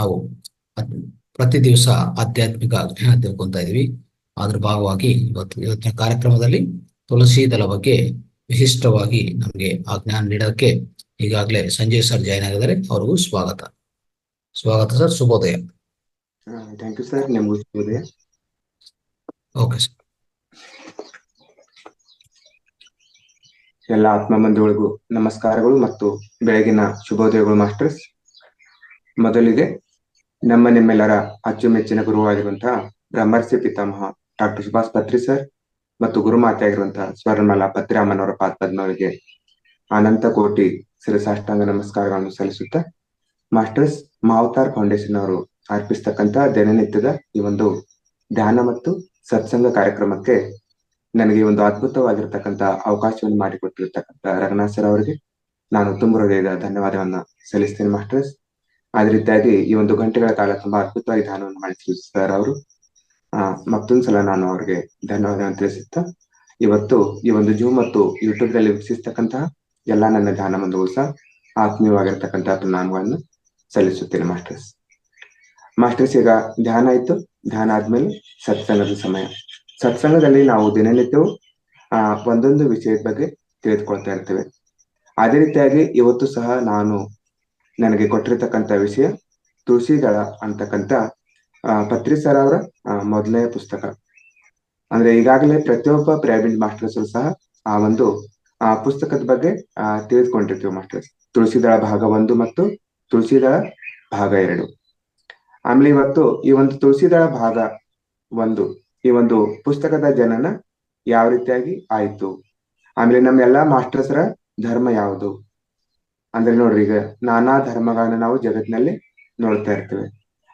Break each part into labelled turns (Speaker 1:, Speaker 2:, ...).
Speaker 1: ನಾವು ಅದ್- ಪ್ರತಿ ದಿವಸ ಆಧ್ಯಾತ್ಮಿಕ ಜ್ಞಾನ ತಿಳ್ಕೊಂತಾ ಇದೀವಿ. ಅದ್ರ ಭಾಗವಾಗಿ ಇವತ್ತಿನ ಕಾರ್ಯಕ್ರಮದಲ್ಲಿ ತುಳಸಿ ದಳ ಬಗ್ಗೆ ವಿಶಿಷ್ಟವಾಗಿ ನಮಗೆ ಆ ಜ್ಞಾನ ನೀಡೋಕ್ಕೆ ಈಗಾಗಲೇ ಸಂಜಯ್ ಸರ್ ಜಾಯ್ನ್ ಆಗಿದ್ದಾರೆ. ಅವ್ರಿಗೂ ಸ್ವಾಗತ. ಸರ್, ಶುಭೋದಯ.
Speaker 2: Thank you sir. ನಿಮಗೂ ಶುಭೋದಯ.
Speaker 1: Okay sir.
Speaker 2: ಎಲ್ಲ ಆತ್ಮ ಬಂಧುಗಳಿಗೂ ನಮಸ್ಕಾರಗಳು ಮತ್ತು ಬೆಳಗಿನ ಶುಭೋದಯಗಳು ಮಾಸ್ಟರ್ಸ್. ಮೊದಲಿಗೆ ನಿಮ್ಮೆಲ್ಲರ ಅಚ್ಚುಮೆಚ್ಚಿನ ಗುರುವಾಗಿರುವಂತಹ ಬ್ರಹ್ಮರ್ಷಿ ಪಿತಾಮಹ ಡಾಕ್ಟರ್ ಸುಭಾಷ್ ಪತ್ರಿ ಸರ್ ಮತ್ತು ಗುರುಮಾತೆ ಆಗಿರುವಂತಹ ಸ್ವರ್ಣಮಾಲಾ ಪತ್ರಿರಾಮನವರ ಪಾದಪದ್ಮಗಳಿಗೆ ಅನಂತ ಕೋಟಿ ಶಿರಸಾಷ್ಟಾಂಗ ನಮಸ್ಕಾರಗಳನ್ನು ಸಲ್ಲಿಸುತ್ತಾ, ಮಾಸ್ಟರ್ಸ್ ಮಾವತಾರ್ ಫೌಂಡೇಶನ್ ಅವರು ಅರ್ಪಿಸ್ತಕ್ಕಂತ ದಿನನಿತ್ಯದ ಈ ಒಂದು ಧ್ಯಾನ ಮತ್ತು ಸತ್ಸಂಗ ಕಾರ್ಯಕ್ರಮಕ್ಕೆ ನನಗೆ ಒಂದು ಅದ್ಭುತವಾಗಿರ್ತಕ್ಕಂಥ ಅವಕಾಶವನ್ನು ಮಾಡಿಕೊಟ್ಟಿರ್ತಕ್ಕಂಥ ರಘುನಾಥ್ ಸರ್ ಅವರಿಗೆ ನಾನು ತುಂಬ ಹೃದಯದ ಧನ್ಯವಾದವನ್ನ ಸಲ್ಲಿಸ್ತೇನೆ ಮಾಸ್ಟರ್ಸ್. ಅದೇ ರೀತಿಯಾಗಿ ಈ ಒಂದು ಗಂಟೆಗಳ ಕಾಲ ತುಂಬಾ ಅದ್ಭುತವಾಗಿ ಧ್ಯಾನವನ್ನು ಮಾಡಿ ಸರ್ ಅವರು ಮತ್ತೊಂದ್ಸಲ ನಾನು ಅವರಿಗೆ ಧನ್ಯವಾದವನ್ನು ತಿಳಿಸುತ್ತಾ, ಇವತ್ತು ಈ ಒಂದು ಜೂಮ್ ಮತ್ತು ಯೂಟ್ಯೂಬ್ ನಲ್ಲಿ ವೀಕ್ಷಿಸ್ತಕ್ಕಂತಹ ಎಲ್ಲಾ ನನ್ನ ಧ್ಯಾನ ಬಂಧುಗಳು ಸಹ ಆತ್ಮೀಯವಾಗಿರ್ತಕ್ಕಂತಹ ಪ್ರಣಾಮಗಳನ್ನು ಸಲ್ಲಿಸುತ್ತೇನೆ ಮಾಸ್ಟರ್ಸ್. ಮಾಸ್ಟರ್ಸ್, ಈಗ ಧ್ಯಾನ ಆಯ್ತು. ಧ್ಯಾನ ಆದ್ಮೇಲೆ ಸತ್ಸಂಗದ ಸಮಯ. ಸತ್ಸಂಗದಲ್ಲಿ ನಾವು ದಿನನಿತ್ಯವೂ ಒಂದೊಂದು ವಿಷಯದ ಬಗ್ಗೆ ತಿಳಿದುಕೊಳ್ತಾ ಇರ್ತೇವೆ. ಅದೇ ರೀತಿಯಾಗಿ ಇವತ್ತು ಸಹ ನನಗೆ ಕೊಟ್ಟಿರ್ತಕ್ಕಂಥ ವಿಷಯ ತುಳಸಿ ದಳ ಅಂತಕ್ಕಂಥ ಪತ್ರಿ ಸರ್ ಅವರ ಮೊದಲನೇ ಪುಸ್ತಕ. ಅಂದ್ರೆ ಈಗಾಗಲೇ ಪ್ರತಿಯೊಬ್ಬ ಪಿರಮಿಡ್ ಮಾಸ್ಟರ್ಸ್ ಸಹ ಆ ಒಂದು ಪುಸ್ತಕದ ಬಗ್ಗೆ ತಿಳಿದುಕೊಂಡಿರ್ತೀವಿ ಮಾಸ್ಟರ್ಸ್. ತುಳಸಿ ದಳ ಭಾಗ 1 ಮತ್ತು ತುಳಸಿ ದಳ ಭಾಗ 2. ಆಮೇಲೆ ಇವತ್ತು ಈ ಒಂದು ತುಳಸಿ ದಳ ಭಾಗ 1 ಈ ಒಂದು ಪುಸ್ತಕದ ಜನನ ಯಾವ ರೀತಿಯಾಗಿ ಆಯ್ತು, ಆಮೇಲೆ ನಮ್ಮೆಲ್ಲಾ ಮಾಸ್ಟರ್ಸ್ರ ಧರ್ಮ ಯಾವುದು. ಅಂದ್ರೆ ನೋಡ್ರಿ, ಈಗ ನಾನಾ ಧರ್ಮಗಳನ್ನ ನಾವು ಜಗತ್ತಿನಲ್ಲಿ ನೋಡ್ತಾ ಇರ್ತೇವೆ.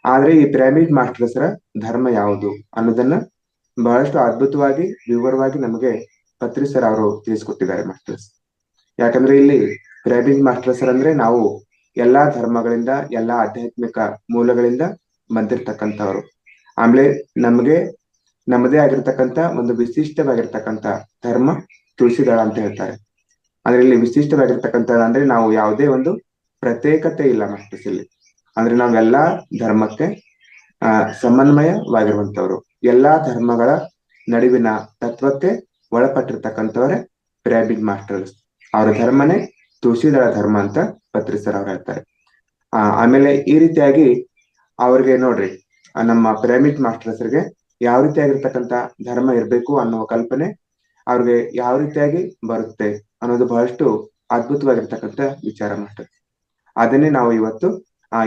Speaker 2: ಆದ್ರೆ ಈ ಪಿರಮಿಡ್ ಮಾಸ್ಟರ್ಸ್ರ ಧರ್ಮ ಯಾವುದು ಅನ್ನೋದನ್ನ ಬಹಳಷ್ಟು ಅದ್ಭುತವಾಗಿ ವಿವರವಾಗಿ ನಮಗೆ ಪತ್ರಿ ಸರ್ ಅವರು ತಿಳಿಸ್ಕೊಟ್ಟಿದ್ದಾರೆ ಮಾಸ್ಟರ್ಸ್. ಯಾಕಂದ್ರೆ ಇಲ್ಲಿ ಪಿರಮಿಡ್ ಮಾಸ್ಟರ್ಸ್ ಅಂದ್ರೆ ನಾವು ಎಲ್ಲಾ ಧರ್ಮಗಳಿಂದ, ಎಲ್ಲಾ ಆಧ್ಯಾತ್ಮಿಕ ಮೂಲಗಳಿಂದ ಬಂದಿರ್ತಕ್ಕಂಥವ್ರು. ಆಮೇಲೆ ನಮ್ಗೆ ನಮ್ಮದೇ ಆಗಿರ್ತಕ್ಕಂಥ ಒಂದು ವಿಶಿಷ್ಟವಾಗಿರ್ತಕ್ಕಂಥ ಧರ್ಮ ತುಳಸಿ ದಳ ಅಂತ ಹೇಳ್ತಾರೆ. ಅಂದ್ರೆ ಇಲ್ಲಿ ವಿಶಿಷ್ಟವಾಗಿರ್ತಕ್ಕಂಥ ಅಂದ್ರೆ ನಾವು ಯಾವುದೇ ಒಂದು ಪ್ರತ್ಯೇಕತೆ ಇಲ್ಲ ಮಾಸ್ಟರ್ಸ್ ಇಲ್ಲಿ. ಅಂದ್ರೆ ನಾವೆಲ್ಲಾ ಧರ್ಮಕ್ಕೆ ಸಮನ್ವಯವಾಗಿರುವಂತವ್ರು, ಎಲ್ಲಾ ಧರ್ಮಗಳ ನಡುವಿನ ತತ್ವಕ್ಕೆ ಒಳಪಟ್ಟಿರ್ತಕ್ಕಂಥವ್ರೆ ಪಿರಮಿಡ್ ಮಾಸ್ಟರ್ಸ್. ಅವರ ಧರ್ಮನೇ ತುಳಸಿ ದಳ ಧರ್ಮ ಅಂತ ಪತ್ರಿ ಸರ್ ಅವ್ರು ಹೇಳ್ತಾರೆ. ಆಮೇಲೆ ಈ ರೀತಿಯಾಗಿ ಅವ್ರಿಗೆ ನೋಡ್ರಿ, ನಮ್ಮ ಪಿರಮಿಡ್ ಮಾಸ್ಟರ್ಸ್ಗೆ ಯಾವ ರೀತಿಯಾಗಿರ್ತಕ್ಕಂಥ ಧರ್ಮ ಇರ್ಬೇಕು ಅನ್ನುವ ಕಲ್ಪನೆ ಅವ್ರಿಗೆ ಯಾವ ರೀತಿಯಾಗಿ ಬರುತ್ತೆ ಅನ್ನೋದು ಬಹಳಷ್ಟು ಅದ್ಭುತವಾಗಿರ್ತಕ್ಕಂಥ ವಿಚಾರ ಮಾಸ್ಟರ್. ಅದನ್ನೇ ನಾವು ಇವತ್ತು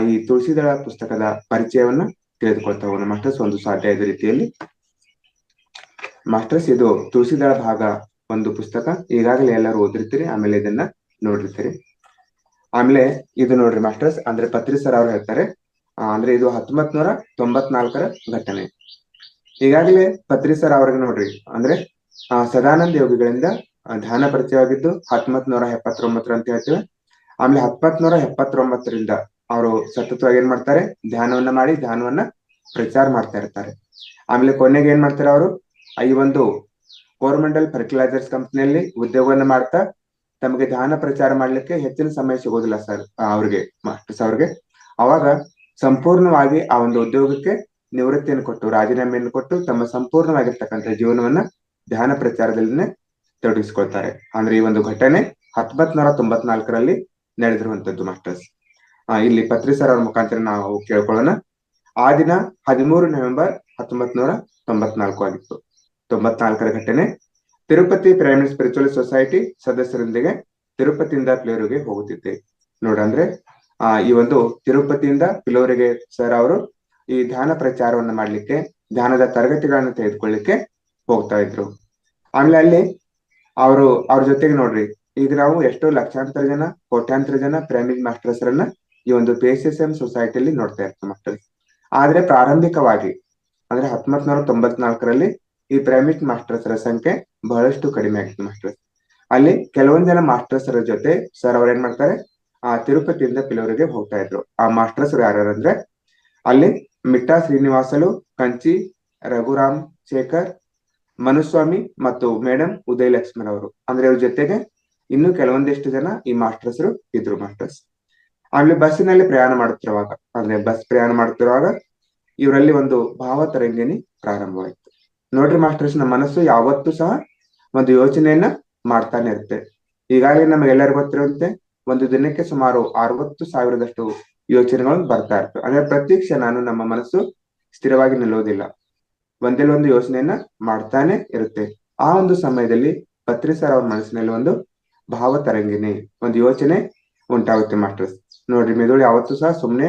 Speaker 2: ಈ ತುಳಸಿ ದಳ ಪುಸ್ತಕದ ಪರಿಚಯವನ್ನ ತಿಳಿದುಕೊಳ್ತಾ ಹೋಗೋಣ ಮಾಸ್ಟರ್ಸ್, ಒಂದು ಸಾಧ್ಯ ರೀತಿಯಲ್ಲಿ. ಮಾಸ್ಟರ್ಸ್, ಇದು ತುಳಸಿ ದಳ ಭಾಗ 1 ಪುಸ್ತಕ ಈಗಾಗಲೇ ಎಲ್ಲರೂ ಓದಿರ್ತೀರಿ, ಆಮೇಲೆ ಇದನ್ನ ನೋಡಿರ್ತೀರಿ. ಆಮೇಲೆ ಇದು ನೋಡ್ರಿ ಮಾಸ್ಟರ್ಸ್, ಅಂದ್ರೆ ಪತ್ರಿ ಸರ್ ಅವ್ರು ಹೇಳ್ತಾರೆ, ಅಂದ್ರೆ ಇದು 1994ರ ಘಟನೆ. ಈಗಾಗಲೇ ಪತ್ರಿ ಸರ್ ಅವ್ರಿಗೆ ನೋಡ್ರಿ, ಅಂದ್ರೆ ಸದಾನಂದ ಯೋಗಿಗಳಿಂದ ಧ್ಯಾನ ಪರಿಚಯವಾಗಿದ್ದು 1979 ಅಂತ ಹೇಳ್ತೇವೆ. ಆಮೇಲೆ 1979ರಿಂದ ಅವರು ಸತತವಾಗಿ ಏನ್ ಮಾಡ್ತಾರೆ, ಧ್ಯಾನವನ್ನ ಪ್ರಚಾರ ಮಾಡ್ತಾ ಇರ್ತಾರೆ. ಆಮೇಲೆ ಕೊನೆಗೆ ಏನ್ ಮಾಡ್ತಾರೆ ಅವರು, ಈ ಒಂದು ಕೋರಮಂಡಲ್ ಫರ್ಟಿಲೈಸರ್ಸ್ ಕಂಪ್ನಿಯಲ್ಲಿ ಉದ್ಯೋಗವನ್ನ ಮಾಡ್ತಾ ತಮಗೆ ಧ್ಯಾನ ಪ್ರಚಾರ ಮಾಡ್ಲಿಕ್ಕೆ ಹೆಚ್ಚಿನ ಸಮಯ ಸಿಗೋದಿಲ್ಲ ಸರ್ ಅವ್ರಿಗೆ, ಮಾಸ್ಟರ್ಸ್ ಅವ್ರಿಗೆ. ಅವಾಗ ಸಂಪೂರ್ಣವಾಗಿ ಆ ಒಂದು ಉದ್ಯೋಗಕ್ಕೆ ನಿವೃತ್ತಿಯನ್ನು ಕೊಟ್ಟು, ರಾಜೀನಾಮೆಯನ್ನು ಕೊಟ್ಟು ತಮ್ಮ ಸಂಪೂರ್ಣವಾಗಿರ್ತಕ್ಕಂಥ ಜೀವನವನ್ನ ಧ್ಯಾನ ಪ್ರಚಾರದಲ್ಲಿನೇ ತೊಡಗಿಸ್ಕೊಳ್ತಾರೆ. ಅಂದ್ರೆ ಈ ಒಂದು ಘಟನೆ 1994ರಲ್ಲಿ ನಡೆದಿರುವಂತದ್ದು ಮಾಸ್ಟರ್ಸ್. ಇಲ್ಲಿ ಪತ್ರಿ ಸರ್ ಅವ್ರ ಮುಖಾಂತರ ನಾವು ಕೇಳ್ಕೊಳ್ಳೋಣ. ಆ ದಿನ 13 ನವೆಂಬರ್ 1994 ಆಗಿತ್ತು. 94ರ ಘಟನೆ. ತಿರುಪತಿ ಪಿರಮಿಡ್ ಸ್ಪಿರಿಚುವಲ್ ಸೊಸೈಟಿ ಸದಸ್ಯರೊಂದಿಗೆ ತಿರುಪತಿಯಿಂದ ಪಿಲೋರಿಗೆ ಹೋಗುತ್ತಿದ್ದೆ ನೋಡ್ರಿ. ಅಂದ್ರೆ ಈ ಒಂದು ತಿರುಪತಿಯಿಂದ ಪಿಲೋರಿಗೆ ಸರ್ ಅವರು ಈ ಧ್ಯಾನ ಪ್ರಚಾರವನ್ನ ಮಾಡ್ಲಿಕ್ಕೆ, ಧ್ಯಾನದ ತರಗತಿಗಳನ್ನ ತೆಗೆದುಕೊಳ್ಳಿಕ್ಕೆ ಹೋಗ್ತಾ ಇದ್ರು. ಆಮೇಲೆ ಅಲ್ಲಿ ಅವ್ರ ಜೊತೆಗೆ ನೋಡ್ರಿ, ಈಗ ನಾವು ಎಷ್ಟೋ ಲಕ್ಷಾಂತರ ಜನ, ಕೋಟ್ಯಾಂತರ ಜನ ಪಿರಮಿಡ್ ಮಾಸ್ಟರ್ಸ್ರನ್ನ ಈ ಒಂದು PSSM ಸೊಸೈಟಿಯಲ್ಲಿ ನೋಡ್ತಾ ಇರ್ತೀವಿ ಮಾಸ್ಟರ್ಸ್. ಆದ್ರೆ ಪ್ರಾರಂಭಿಕವಾಗಿ ಅಂದ್ರೆ 1994ರಲ್ಲಿ ಈ ಪಿರಮಿಡ್ ಮಾಸ್ಟರ್ಸ್ರ ಸಂಖ್ಯೆ ಬಹಳಷ್ಟು ಕಡಿಮೆ ಆಗಿತ್ತು ಮಾಸ್ಟರ್ಸ್. ಅಲ್ಲಿ ಕೆಲವೊಂದ್ ಜನ ಮಾಸ್ಟರ್ಸ್ರ ಜೊತೆ ಸರ್ ಅವ್ರ ಏನ್ ಮಾಡ್ತಾರೆ, ತಿರುಪತಿಯಿಂದ ಪಿಲೋರಿಗೆ ಹೋಗ್ತಾ ಇದ್ರು. ಆ ಮಾಸ್ಟರ್ಸ್ ಯಾರಂದ್ರೆ ಅಲ್ಲಿ ಮಿಟ್ಟಾ ಶ್ರೀನಿವಾಸಲು, ಕಂಚಿ ರಘುರಾಮ್ ಶೇಖರ್, ಮನುಸ್ವಾಮಿ ಮತ್ತು ಮೇಡಮ್ ಉದಯಲಕ್ಷ್ಮಿ ಅವರು. ಅಂದ್ರೆ ಇವ್ರ ಜೊತೆಗೆ ಇನ್ನು ಕೆಲವೊಂದಿಷ್ಟು ಜನ ಈ ಮಾಸ್ಟರ್ಸ್ ಇದ್ರು ಮಾಸ್ಟರ್ಸ್. ಆಮೇಲೆ ಬಸ್ಸಿನಲ್ಲಿ ಪ್ರಯಾಣ ಮಾಡುತ್ತಿರುವಾಗ, ಅಂದ್ರೆ ಬಸ್ ಪ್ರಯಾಣ ಮಾಡುತ್ತಿರುವಾಗ ಇವರಲ್ಲಿ ಒಂದು ಭಾವತರಂಗಿಣಿ ಪ್ರಾರಂಭವಾಯಿತು. ನೋಡ್ರಿ ಮಾಸ್ಟರ್ಸ್, ನಮ್ಮ ಮನಸ್ಸು ಯಾವತ್ತೂ ಸಹ ಒಂದು ಯೋಚನೆಯನ್ನ ಮಾಡ್ತಾನೆ ಇರುತ್ತೆ. ಈಗಾಗಲೇ ನಮಗೆಲ್ಲರಿಗೂ ಗೊತ್ತಿರುವಂತೆ ಒಂದು ದಿನಕ್ಕೆ ಸುಮಾರು 60,000ದಷ್ಟು ಯೋಚನೆಗಳು ಬರ್ತಾ ಇರ್ತವೆ. ಅಂದ್ರೆ ಪ್ರತಿ ಕ್ಷಣನೂ ನಮ್ಮ ಮನಸ್ಸು ಸ್ಥಿರವಾಗಿ ನಿಲ್ಲೋದಿಲ್ಲ, ಒಂದೇ ಒಂದು ಯೋಚನೆಯನ್ನ ಮಾಡ್ತಾನೆ ಇರುತ್ತೆ. ಆ ಒಂದು ಸಮಯದಲ್ಲಿ ಪತ್ರಿ ಸರ್ ಅವ್ರ ಮನಸ್ಸಿನಲ್ಲಿ ಒಂದು ಭಾವತರಂಗಿಣಿ, ಒಂದು ಯೋಚನೆ ಉಂಟಾಗುತ್ತೆ ಮಾಸ್ಟರ್ಸ್. ನೋಡ್ರಿ, ಮೆದುಳು ಯಾವತ್ತೂ ಸಹ ಸುಮ್ನೆ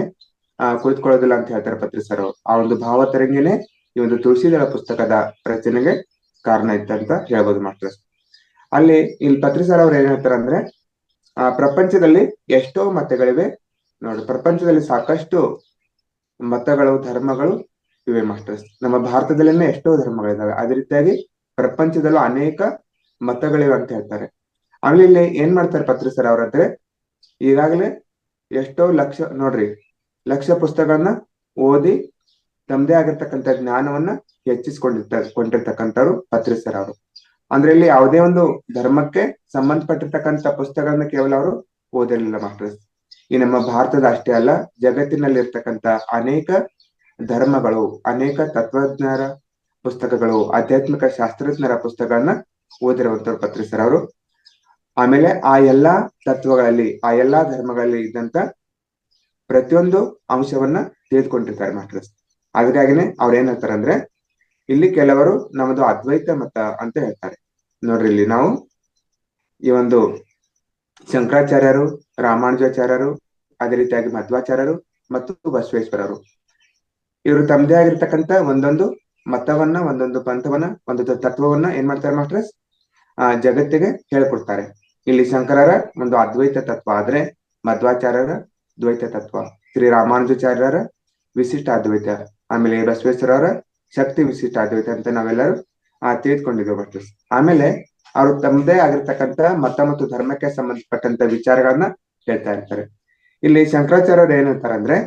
Speaker 2: ಕುಳಿತುಕೊಳ್ಳೋದಿಲ್ಲ ಅಂತ ಹೇಳ್ತಾರೆ ಪತ್ರಿ ಸರ್ ಅವರು. ಆ ಒಂದು ಭಾವತರಂಗಿಣಿ ಈ ಒಂದು ತುಳಸಿದಳ ಪುಸ್ತಕದ ರಚನೆಗೆ ಕಾರಣ ಇತ್ತಂತ ಹೇಳ್ಬೋದು ಮಾಸ್ಟರ್ಸ್. ಅಲ್ಲಿ ಇಲ್ಲಿ ಪತ್ರಿ ಸರ್ ಅವ್ರು ಏನ್ ಹೇಳ್ತಾರೆ ಅಂದ್ರೆ, ಪ್ರಪಂಚದಲ್ಲಿ ಎಷ್ಟೋ ಮತಗಳಿವೆ ನೋಡಿ, ಪ್ರಪಂಚದಲ್ಲಿ ಸಾಕಷ್ಟು ಮತಗಳು, ಧರ್ಮಗಳು ಇವೆ ಮಾಸ್ಟರ್ಸ್. ನಮ್ಮ ಭಾರತದಲ್ಲಿನೇ ಎಷ್ಟೋ ಧರ್ಮಗಳಿದಾವೆ, ಅದೇ ರೀತಿಯಾಗಿ ಪ್ರಪಂಚದಲ್ಲೂ ಅನೇಕ ಮತಗಳಿವೆ ಅಂತ ಹೇಳ್ತಾರೆ. ಆಮೇಲೆ ಇಲ್ಲಿ ಏನ್ ಮಾಡ್ತಾರೆ ಪತ್ರಿ ಸರ್ ಅವ್ರಂದ್ರೆ, ಈಗಾಗಲೇ ಎಷ್ಟೋ ಲಕ್ಷ ಪುಸ್ತಕಗಳನ್ನ ಓದಿ ತಮ್ಮದೇ ಆಗಿರ್ತಕ್ಕಂಥ ಜ್ಞಾನವನ್ನ ಕೊಂಡಿರ್ತಕ್ಕಂಥವ್ರು ಪತ್ರಿ ಸರ್ ಅವರು. ಅಂದ್ರೆ ಇಲ್ಲಿ ಯಾವುದೇ ಒಂದು ಧರ್ಮಕ್ಕೆ ಸಂಬಂಧಪಟ್ಟಿರ್ತಕ್ಕಂಥ ಪುಸ್ತಕಗಳನ್ನ ಕೇವಲ ಅವರು ಓದಿರಲಿಲ್ಲ ಮಾಸ್ಟರ್ಸ್. ಈ ನಮ್ಮ ಭಾರತದ ಅಷ್ಟೇ ಅಲ್ಲ, ಜಗತ್ತಿನಲ್ಲಿ ಇರ್ತಕ್ಕಂಥ ಅನೇಕ ಧರ್ಮಗಳು, ಅನೇಕ ತತ್ವಜ್ಞರ ಪುಸ್ತಕಗಳು, ಆಧ್ಯಾತ್ಮಿಕ ಶಾಸ್ತ್ರಜ್ಞರ ಪುಸ್ತಕಗಳನ್ನ ಓದಿರುವಂತವ್ರು ಪತ್ರಿ ಸರ್ ಅವರು. ಆಮೇಲೆ ಆ ಎಲ್ಲಾ ತತ್ವಗಳಲ್ಲಿ, ಆ ಎಲ್ಲಾ ಧರ್ಮಗಳಲ್ಲಿ ಇದ್ದಂತ ಪ್ರತಿಯೊಂದು ಅಂಶವನ್ನ ತಿಳಿದುಕೊಂಡಿರ್ತಾರೆ ಮಾಸ್ಟರ್ಸ್. ಹಾಗಾಗಿನೇ ಅವ್ರ ಏನ್ ಹೇಳ್ತಾರೆ ಅಂದ್ರೆ, ಇಲ್ಲಿ ಕೆಲವರು ನಮ್ಮದು ಅದ್ವೈತ ಮತ ಅಂತ ಹೇಳ್ತಾರೆ. ನೋಡ್ರಿ, ಇಲ್ಲಿ ನಾವು ಈ ಒಂದು ಶಂಕರಾಚಾರ್ಯರು, ರಾಮಾನುಜಾಚಾರ್ಯರು, ಅದೇ ರೀತಿಯಾಗಿ ಮಧ್ವಾಚಾರ್ಯರು ಮತ್ತು ಬಸವೇಶ್ವರರು, ಇವರು ತಮ್ಮದೇ ಆಗಿರ್ತಕ್ಕಂಥ ಒಂದೊಂದು ಮತವನ್ನ, ಒಂದೊಂದು ಪಂಥವನ್ನ, ಒಂದೊಂದು ತತ್ವವನ್ನ ಏನ್ ಮಾಡ್ತಾರೆ ಮಾಸ್ಟರ್ಸ್, ಜಗತ್ತಿಗೆ ಹೇಳ್ಕೊಡ್ತಾರೆ. ಇಲ್ಲಿ ಶಂಕರರ ಒಂದು ಅದ್ವೈತ ತತ್ವ ಆದ್ರೆ, ಮಧ್ವಾಚಾರ್ಯರ ದ್ವೈತ ತತ್ವ, ಶ್ರೀ ರಾಮಾನುಜಾಚಾರ್ಯರ ವಿಶಿಷ್ಟ ಅದ್ವೈತ, ಆಮೇಲೆ ಬಸವೇಶ್ವರರ ಶಕ್ತಿ ವಿಶಿಷ್ಟ ಅದ್ವೈತ ಅಂತ ನಾವೆಲ್ಲರೂ ತಿಳಿದುಕೊಂಡಿದ್ದೇವೆ ಮಾಸ್ಟರ್ಸ್. ಆಮೇಲೆ ಅವರು ತಮ್ಮದೇ ಆಗಿರ್ತಕ್ಕಂಥ ಮತ ಮತ್ತು ಧರ್ಮಕ್ಕೆ ಸಂಬಂಧಪಟ್ಟಂತ ವಿಚಾರಗಳನ್ನ ಹೇಳ್ತಾ ಇರ್ತಾರೆ. ಇಲ್ಲಿ ಶಂಕರಾಚಾರ್ಯರು ಏನ್ ಹೇಳ್ತಾರೆ ಅಂದ್ರೆ,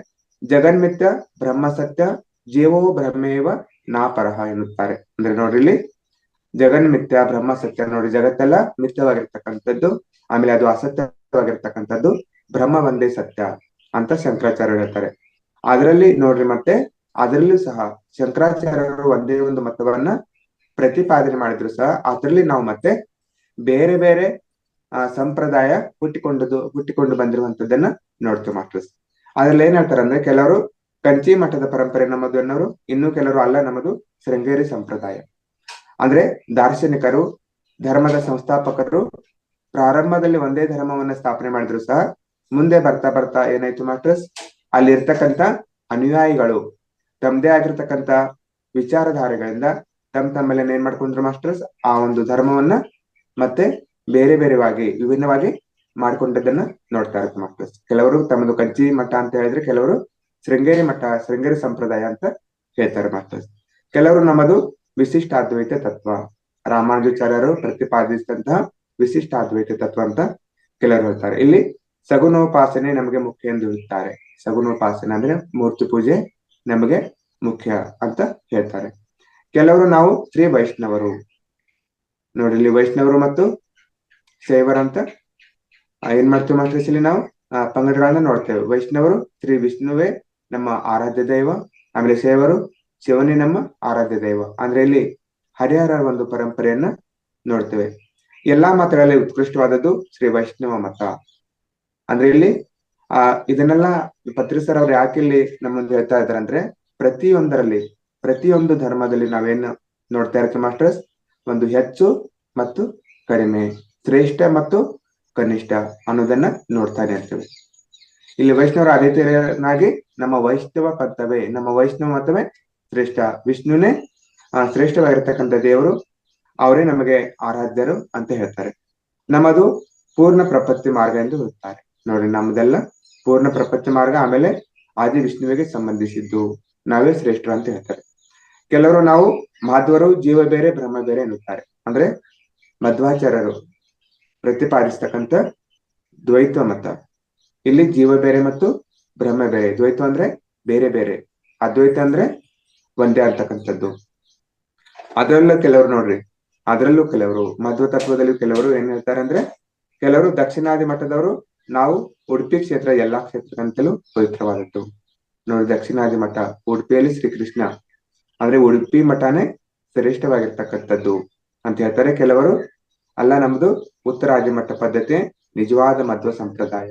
Speaker 2: ಜಗನ್ಮಿಥ್ಯ ಬ್ರಹ್ಮ ಸತ್ಯ ಜೀವೋ ಬ್ರಹ್ಮೇವ ನಾಪರಹ ಎನ್ನುತ್ತಾರೆ. ಅಂದ್ರೆ ನೋಡ್ರಿ, ಇಲ್ಲಿ ಜಗನ್ಮಿಥ್ಯ ಬ್ರಹ್ಮ ಸತ್ಯ, ನೋಡಿ ಜಗತ್ತೆಲ್ಲ ಮಿಥ್ಯವಾಗಿರ್ತಕ್ಕಂಥದ್ದು, ಆಮೇಲೆ ಅದು ಅಸತ್ಯವಾಗಿರ್ತಕ್ಕಂಥದ್ದು, ಬ್ರಹ್ಮ ಒಂದೇ ಸತ್ಯ ಅಂತ ಶಂಕರಾಚಾರ್ಯರು ಹೇಳ್ತಾರೆ. ಅದರಲ್ಲಿ ನೋಡ್ರಿ, ಮತ್ತೆ ಅದರಲ್ಲೂ ಸಹ ಶಂಕರಾಚಾರ್ಯರು ಒಂದೇ ಒಂದು ಮತವನ್ನ ಪ್ರತಿಪಾದನೆ ಮಾಡಿದ್ರು ಸಹ ಅದರಲ್ಲಿ ನಾವು ಮತ್ತೆ ಬೇರೆ ಬೇರೆ ಸಂಪ್ರದಾಯ ಹುಟ್ಟಿಕೊಂಡು ಬಂದಿರುವಂತದ್ದನ್ನ ನೋಡ್ತೀವಿ ಮಾಸ್ಟರ್ಸ್. ಅದ್ರಲ್ಲಿ ಏನ್ ಹೇಳ್ತಾರೆ ಅಂದ್ರೆ, ಕೆಲವರು ಕಂಚಿ ಮಠದ ಪರಂಪರೆ ನಮ್ಮದು ಅನ್ನೋರು, ಇನ್ನು ಕೆಲವರು ಅಲ್ಲ, ನಮ್ಮದು ಶೃಂಗೇರಿ ಸಂಪ್ರದಾಯ. ಅಂದ್ರೆ ದಾರ್ಶನಿಕರು, ಧರ್ಮದ ಸಂಸ್ಥಾಪಕರು ಪ್ರಾರಂಭದಲ್ಲಿ ಒಂದೇ ಧರ್ಮವನ್ನ ಸ್ಥಾಪನೆ ಮಾಡಿದ್ರು ಸಹ ಮುಂದೆ ಬರ್ತಾ ಬರ್ತಾ ಏನಾಯ್ತು ಮಾಸ್ಟರ್ಸ್, ಅಲ್ಲಿ ಇರ್ತಕ್ಕಂಥ ಅನುಯಾಯಿಗಳು ತಮ್ಮದೇ ಆಗಿರ್ತಕ್ಕಂಥ ವಿಚಾರಧಾರೆಗಳಿಂದ ತಮ್ಮಲ್ಲಿ ಏನ್ ಮಾಡ್ಕೊಂಡ್ರು ಮಾಸ್ಟರ್ಸ್, ಆ ಒಂದು ಧರ್ಮವನ್ನ ಮತ್ತೆ ಬೇರೆ ಬೇರೆವಾಗಿ ವಿಭಿನ್ನವಾಗಿ ಮಾಡ್ಕೊಂಡದನ್ನ ನೋಡ್ತಾ ಇರುತ್ತೆ ಮಾಸ್ಟರ್ಸ್. ಕೆಲವರು ತಮ್ಮದು ಕಂಚಿ ಮಠ ಅಂತ ಹೇಳಿದ್ರೆ, ಕೆಲವರು ಶೃಂಗೇರಿ ಮಠ, ಶೃಂಗೇರಿ ಸಂಪ್ರದಾಯ ಅಂತ ಹೇಳ್ತಾರೆ ಮಾಸ್ಟರ್ಸ್. ಕೆಲವರು ನಮ್ಮದು ವಿಶಿಷ್ಟ ಅದ್ವೈತ ತತ್ವ, ರಾಮಾನುಜಾಚಾರ್ಯರು ಪ್ರತಿಪಾದಿಸಿದಂತಹ ವಿಶಿಷ್ಟ ಅದ್ವೈತ ತತ್ವ ಅಂತ ಕೆಲವರು ಹೇಳ್ತಾರೆ. ಇಲ್ಲಿ ಸಗುಣೋಪಾಸನೆ ನಮಗೆ ಮುಖ್ಯ ಎಂದು ಹೇಳ್ತಾರೆ. ಸಗುಣೋಪಾಸನೆ ಅಂದ್ರೆ ಮೂರ್ತಿ ಪೂಜೆ ನಮಗೆ ಮುಖ್ಯ ಅಂತ ಹೇಳ್ತಾರೆ. ಕೆಲವರು ನಾವು ಶ್ರೀ ವೈಷ್ಣವರು, ನೋಡಿ ಇಲ್ಲಿ ವೈಷ್ಣವರು ಮತ್ತು ಶೈವರ ಅಂತ ಏನ್ ಮಾಡ್ತೀವಿ ಮಾಸ್ಟರ್ಸ್, ಇಲ್ಲಿ ನಾವು ಪಂಗಡಗಳನ್ನ ನೋಡ್ತೇವೆ. ವೈಷ್ಣವರು ಶ್ರೀ ವಿಷ್ಣುವೇ ನಮ್ಮ ಆರಾಧ್ಯ ದೈವ, ಆಮೇಲೆ ಶೈವರು ಶಿವನೇ ನಮ್ಮ ಆರಾಧ್ಯ ದೈವ. ಅಂದ್ರೆ ಇಲ್ಲಿ ಹರಿಹರ ಒಂದು ಪರಂಪರೆಯನ್ನ ನೋಡ್ತೇವೆ. ಎಲ್ಲಾ ಮತಗಳಲ್ಲಿ ಉತ್ಕೃಷ್ಟವಾದದ್ದು ಶ್ರೀ ವೈಷ್ಣವ ಮತ. ಅಂದ್ರೆ ಇಲ್ಲಿ ಇದನ್ನೆಲ್ಲ ಪತ್ರಿ ಸರ್ ಅವ್ರು ಯಾಕೆ ಇಲ್ಲಿ ನಮ್ಮ ಮುಂದೆ ಹೇಳ್ತಾ ಇದ್ದಾರೆ ಅಂದ್ರೆ, ಪ್ರತಿಯೊಂದು ಧರ್ಮದಲ್ಲಿ ನಾವೇನು ನೋಡ್ತಾ ಇರ್ತೀವಿ ಮಾಸ್ಟರ್ಸ್, ಒಂದು ಹೆಚ್ಚು ಮತ್ತು ಕಡಿಮೆ, ಶ್ರೇಷ್ಠ ಮತ್ತು ಕನಿಷ್ಠ ಅನ್ನೋದನ್ನ ನೋಡ್ತಾನೆ ಇರ್ತೇವೆ. ಇಲ್ಲಿ ವೈಷ್ಣವರು ಅದೇ ತರನಾಗಿ ನಮ್ಮ ವೈಷ್ಣವ ಪಂಥವೇ, ನಮ್ಮ ವೈಷ್ಣವ ಮತವೇ ಶ್ರೇಷ್ಠ, ವಿಷ್ಣುನೇ ಶ್ರೇಷ್ಠವಾಗಿರ್ತಕ್ಕಂಥ ದೇವರು, ಅವರೇ ನಮಗೆ ಆರಾಧ್ಯರು ಅಂತ ಹೇಳ್ತಾರೆ. ನಮ್ಮದು ಪೂರ್ಣ ಪ್ರಪತ್ತಿ ಮಾರ್ಗ ಎಂದು ಹೇಳ್ತಾರೆ. ನೋಡಿ, ನಮ್ಮದೆಲ್ಲ ಪೂರ್ಣ ಪ್ರಪಂಚ ಮಾರ್ಗ, ಆಮೇಲೆ ಆದಿ ವಿಷ್ಣುವಿಗೆ ಸಂಬಂಧಿಸಿದ್ದು, ನಾವೇ ಶ್ರೇಷ್ಠರು ಅಂತ ಹೇಳ್ತಾರೆ. ಕೆಲವರು ನಾವು ಮಾಧ್ವರು, ಜೀವ ಬೇರೆ ಬ್ರಹ್ಮ ಬೇರೆ ಎನ್ನುತ್ತಾರೆ. ಅಂದ್ರೆ ಮಧ್ವಾಚಾರ್ಯರು ಪ್ರತಿಪಾದಿಸ್ತಕ್ಕಂಥ ದ್ವೈತ ಮತ, ಇಲ್ಲಿ ಜೀವ ಬೇರೆ ಮತ್ತು ಬ್ರಹ್ಮ ಬೇರೆ. ದ್ವೈತ ಅಂದ್ರೆ ಬೇರೆ ಬೇರೆ, ಅದ್ವೈತ ಅಂದ್ರೆ ಒಂದೇ ಆಗ್ತಕ್ಕಂಥದ್ದು. ಅದರಲ್ಲೂ ಕೆಲವರು ಮಧ್ವ ತತ್ವದಲ್ಲಿ ಕೆಲವರು ಏನ್ ಹೇಳ್ತಾರೆ ಅಂದ್ರೆ, ಕೆಲವರು ದಕ್ಷಿಣಾದಿ ಮಠದವರು ನಾವು ಉಡುಪಿ ಕ್ಷೇತ್ರ ಎಲ್ಲಾ ಕ್ಷೇತ್ರಕ್ಕಿಂತಲೂ ಪವಿತ್ರವಾದದ್ದು. ನೋಡಿ, ದಕ್ಷಿಣಾದಿ ಮಠ ಉಡುಪಿಯಲ್ಲಿ ಶ್ರೀಕೃಷ್ಣ ಅಂದ್ರೆ ಉಡುಪಿ ಮಠನೇ ಶ್ರೇಷ್ಠವಾಗಿರ್ತಕ್ಕಂಥದ್ದು ಅಂತ ಹೇಳ್ತಾರೆ ಕೆಲವರು. ಅಲ್ಲ, ನಮ್ದು ಉತ್ತರಾದಿ ಮಠ ಪದ್ಧತಿ ನಿಜವಾದ ಮಧ್ವ ಸಂಪ್ರದಾಯ.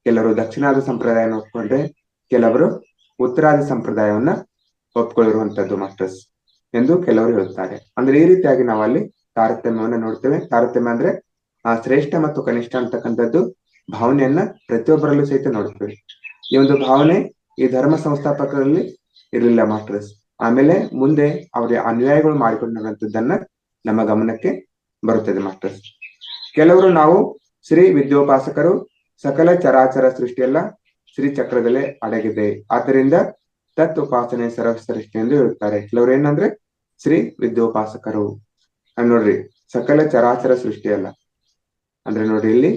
Speaker 2: ಕೆಲವರು ದಕ್ಷಿಣಾದಿ ಸಂಪ್ರದಾಯ ಒಪ್ಕೊಂಡ್ರೆ ಕೆಲವರು ಉತ್ತರಾದಿ ಸಂಪ್ರದಾಯವನ್ನ ಒಪ್ಕೊಳ್ಳಿರುವಂತದ್ದು ಮಾಸ್ಟರ್ಸ್ ಎಂದು ಕೆಲವರು ಹೇಳುತ್ತಾರೆ. ಅಂದ್ರೆ ಈ ರೀತಿಯಾಗಿ ನಾವು ಅಲ್ಲಿ ತಾರತಮ್ಯವನ್ನ ನೋಡ್ತೇವೆ. ತಾರತಮ್ಯ ಅಂದ್ರೆ ಆ ಶ್ರೇಷ್ಠ ಮತ್ತು ಕನಿಷ್ಠ ಅಂತಕ್ಕಂಥದ್ದು ಭಾವನೆಯನ್ನ ಪ್ರತಿಯೊಬ್ಬರಲ್ಲೂ ಸಹಿತ ನೋಡ್ತೇವೆ. ಈ ಒಂದು ಭಾವನೆ ಈ ಧರ್ಮ ಸಂಸ್ಥಾಪಕರಲ್ಲಿ ಇರಲಿಲ್ಲ ಮಾಸ್ಟರ್ಸ್. ಆಮೇಲೆ ಮುಂದೆ ಅವರ ಅನುಯಾಯಿಗಳು ಮಾಡಿಕೊಂಡಿರುವಂತದ್ದನ್ನ ನಮ್ಮ ಗಮನಕ್ಕೆ ಬರುತ್ತದೆ ಮಾಸ್ಟರ್ಸ್. ಕೆಲವರು ನಾವು ಶ್ರೀ ವಿದ್ಯೋಪಾಸಕರು, ಸಕಲ ಚರಾಚರ ಸೃಷ್ಟಿಯೆಲ್ಲ ಶ್ರೀ ಚಕ್ರದಲ್ಲೇ ಅಡಗಿದೆ, ಆದ್ದರಿಂದ ತತ್ ಉಪಾಸನೆ ಸರ್ವಶ್ರೇಷ್ಠ ಎಂದು ಹೇಳುತ್ತಾರೆ. ಕೆಲವರು ಏನಂದ್ರೆ ಶ್ರೀ ವಿದ್ಯೋಪಾಸಕರು ನೋಡ್ರಿ, ಸಕಲ ಚರಾಚರ ಸೃಷ್ಟಿಯಲ್ಲ ಅಂದ್ರೆ ನೋಡ್ರಿ, ಇಲ್ಲಿ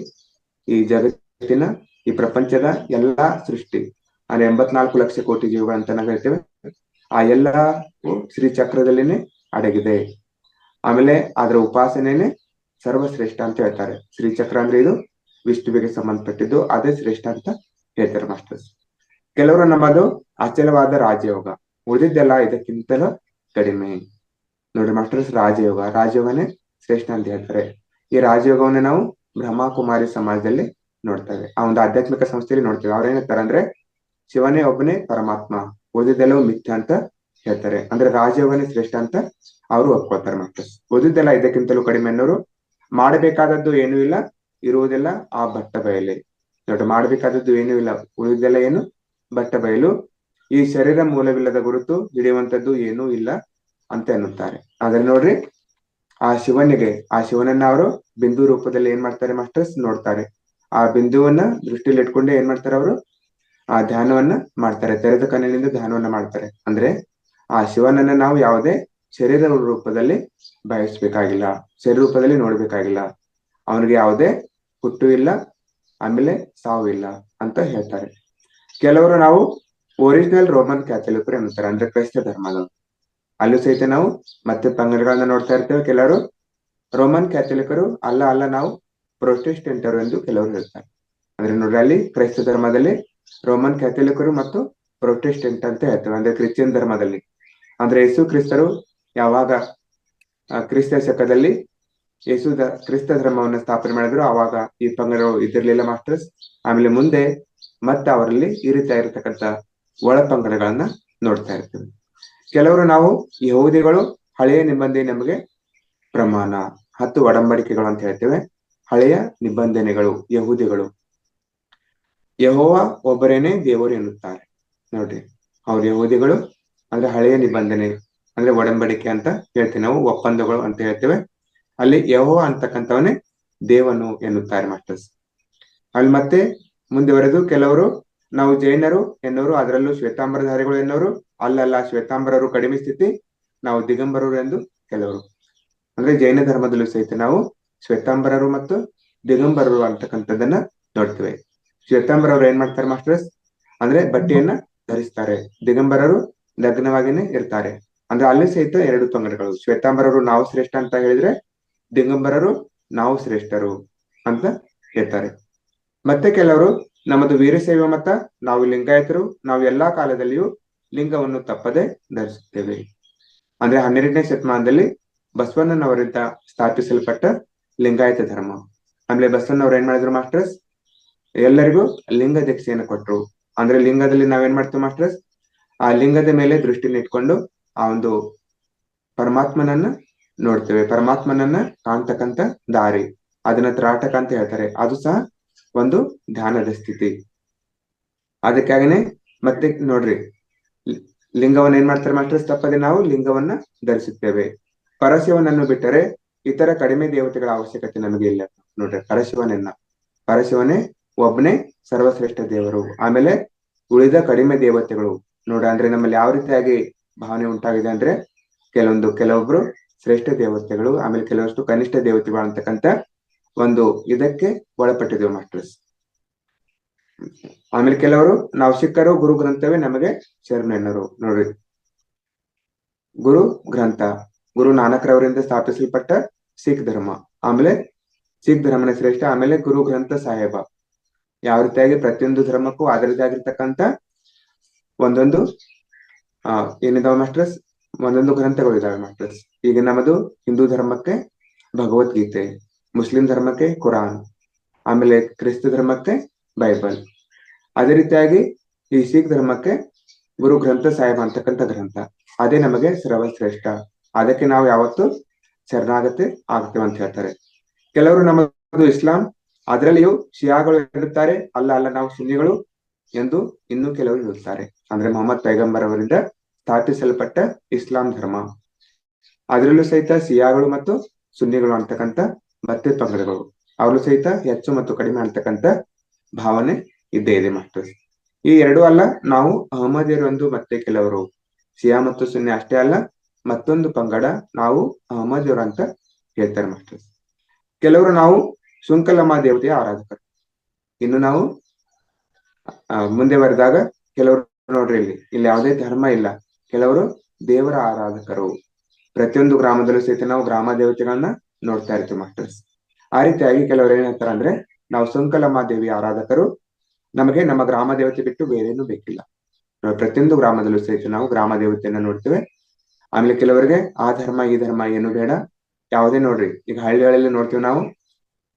Speaker 2: ಈ ಜಗತ್ತಿನ ಈ ಪ್ರಪಂಚದ ಎಲ್ಲಾ ಸೃಷ್ಟಿ ಅಂದ್ರೆ 84 ಲಕ್ಷ ಕೋಟಿ ಜೀವಗಳು ಅಂತ ನಾವು ಹೇಳ್ತೇವೆ. ಆ ಎಲ್ಲಾ ಶ್ರೀ ಚಕ್ರದಲ್ಲಿನೇ ಅಡಗಿದೆ. ಆಮೇಲೆ ಅದರ ಉಪಾಸನೆನೆ ಸರ್ವಶ್ರೇಷ್ಠ ಅಂತ ಹೇಳ್ತಾರೆ. ಶ್ರೀಚಕ್ರ ಅಂದ್ರೆ ಇದು ವಿಷ್ಣುವಿಗೆ ಸಂಬಂಧಪಟ್ಟಿದ್ದು, ಅದೇ ಶ್ರೇಷ್ಠ ಅಂತ ಹೇಳ್ತಾರೆ ಮಾಸ್ಟರ್ಸ್. ಕೆಲವರು ನಮ್ಮದು ಅಚಲವಾದ ರಾಜಯೋಗ, ಉಳಿದಿದ್ದೆಲ್ಲ ಇದಕ್ಕಿಂತಲೂ ಕಡಿಮೆ. ನೋಡ್ರಿ ಮಾಸ್ಟರ್ಸ್, ರಾಜಯೋಗನೇ ಶ್ರೇಷ್ಠ ಅಂತ ಹೇಳ್ತಾರೆ. ಈ ರಾಜಯೋಗವನ್ನ ನಾವು ಬ್ರಹ್ಮಕುಮಾರಿ ಸಮಾಜದಲ್ಲಿ ನೋಡ್ತೇವೆ. ಆ ಒಂದು ಆಧ್ಯಾತ್ಮಿಕ ಸಂಸ್ಥೆಯಲ್ಲಿ ನೋಡ್ತೇವೆ. ಅವ್ರ ಏನಂತಾರೆ ಅಂದ್ರೆ ಶಿವನೇ ಒಬ್ಬನೇ ಪರಮಾತ್ಮ, ಉಳಿದಿದ್ದೆಲ್ಲವೂ ಮಿಥ್ಯ ಅಂತ ಹೇಳ್ತಾರೆ. ಅಂದ್ರೆ ರಾಜಯೋಗನೇ ಶ್ರೇಷ್ಠ ಅಂತ ಅವರು ಒಪ್ಕೊಳ್ತಾರೆ ಮಾಸ್ಟರ್ಸ್. ಉಳಿದಿದ್ದೆಲ್ಲ ಇದಕ್ಕಿಂತಲೂ ಕಡಿಮೆ ಅನ್ನೋರು. ಮಾಡಬೇಕಾದದ್ದು ಏನೂ ಇಲ್ಲ, ಇರುವುದೆಲ್ಲ ಆ ಬಟ್ಟ ಬಯಲೆ. ನೋಡಿ, ಮಾಡಬೇಕಾದದ್ದು ಏನೂ ಇಲ್ಲ, ಉಳಿದೆಲ್ಲ ಏನು ಬಟ್ಟ ಬಯಲು. ಈ ಶರೀರ ಮೂಲವಿಲ್ಲದ ಗುರುತು, ಹಿಡಿಯುವಂತದ್ದು ಏನೂ ಇಲ್ಲ ಅಂತ ಎನ್ನುತ್ತಾರೆ. ಆದ್ರೆ ನೋಡ್ರಿ, ಆ ಶಿವನನ್ನ ಅವರು ಬಿಂದು ರೂಪದಲ್ಲಿ ಏನ್ ಮಾಡ್ತಾರೆ ಮಾಸ್ಟರ್ಸ್, ನೋಡ್ತಾರೆ. ಆ ಬಿಂದುವನ್ನ ದೃಷ್ಟಿಯಲ್ಲಿ ಇಟ್ಕೊಂಡೆ ಏನ್ ಮಾಡ್ತಾರೆ ಅವರು, ಆ ಧ್ಯಾನವನ್ನ ಮಾಡ್ತಾರೆ. ತೆರೆದ ಕಣ್ಣಿನಿಂದ ಧ್ಯಾನವನ್ನ ಮಾಡ್ತಾರೆ. ಅಂದ್ರೆ ಆ ಶಿವನನ್ನ ನಾವು ಯಾವುದೇ ಶರೀರ ರೂಪದಲ್ಲಿ ಬಯಸ್ಬೇಕಾಗಿಲ್ಲ, ಶರೀರ ರೂಪದಲ್ಲಿ ನೋಡ್ಬೇಕಾಗಿಲ್ಲ. ಅವನಿಗೆ ಯಾವುದೇ ಹುಟ್ಟು ಇಲ್ಲ, ಆಮೇಲೆ ಸಾವು ಇಲ್ಲ ಅಂತ ಹೇಳ್ತಾರೆ. ಕೆಲವರು ನಾವು ಒರಿಜಿನಲ್ ರೋಮನ್ ಕ್ಯಾಥಲಿಕರು ಎನ್ನುತ್ತಾರೆ, ಅಂದ್ರೆ ಕ್ರೈಸ್ತ ಧರ್ಮದವರು. ಅಲ್ಲೂ ಸಹಿತ ನಾವು ಮತ್ತೆ ಪಂಗಡಗಳನ್ನ ನೋಡ್ತಾ ಇರ್ತೇವೆ. ಕೆಲವರು ರೋಮನ್ ಕ್ಯಾಥಲಿಕರು ಅಲ್ಲ, ನಾವು ಪ್ರೊಟೆಸ್ಟೆಂಟರು ಎಂದು ಕೆಲವರು ಹೇಳ್ತಾರೆ. ಅಂದ್ರೆ ನೋಡ್ರಿ, ಅಲ್ಲಿ ಕ್ರೈಸ್ತ ಧರ್ಮದಲ್ಲಿ ರೋಮನ್ ಕ್ಯಾಥಲಿಕರು ಮತ್ತು ಪ್ರೊಟೆಸ್ಟೆಂಟ್ ಅಂತ ಹೇಳ್ತೇವೆ, ಅಂದ್ರೆ ಕ್ರಿಶ್ಚಿಯನ್ ಧರ್ಮದಲ್ಲಿ. ಅಂದ್ರೆ ಯೇಸು ಕ್ರಿಸ್ತರು ಯಾವಾಗ ಕ್ರಿಸ್ತ ಶಕದಲ್ಲಿ ಕ್ರಿಸ್ತ ಧರ್ಮವನ್ನು ಸ್ಥಾಪನೆ ಮಾಡಿದ್ರು, ಆವಾಗ ಈ ಪಂಗಡಗಳು ಇದಿರ್ಲಿಲ್ಲ ಮಾಸ್ಟರ್ಸ್. ಆಮೇಲೆ ಮುಂದೆ ಮತ್ತೆ ಅವರಲ್ಲಿ ಈ ರೀತಿ ಇರತಕ್ಕಂತ ಒಳ ಪಂಗಡಗಳನ್ನ ನೋಡ್ತಾ ಇರ್ತೇವೆ. ಕೆಲವರು ನಾವು ಯಹೂದಿಗಳು ಹಳೆಯ ನಿಬಂಧನೆ ನಮಗೆ ಪ್ರಮಾಣ, 10 ಒಡಂಬಡಿಕೆಗಳು ಅಂತ ಹೇಳ್ತೇವೆ. ಹಳೆಯ ನಿಬಂಧನೆಗಳು ಯಹೂದಿಗಳು ಯೆಹೋವ ಒಬ್ಬರೇನೆ ದೇವರು ಎನ್ನುತ್ತಾರೆ. ನೋಡ್ರಿ, ಅವ್ರ ಯಹೂದಿಗಳು ಅಂದ್ರೆ ಹಳೆಯ ನಿಬಂಧನೆ ಅಂದ್ರೆ ಒಡಂಬಡಿಕೆ ಅಂತ ಹೇಳ್ತೇವೆ ನಾವು, ಒಪ್ಪಂದಗಳು ಅಂತ ಹೇಳ್ತೇವೆ. ಅಲ್ಲಿ ಯೆಹೋವ ಅಂತಕ್ಕಂಥವನೇ ದೇವನು ಎನ್ನುತ್ತಾರೆ ಮಾಸ್ಟರ್ಸ್. ಅಲ್ಲಿ ಮತ್ತೆ ಮುಂದುವರೆದು ಕೆಲವರು ನಾವು ಜೈನರು ಎನ್ನುವರು, ಅದರಲ್ಲೂ ಶ್ವೇತಾಂಬರಧಾರಿಗಳು ಎನ್ನುವರು. ಅಲ್ಲಲ್ಲ, ಶ್ವೇತಾಂಬರರು ಕಡಿಮೆ ಸ್ಥಿತಿ, ನಾವು ದಿಗಂಬರರು ಎಂದು ಕೆಲವರು. ಅಂದ್ರೆ ಜೈನ ಧರ್ಮದಲ್ಲೂ ಸಹಿತ ನಾವು ಶ್ವೇತಾಂಬರರು ಮತ್ತು ದಿಗಂಬರರು ಅಂತಕ್ಕಂಥದ್ದನ್ನ ನೋಡ್ತೇವೆ. ಶ್ವೇತಾಂಬರರು ಏನ್ ಮಾಡ್ತಾರೆ ಮಾಸ್ಟರ್ಸ್, ಅಂದ್ರೆ ಬಟ್ಟೆಯನ್ನ ಧರಿಸ್ತಾರೆ. ದಿಗಂಬರರು ನಗ್ನವಾಗಿನೇ ಇರ್ತಾರೆ. ಅಂದ್ರೆ ಅಲ್ಲಿ ಸಹಿತ 2 ಪಂಗಡಗಳು. ಶ್ವೇತಾಂಬರರು ನಾವು ಶ್ರೇಷ್ಠ ಅಂತ ಹೇಳಿದ್ರೆ, ದಿಗಂಬರರು ನಾವು ಶ್ರೇಷ್ಠರು ಅಂತ ಹೇಳ್ತಾರೆ. ಮತ್ತೆ ಕೆಲವರು ನಮ್ಮದು ವೀರಶೈವ ಮತ, ನಾವು ಲಿಂಗಾಯತರು, ನಾವು ಎಲ್ಲಾ ಕಾಲದಲ್ಲಿಯೂ ಲಿಂಗವನ್ನು ತಪ್ಪದೆ ಧರಿಸುತ್ತೇವೆ. ಅಂದ್ರೆ 12ನೇ ಶತಮಾನದಲ್ಲಿ ಬಸವಣ್ಣನವರಿಂದ ಸ್ಥಾಪಿಸಲ್ಪಟ್ಟ ಲಿಂಗಾಯತ ಧರ್ಮ. ಆಮೇಲೆ ಬಸವಣ್ಣವ್ರು ಏನ್ ಮಾಡಿದ್ರು ಮಾಸ್ಟರ್ಸ್, ಎಲ್ಲರಿಗೂ ಲಿಂಗ ದೀಕ್ಷೆಯನ್ನು ಕೊಟ್ರು. ಅಂದ್ರೆ ಲಿಂಗದಲ್ಲಿ ನಾವೇನ್ ಮಾಡ್ತೀವಿ ಮಾಸ್ಟರ್ಸ್, ಆ ಲಿಂಗದ ಮೇಲೆ ದೃಷ್ಟಿನ ಇಟ್ಕೊಂಡು ಆ ಒಂದು ಪರಮಾತ್ಮನನ್ನ ನೋಡ್ತೇವೆ. ಪರಮಾತ್ಮನನ್ನ ಕಾಣ್ತಕ್ಕಂತ ದಾರಿ, ಅದನ್ನ ತ್ರಾಟಕ ಅಂತ ಹೇಳ್ತಾರೆ. ಅದು ಸಹ ಒಂದು ಧ್ಯಾನದ ಸ್ಥಿತಿ. ಅದಕ್ಕಾಗಿನೇ ಮತ್ತೆ ನೋಡ್ರಿ, ಲಿಂಗವನ್ನ ಏನ್ ಮಾಡ್ತಾರೆ ಮಾಸ್ಟರ್ಸ್, ತಪ್ಪದೆ ನಾವು ಲಿಂಗವನ್ನ ಧರಿಸುತ್ತೇವೆ. ಪರಶಿವನನ್ನು ಬಿಟ್ಟರೆ ಇತರ ಕಡಿಮೆ ದೇವತೆಗಳ ಅವಶ್ಯಕತೆ ನಮಗೆ ಇಲ್ಲ. ನೋಡ್ರಿ, ಪರಶಿವನೇ ಒಬ್ಬನೇ ಸರ್ವಶ್ರೇಷ್ಠ ದೇವರು. ಆಮೇಲೆ ಉಳಿದ ಕಡಿಮೆ ದೇವತೆಗಳು ನೋಡ್ರಿ, ಅಂದ್ರೆ ನಮ್ಮಲ್ಲಿ ಯಾವ ರೀತಿಯಾಗಿ ಭಾವನೆ ಉಂಟಾಗಿದೆ ಅಂದ್ರೆ, ಕೆಲವೊಬ್ರು ಶ್ರೇಷ್ಠ ದೇವತೆಗಳು, ಆಮೇಲೆ ಕೆಲವಷ್ಟು ಕನಿಷ್ಠ ದೇವತೆಗಳು ಅಂತಕ್ಕಂತ ಒಂದು ಇದಕ್ಕೆ ಒಳಪಟ್ಟಿದ್ದೇವೆ ಮಾಸ್ಟರ್ಸ್. ಆಮೇಲೆ ಕೆಲವರು ನಾವು ಸಿಕ್ಕರು, ಗುರು ಗ್ರಂಥವೇ ನಮಗೆ ಶರಣರು. ನೋಡ್ರಿ, ಗುರು ಗ್ರಂಥ ಗುರು ನಾನಕ್ರವರಿಂದ ಸ್ಥಾಪಿಸಲ್ಪಟ್ಟ ಸಿಖ್ ಧರ್ಮ. ಆಮೇಲೆ ಸಿಖ್ ಧರ್ಮನ ಶ್ರೇಷ್ಠ. ಆಮೇಲೆ ಗುರು ಗ್ರಂಥ ಸಾಹೇಬ, ಯಾವ ರೀತಿಯಾಗಿ ಪ್ರತಿಯೊಂದು ಧರ್ಮಕ್ಕೂ ಅದರದೇ ಆಗಿರ್ತಕ್ಕಂಥ ಒಂದೊಂದು ಏನಿದಾವೆ ಮಾಸ್ಟರ್ಸ್, ಒಂದೊಂದು ಗ್ರಂಥಗಳು ಇದಾವೆ ಮಾಸ್ಟರ್ಸ್. ಈಗ ನಮ್ಮದು ಹಿಂದೂ ಧರ್ಮಕ್ಕೆ ಭಗವದ್ಗೀತೆ, ಮುಸ್ಲಿಂ ಧರ್ಮಕ್ಕೆ ಕುರಾನ್, ಆಮೇಲೆ ಕ್ರಿಸ್ತ ಧರ್ಮಕ್ಕೆ ಬೈಬಲ್. ಅದೇ ರೀತಿಯಾಗಿ ಈ ಸಿಖ್ ಧರ್ಮಕ್ಕೆ ಗುರು ಗ್ರಂಥ ಸಾಹಿಬ್ ಅಂತಕ್ಕಂಥ ಗ್ರಂಥ, ಅದೇ ನಮಗೆ ಸರ್ವಶ್ರೇಷ್ಠ, ಅದಕ್ಕೆ ನಾವು ಯಾವತ್ತು ಶರಣಾಗತಿ ಆಗ್ತೇವೆ ಅಂತ ಹೇಳ್ತಾರೆ. ಕೆಲವರು ನಮ್ಮದು ಇಸ್ಲಾಂ, ಅದರಲ್ಲಿಯೂ ಶಿಯಾಗಳು ಇರುತ್ತಾರೆ, ಅಲ್ಲ ಅಲ್ಲ ನಾವು ಸುನ್ನಿಗಳು ಎಂದು ಇನ್ನೂ ಕೆಲವರು ಇರುತ್ತಾರೆ. ಅಂದ್ರೆ ಮೊಹಮ್ಮದ್ ಪೈಗಂಬರ್ ಅವರಿಂದ ಸ್ಥಾಪಿಸಲ್ಪಟ್ಟ ಇಸ್ಲಾಂ ಧರ್ಮ, ಅದರಲ್ಲೂ ಸಹಿತ ಶಿಯಾಗಳು ಮತ್ತು ಸುನ್ನಿಗಳು ಅಂತಕ್ಕಂಥ ಮತ್ತೆ ಪಂಗಡಗಳು, ಅವರು ಸಹಿತ ಹೆಚ್ಚು ಮತ್ತು ಕಡಿಮೆ ಅಂತಕ್ಕಂಥ ಭಾವನೆ ಇದ್ದೇ ಇದೆ ಮಾಸ್ಟರ್ಸ್. ಈ ಎರಡೂ ಅಲ್ಲ, ನಾವು ಅಹಮದಿಯರು ಒಂದು ಮತ್ತೆ ಕೆಲವರು ಶಿಯಾ ಮತ್ತು ಸುನ್ನಿ ಅಷ್ಟೇ ಅಲ್ಲ, ಮತ್ತೊಂದು ಪಂಗಡ ನಾವು ಅಹಮದಿಯರು ಅಂತ ಹೇಳ್ತಾರೆ ಮಾಸ್ಟರ್ಸ್. ಕೆಲವರು ನಾವು ಸುಂಕಲಮ್ಮ ದೇವತೆಯ ಆರಾಧಕರು. ಇನ್ನು ನಾವು ಮುಂದೆ ಬರೆದಾಗ ಕೆಲವರು ನೋಡ್ರಿ, ಇಲ್ಲಿ ಯಾವುದೇ ಧರ್ಮ ಇಲ್ಲ, ಕೆಲವರು ದೇವರ ಆರಾಧಕರು. ಪ್ರತಿಯೊಂದು ಗ್ರಾಮದಲ್ಲೂ ಸಹಿತ ನಾವು ಗ್ರಾಮ ದೇವತೆಗಳನ್ನ ನೋಡ್ತಾ ಇರ್ತೀವಿ ಮಾಸ್ಟರ್ಸ್. ಆ ರೀತಿಯಾಗಿ ಕೆಲವರು ಏನ್ ಹೇಳ್ತಾರೆ ಅಂದ್ರೆ, ನಾವು ಸುಂಕಲಮ್ಮ ದೇವಿಯ ಆರಾಧಕರು, ನಮಗೆ ನಮ್ಮ ಗ್ರಾಮ ದೇವತೆ ಬಿಟ್ಟು ಬೇರೇನು ಬೇಕಿಲ್ಲ. ಪ್ರತಿಯೊಂದು ಗ್ರಾಮದಲ್ಲೂ ಸಹಿತ ನಾವು ಗ್ರಾಮ ದೇವತೆಯನ್ನ ನೋಡ್ತೇವೆ. ಆಮೇಲೆ ಕೆಲವರಿಗೆ ಆ ಧರ್ಮ ಈ ಧರ್ಮ ಏನು ಬೇಡ, ಯಾವುದೇ ನೋಡ್ರಿ, ಈಗ ಹಳ್ಳಿಗಳಲ್ಲಿ ನೋಡ್ತೀವಿ ನಾವು,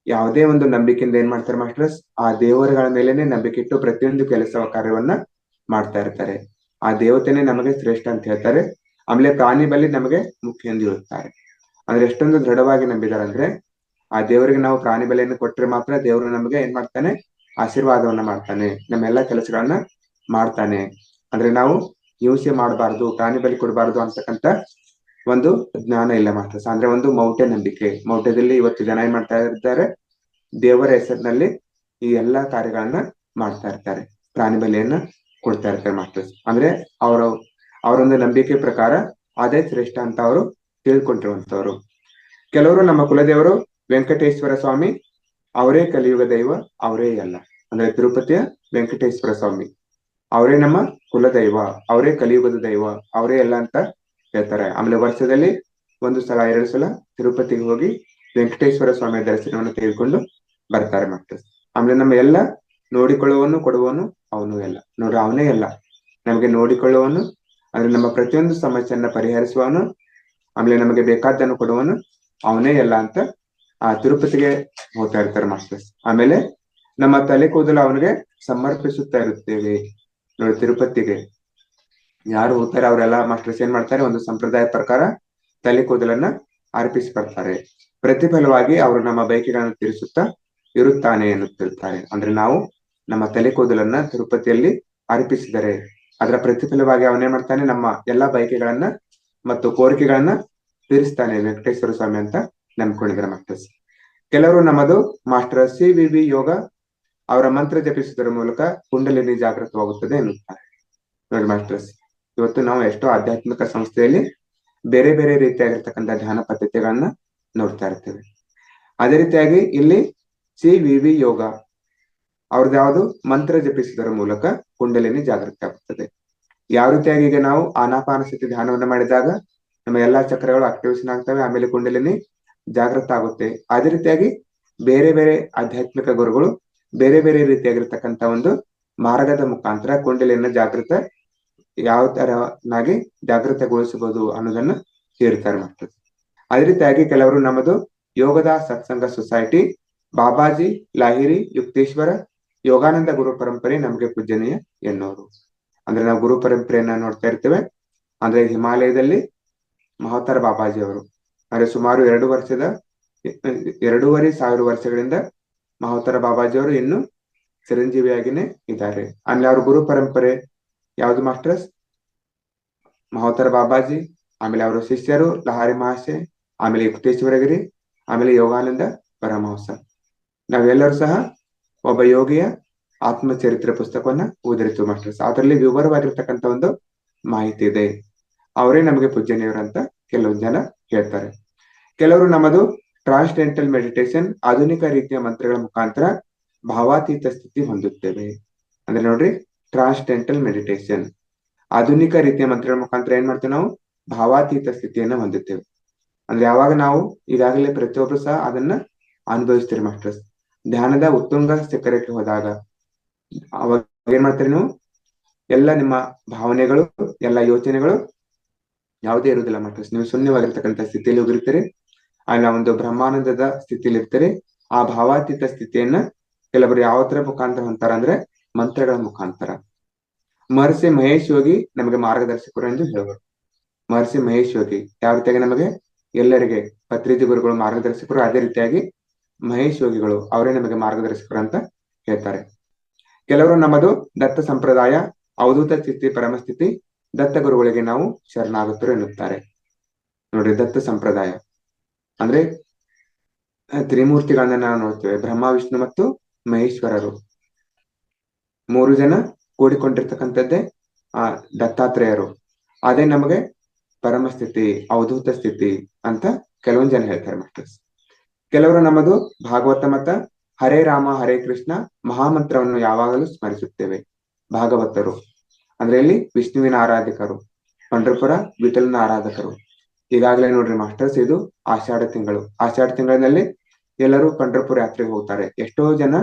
Speaker 2: ಯಾವುದೇ ಒಂದು ನಂಬಿಕೆಯಿಂದ ಏನ್ ಮಾಡ್ತಾರೆ ಮಾಸ್ಟರ್ಸ್, ಆ ದೇವರುಗಳ ಮೇಲೆನೆ ನಂಬಿಕೆ ಇಟ್ಟು ಪ್ರತಿಯೊಂದು ಕೆಲಸ ಕಾರ್ಯವನ್ನ ಮಾಡ್ತಾ ಇರ್ತಾರೆ. ಆ ದೇವತೆನೆ ನಮಗೆ ಶ್ರೇಷ್ಠ ಅಂತ ಹೇಳ್ತಾರೆ. ಆಮೇಲೆ ಪ್ರಾಣಿ ಬಲಿ ನಮಗೆ ಮುಖ್ಯ ಎಂದು ಹೇಳುತ್ತಾರೆ. ಅಂದ್ರೆ ಎಷ್ಟೊಂದು ದೃಢವಾಗಿ ನಂಬಿದಾರೆ ಅಂದ್ರೆ, ಆ ದೇವರಿಗೆ ನಾವು ಪ್ರಾಣಿ ಬಲಿಯನ್ನು ಕೊಟ್ಟರೆ ಮಾತ್ರ ದೇವರು ನಮಗೆ ಏನ್ ಮಾಡ್ತಾನೆ, ಆಶೀರ್ವಾದವನ್ನ ಮಾಡ್ತಾನೆ, ನಮ್ಮೆಲ್ಲಾ ಕೆಲಸಗಳನ್ನ ಮಾಡ್ತಾನೆ. ಅಂದ್ರೆ ನಾವು ಹಿಂಸೆ ಮಾಡಬಾರ್ದು, ಪ್ರಾಣಿ ಬಲಿ ಕೊಡಬಾರ್ದು ಅಂತಕ್ಕಂಥ ಒಂದು ಜ್ಞಾನ ಇಲ್ಲ ಮಾಸ್ಟರ್ಸ್. ಅಂದ್ರೆ ಒಂದು ಮೌಢ್ಯ ನಂಬಿಕೆ. ಮೌಢ್ಯದಲ್ಲಿ ಇವತ್ತು ಜನ ಏನ್ ಮಾಡ್ತಾ ಇರ್ತಾರೆ, ದೇವರ ಹೆಸರಿನಲ್ಲಿ ಈ ಎಲ್ಲಾ ಕಾರ್ಯಗಳನ್ನ ಮಾಡ್ತಾ ಇರ್ತಾರೆ, ಪ್ರಾಣಿ ಬಲಿಯನ್ನ ಕೊಡ್ತಾ ಇರ್ತಾರೆ ಮಾಸ್ಟರ್ಸ್. ಅಂದ್ರೆ ಅವರೊಂದು ನಂಬಿಕೆ ಪ್ರಕಾರ ಅದೇ ಶ್ರೇಷ್ಠ ಅಂತ ಅವರು ತಿಳ್ಕೊಂಡಿರುವಂತವ್ರು. ಕೆಲವರು ನಮ್ಮ ಕುಲದೇವರು ವೆಂಕಟೇಶ್ವರ ಸ್ವಾಮಿ, ಅವರೇ ಕಲಿಯುಗ ದೈವ, ಅವರೇ ಎಲ್ಲ. ಅಂದ್ರೆ ತಿರುಪತಿಯ ವೆಂಕಟೇಶ್ವರ ಸ್ವಾಮಿ ಅವರೇ ನಮ್ಮ ಕುಲದೈವ, ಅವರೇ ಕಲಿಯುಗದ ದೈವ, ಅವರೇ ಎಲ್ಲ ಅಂತ ಹೇಳ್ತಾರೆ. ಆಮೇಲೆ ವರ್ಷದಲ್ಲಿ 1 ಸಲ 2 ಸಲ ತಿರುಪತಿಗೆ ಹೋಗಿ ವೆಂಕಟೇಶ್ವರ ಸ್ವಾಮಿಯ ದರ್ಶನವನ್ನು ತೆಗೆದುಕೊಂಡು ಬರ್ತಾರೆ ಮಾಸ್ಟರ್ಸ್. ಆಮೇಲೆ ನಮ್ಮ ಎಲ್ಲ ನೋಡಿಕೊಳ್ಳುವವನು ಕೊಡುವವನು ಅವನು ಎಲ್ಲ ನೋಡ್ರಿ, ಅವನೇ ಎಲ್ಲ ನಮಗೆ ನೋಡಿಕೊಳ್ಳುವವನು, ಅಂದ್ರೆ ನಮ್ಮ ಪ್ರತಿಯೊಂದು ಸಮಸ್ಯೆಯನ್ನ ಪರಿಹರಿಸುವವನು, ಆಮೇಲೆ ನಮಗೆ ಬೇಕಾದ್ದನ್ನು ಕೊಡುವವನು ಅವನೇ ಎಲ್ಲ ಅಂತ ಆ ತಿರುಪತಿಗೆ ಹೋಗ್ತಾ ಇರ್ತಾರೆ ಮಾಸ್ಟರ್ಸ್. ಆಮೇಲೆ ನಮ್ಮ ತಲೆ ಕೂದಲು ಅವನಿಗೆ ಸಮರ್ಪಿಸುತ್ತಾ ಇರುತ್ತೇವೆ ನೋಡಿ. ತಿರುಪತಿಗೆ ಯಾರು ಹೋಗ್ತಾರೆ ಅವರೆಲ್ಲ ಮಾಸ್ಟರ್ಸ್ ಏನ್ ಮಾಡ್ತಾರೆ, ಒಂದು ಸಂಪ್ರದಾಯ ಪ್ರಕಾರ ತಲೆ ಕೂದಲನ್ನ ಅರ್ಪಿಸಿ ಬರ್ತಾರೆ. ಪ್ರತಿಫಲವಾಗಿ ಅವರು ನಮ್ಮ ಬಯಕೆಗಳನ್ನು ತೀರಿಸುತ್ತಾ ಇರುತ್ತಾನೆ ಎನ್ನುತ್ತಿರ್ತಾರೆ. ಅಂದ್ರೆ ನಾವು ನಮ್ಮ ತಲೆ ಕೂದಲನ್ನ ತಿರುಪತಿಯಲ್ಲಿ ಅರ್ಪಿಸಿದರೆ ಅದರ ಪ್ರತಿಫಲವಾಗಿ ಅವನೇ ಮಾಡ್ತಾನೆ, ನಮ್ಮ ಎಲ್ಲಾ ಬಯಕೆಗಳನ್ನ ಮತ್ತು ಕೋರಿಕೆಗಳನ್ನ ತೀರಿಸ್ತಾನೆ ವೆಂಕಟೇಶ್ವರ ಸ್ವಾಮಿ ಅಂತ ನಂಬ್ಕೊಂಡಿದ್ದಾರೆ ಮಾಸ್ಟರ್ಸ್. ಕೆಲವರು ನಮ್ಮದು ಮಾಸ್ಟರ್ CVV ಯೋಗ, ಅವರ ಮಂತ್ರ ಜಪಿಸುವುದರ ಮೂಲಕ ಕುಂಡಲಿನಿ ಜಾಗೃತವಾಗುತ್ತದೆ ಎನ್ನುತ್ತಾರೆ ನೋಡಿ ಮಾಸ್ಟರ್ಸ್. ಇವತ್ತು ನಾವು ಎಷ್ಟೋ ಆಧ್ಯಾತ್ಮಿಕ ಸಂಸ್ಥೆಯಲ್ಲಿ ಬೇರೆ ಬೇರೆ ರೀತಿಯಾಗಿರ್ತಕ್ಕಂಥ ಧ್ಯಾನ ಪದ್ಧತಿಗಳನ್ನ ನೋಡ್ತಾ ಇರ್ತೇವೆ. ಅದೇ ರೀತಿಯಾಗಿ ಇಲ್ಲಿ CVV ಯೋಗ ಅವ್ರದ್ದು ಯಾವುದು, ಮಂತ್ರ ಜಪಿಸುವುದರ ಮೂಲಕ ಕುಂಡಲಿನಿ ಜಾಗೃತಿ ಆಗುತ್ತದೆ. ಯಾವ ರೀತಿಯಾಗಿ ಈಗ ನಾವು ಆನಾಪಾನಸತಿ ಧ್ಯಾನವನ್ನ ಮಾಡಿದಾಗ ನಮ್ಮ ಎಲ್ಲಾ ಚಕ್ರಗಳು ಆಕ್ಟಿವೇಶನ್ ಆಗ್ತವೆ, ಆಮೇಲೆ ಕುಂಡಲಿನಿ ಜಾಗೃತ ಆಗುತ್ತೆ. ಅದೇ ರೀತಿಯಾಗಿ ಬೇರೆ ಬೇರೆ ಆಧ್ಯಾತ್ಮಿಕ ಗುರುಗಳು ಬೇರೆ ಬೇರೆ ರೀತಿಯಾಗಿರ್ತಕ್ಕಂಥ ಒಂದು ಮಾರ್ಗದ ಮುಖಾಂತರ ಕುಂಡಲಿನ ಜಾಗೃತ ಯಾವ ತರನಾಗಿ ಜಾಗೃತಗೊಳಿಸಬಹುದು ಅನ್ನೋದನ್ನ ಹೇಳ್ತಾರೆ ಮಾಸ್ಟರ್. ಅದೇ ರೀತಿಯಾಗಿ ಕೆಲವರು ನಮ್ಮದು ಯೋಗದ ಸತ್ಸಂಗ ಸೊಸೈಟಿ, ಬಾಬಾಜಿ, ಲಾಹಿರಿ, ಯುಕ್ತೇಶ್ವರ, ಯೋಗಾನಂದ ಗುರು ಪರಂಪರೆ ನಮಗೆ ಪೂಜನೀಯ ಎನ್ನುವರು. ಅಂದ್ರೆ ನಾವು ಗುರು ಪರಂಪರೆಯನ್ನ ನೋಡ್ತಾ ಇರ್ತೇವೆ. ಅಂದ್ರೆ ಹಿಮಾಲಯದಲ್ಲಿ ಮಹೋತ್ತರ ಬಾಬಾಜಿ ಅವರು, ಅಂದ್ರೆ ಸುಮಾರು 2,500 ವರ್ಷಗಳಿಂದ ಮಹೋತ್ತರ ಬಾಬಾಜಿ ಅವರು ಇನ್ನು ಚಿರಂಜೀವಿಯಾಗಿನೇ ಇದ್ದಾರೆ. ಆಮೇಲೆ ಅವ್ರ ಗುರು ಪರಂಪರೆ ಯಾವ್ದು ಮಾಸ್ಟರ್ಸ್, ಮಹೋತ್ತರ ಬಾಬಾಜಿ, ಆಮೇಲೆ ಅವರ ಶಿಷ್ಯರು ಲಹಾರಿ ಮಹಾಶಯ, ಆಮೇಲೆ ಯುಕ್ತೇಶ್ವರಗಿರಿ, ಆಮೇಲೆ ಯೋಗಾನಂದ ಪರಮಹಂಸ. ನಾವೆಲ್ಲರೂ ಸಹ ಒಬ್ಬ ಯೋಗಿಯ ಆತ್ಮಚರಿತ್ರೆ ಪುಸ್ತಕವನ್ನ ಓದಿರ್ತೀವಿ ಮಾಸ್ಟರ್ಸ್. ಅದರಲ್ಲಿ ವಿವರವಾಗಿರ್ತಕ್ಕಂಥ ಒಂದು ಮಾಹಿತಿ ಇದೆ. ಅವರೇ ನಮಗೆ ಪೂಜನೀಯರು ಅಂತ ಕೆಲವು ಜನ ಹೇಳ್ತಾರೆ. ಕೆಲವರು ನಮ್ಮದು ಟ್ರಾನ್ಸ್ಡೆಂಟಲ್ ಮೆಡಿಟೇಷನ್, ಆಧುನಿಕ ರೀತಿಯ ಮಂತ್ರಗಳ ಮುಖಾಂತರ ಭಾವಾತೀತ ಸ್ಥಿತಿ ಹೊಂದುತ್ತೇವೆ. ಅಂದ್ರೆ ನೋಡ್ರಿ, ಟ್ರಾನ್ಸ್ಡೆಂಟಲ್ ಮೆಡಿಟೇಷನ್ ಆಧುನಿಕ ರೀತಿಯ ಮಂತ್ರಗಳ ಮುಖಾಂತರ ಏನ್ ಮಾಡ್ತೇವೆ, ನಾವು ಭಾವಾತೀತ ಸ್ಥಿತಿಯನ್ನ ಹೊಂದುತ್ತೇವೆ. ಅಂದ್ರೆ ಯಾವಾಗ ನಾವು ಈಗಾಗಲೇ ಪ್ರತಿಯೊಬ್ರು ಸಹ ಅದನ್ನ ಅನುಭವಿಸ್ತೀರಿ ಮಾಸ್ಟರ್ಸ್. ಧ್ಯಾನದ ಉತ್ತುಂಗ ಶಿಖರಕ್ಕೆ ಹೋದಾಗ ಅವಾಗ ಏನ್ ಮಾಡ್ತೀರಿ ನೀವು, ಎಲ್ಲ ನಿಮ್ಮ ಭಾವನೆಗಳು, ಎಲ್ಲ ಯೋಚನೆಗಳು ಯಾವುದೇ ಇರುವುದಿಲ್ಲ ಮಾಸ್ಟರ್ಸ್. ನೀವು ಶೂನ್ಯವಾಗಿರ್ತಕ್ಕಂಥ ಸ್ಥಿತಿಯಲ್ಲಿ ಹೋಗಿರ್ತೀರಿ, ಆ ಒಂದು ಬ್ರಹ್ಮಾನಂದದ ಸ್ಥಿತಿಯಲ್ಲಿ ಇರ್ತೀರಿ. ಆ ಭಾವಾತೀತ ಸ್ಥಿತಿಯನ್ನ ಕೆಲವರು ಯಾವ ತರ ಮುಖಾಂತರ ಹೊಂತಾರ ಅಂದ್ರೆ ಮಂತ್ರಗಳ ಮುಖಾಂತರ. ಮಹರ್ಷಿ ಮಹೇಶ್ ಯೋಗಿ ನಮಗೆ ಮಾರ್ಗದರ್ಶಕರು ಎಂದು ಹೇಳುವರು. ಮಹರ್ಷಿ ಮಹೇಶ್ ಯೋಗಿ ಯಾವ ರೀತಿಯಾಗಿ ನಮಗೆ ಎಲ್ಲರಿಗೆ ಪತ್ರಿಜಿ ಗುರುಗಳು ಮಾರ್ಗದರ್ಶಕರು, ಅದೇ ರೀತಿಯಾಗಿ ಮಹೇಶ್ ಯೋಗಿಗಳು ಅವರೇ ನಮಗೆ ಮಾರ್ಗದರ್ಶಕರು ಅಂತ ಹೇಳ್ತಾರೆ. ಕೆಲವರು ನಮ್ಮದು ದತ್ತ ಸಂಪ್ರದಾಯ, ಅವಧೂತ ಸ್ಥಿತಿ, ಪರಮಸ್ಥಿತಿ, ದತ್ತ ಗುರುಗಳಿಗೆ ನಾವು ಶರಣಾಗತರು ಎನ್ನುತ್ತಾರೆ. ನೋಡ್ರಿ, ದತ್ತ ಸಂಪ್ರದಾಯ ಅಂದ್ರೆ ತ್ರಿಮೂರ್ತಿಗಳನ್ನ ನಾವು ನೋಡ್ತೇವೆ. ಬ್ರಹ್ಮ, ವಿಷ್ಣು ಮತ್ತು ಮಹೇಶ್ವರರು 3 ಜನ ಕೂಡಿಕೊಂಡಿರ್ತಕ್ಕಂಥದ್ದೇ ದತ್ತಾತ್ರೇಯರು. ಅದೇ ನಮಗೆ ಪರಮಸ್ಥಿತಿ, ಅವಧೂತ ಸ್ಥಿತಿ ಅಂತ ಕೆಲವೊಂದು ಜನ ಹೇಳ್ತಾರೆ ಮಾಸ್ಟರ್ಸ್. ಕೆಲವರು ನಮ್ಮದು ಭಾಗವತ ಮತ, ಹರೇ ರಾಮ ಹರೇ ಕೃಷ್ಣ ಮಹಾಮಂತ್ರವನ್ನು ಯಾವಾಗಲೂ ಸ್ಮರಿಸುತ್ತೇವೆ. ಭಾಗವತರು ಅಂದ್ರೆ ಇಲ್ಲಿ ವಿಷ್ಣುವಿನ ಆರಾಧಕರು, ಪಂಢರಪುರ ವಿಠಲನ ಆರಾಧಕರು. ಈಗಾಗಲೇ ನೋಡ್ರಿ ಮಾಸ್ಟರ್ಸ್, ಇದು ಆಷಾಢ ತಿಂಗಳು. ಆಷಾಢ ತಿಂಗಳಿನಲ್ಲಿ ಎಲ್ಲರೂ ಪಂಢರಪುರ ಯಾತ್ರೆಗೆ ಹೋಗ್ತಾರೆ. ಎಷ್ಟೋ ಜನ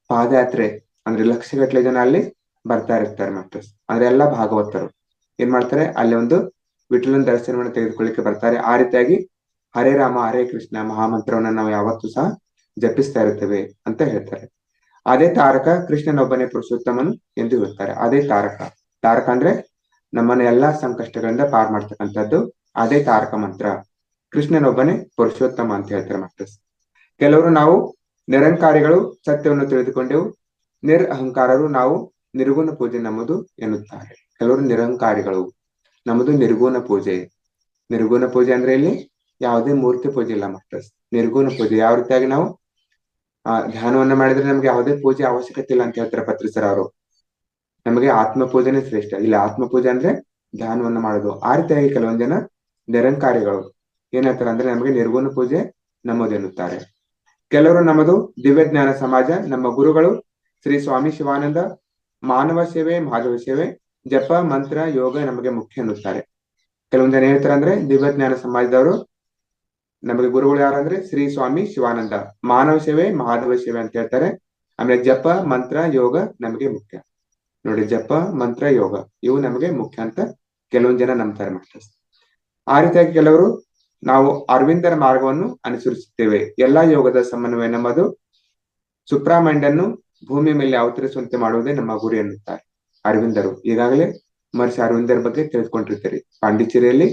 Speaker 2: ಪಾದಯಾತ್ರೆ ಅಂದ್ರೆ ಲಕ್ಷಗಟ್ಟಲೆ ಜನ ಅಲ್ಲಿ ಬರ್ತಾ ಇರ್ತಾರೆ ಮಾಸ್ಟರ್ಸ್. ಅಂದ್ರೆ ಎಲ್ಲ ಭಾಗವತರು ಏನ್ ಮಾಡ್ತಾರೆ, ಅಲ್ಲಿ ಒಂದು ವಿಠಲನ ದರ್ಶನವನ್ನು ತೆಗೆದುಕೊಳ್ಳಿಕ್ಕೆ ಬರ್ತಾರೆ. ಆ ರೀತಿಯಾಗಿ ಹರೇ ರಾಮ ಹರೇ ಕೃಷ್ಣ ಮಹಾಮಂತ್ರವನ್ನ ನಾವು ಯಾವತ್ತೂ ಸಹ ಜಪಿಸ್ತಾ ಇರ್ತೇವೆ ಅಂತ ಹೇಳ್ತಾರೆ. ಅದೇ ತಾರಕ, ಕೃಷ್ಣನೊಬ್ಬನೇ ಪುರುಷೋತ್ತಮನು ಎಂದು ಹೇಳ್ತಾರೆ. ಅದೇ ತಾರಕ. ತಾರಕ ಅಂದ್ರೆ ನಮ್ಮನ್ನ ಎಲ್ಲಾ ಸಂಕಷ್ಟಗಳಿಂದ ಪಾರ್ ಮಾಡ್ತಕ್ಕಂಥದ್ದು, ಅದೇ ತಾರಕ ಮಂತ್ರ. ಕೃಷ್ಣನೊಬ್ಬನೇ ಪುರುಷೋತ್ತಮ ಅಂತ ಹೇಳ್ತಾರೆ ಮಾಸ್ಟರ್ಸ್. ಕೆಲವರು ನಾವು ನಿರಂಕಾರಿಗಳು, ಸತ್ಯವನ್ನು ತಿಳಿದುಕೊಂಡೆವು. ಅಹಂಕಾರರು, ನಾವು ನಿರ್ಗುಣ ಪೂಜೆ ನಮ್ಮದು ಎನ್ನುತ್ತಾರೆ. ಕೆಲವರು ನಿರಂಕಾರಿಗಳು, ನಮ್ಮದು ನಿರ್ಗುಣ ಪೂಜೆ. ನಿರ್ಗುಣ ಪೂಜೆ ಅಂದ್ರೆ ಇಲ್ಲಿ ಯಾವುದೇ ಮೂರ್ತಿ ಪೂಜೆ ಇಲ್ಲ ಮಾಸ್ಟರ್ಸ್. ನಿರ್ಗುಣ ಪೂಜೆ ಯಾವ ರೀತಿಯಾಗಿ ನಾವು ಧ್ಯಾನವನ್ನ ಮಾಡಿದ್ರೆ ನಮ್ಗೆ ಯಾವುದೇ ಪೂಜೆ ಅವಶ್ಯಕತೆ ಇಲ್ಲ ಅಂತ ಹೇಳ್ತಾರೆ ಪತ್ರಿಸರ್ ಅವರು. ನಮಗೆ ಆತ್ಮ ಪೂಜೆನೇ ಶ್ರೇಷ್ಠ. ಇಲ್ಲಿ ಆತ್ಮ ಪೂಜೆ ಅಂದ್ರೆ ಧ್ಯಾನವನ್ನ ಮಾಡೋದು. ಆ ರೀತಿಯಾಗಿ ಕೆಲವೊಂದ್ ಜನ ನಿರಂಕಾರಿಗಳು ಏನ್ ಹೇಳ್ತಾರೆ ಅಂದ್ರೆ ನಮಗೆ ನಿರ್ಗುಣ ಪೂಜೆ ನಮ್ಮದು ಎನ್ನುತ್ತಾರೆ. ಕೆಲವರು ನಮ್ಮದು ದಿವ್ಯ ಜ್ಞಾನ ಸಮಾಜ, ನಮ್ಮ ಗುರುಗಳು ಶ್ರೀ ಸ್ವಾಮಿ ಶಿವಾನಂದ, ಮಾನವ ಸೇವೆ ಮಾಧವ ಸೇವೆ, ಜಪ ಮಂತ್ರ ಯೋಗ ನಮಗೆ ಮುಖ್ಯ ಎನ್ನುತ್ತಾರೆ. ಕೆಲವೊಂದ್ ಜನ ಹೇಳ್ತಾರೆ ಅಂದ್ರೆ ದಿವ್ಯ ಜ್ಞಾನ ಸಮಾಜದವರು ನಮಗೆ ಗುರುಗಳು ಯಾರಂದ್ರೆ ಶ್ರೀ ಸ್ವಾಮಿ ಶಿವಾನಂದ, ಮಾನವ ಸೇವೆ ಮಾಧವ ಸೇವೆ ಅಂತ ಹೇಳ್ತಾರೆ. ಆಮೇಲೆ ಜಪ ಮಂತ್ರ ಯೋಗ ನಮಗೆ ಮುಖ್ಯ. ನೋಡಿ, ಜಪ ಮಂತ್ರ ಯೋಗ ಇವು ನಮಗೆ ಮುಖ್ಯ ಅಂತ ಕೆಲವೊಂದ್ ಜನ ನಂಬ್ತಾರೆ ಮಾಸ್ಟರ್ಸ್. ಆ ರೀತಿಯಾಗಿ ಕೆಲವರು ನಾವು ಅರವಿಂದರ ಮಾರ್ಗವನ್ನು ಅನುಸರಿಸುತ್ತೇವೆ. ಎಲ್ಲಾ ಯೋಗದ ಸಮನ್ವಯ ನಮ್ಮದು. ಸುಬ್ರಹ್ಮಣ್ಯನನ್ನು ಭೂಮಿ ಮೇಲೆ ಅವತರಿಸುವಂತೆ ಮಾಡುವುದೇ ನಮ್ಮ ಗುರಿ ಎನ್ನುತ್ತಾರೆ ಅರವಿಂದರು. ಈಗಾಗಲೇ ಮಹರ್ಷಿ ಅರವಿಂದರ ಬಗ್ಗೆ ತಿಳಿದುಕೊಂಡಿರ್ತೀರಿ. ಪಾಂಡಿಚೇರಿಯಲ್ಲಿ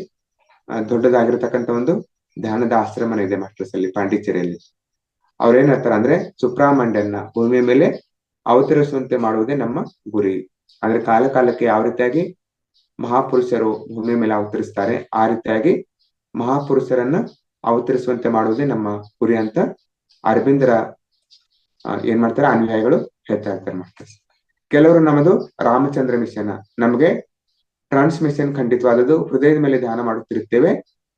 Speaker 2: ದೊಡ್ಡದಾಗಿರ್ತಕ್ಕಂಥ ಒಂದು ಧ್ಯಾನದ ಆಶ್ರಮನ ಇದೆ ಮಾಸ್ಟರ್ಸ್ ಅಲ್ಲಿ ಪಾಂಡಿಚೇರಿಯಲ್ಲಿ. ಅವ್ರೇನ್ ಹೇಳ್ತಾರ ಅಂದ್ರೆ ಸುಬ್ರಹ್ಮಣ್ಯನ ಭೂಮಿಯ ಮೇಲೆ ಅವತರಿಸುವಂತೆ ಮಾಡುವುದೇ ನಮ್ಮ ಗುರಿ. ಅಂದ್ರೆ ಕಾಲ ಕಾಲಕ್ಕೆ ಯಾವ ರೀತಿಯಾಗಿ ಮಹಾಪುರುಷರು ಭೂಮಿಯ ಮೇಲೆ ಅವತರಿಸ್ತಾರೆ, ಆ ರೀತಿಯಾಗಿ ಮಹಾಪುರುಷರನ್ನ ಅವತರಿಸುವಂತೆ ಮಾಡುವುದೇ ನಮ್ಮ ಗುರಿ ಅಂತ ಅರವಿಂದರ ಏನ್ ಮಾಡ್ತಾರೆ ಅನುಯಾಯಿಗಳು ಹೇಳ್ತಾ ಇರ್ತಾರೆ ಮಾಸ್ಟರ್ಸ್. ಕೆಲವರು ನಮ್ಮದು ರಾಮಚಂದ್ರ ಮಿಷನ್, ನಮ್ಗೆ ಟ್ರಾನ್ಸ್ಮಿಷನ್ ಖಂಡಿತವಾದದ್ದು. ಹೃದಯದ ಮೇಲೆ ಧ್ಯಾನ ಮಾಡುತ್ತಿರುತ್ತೇವೆ,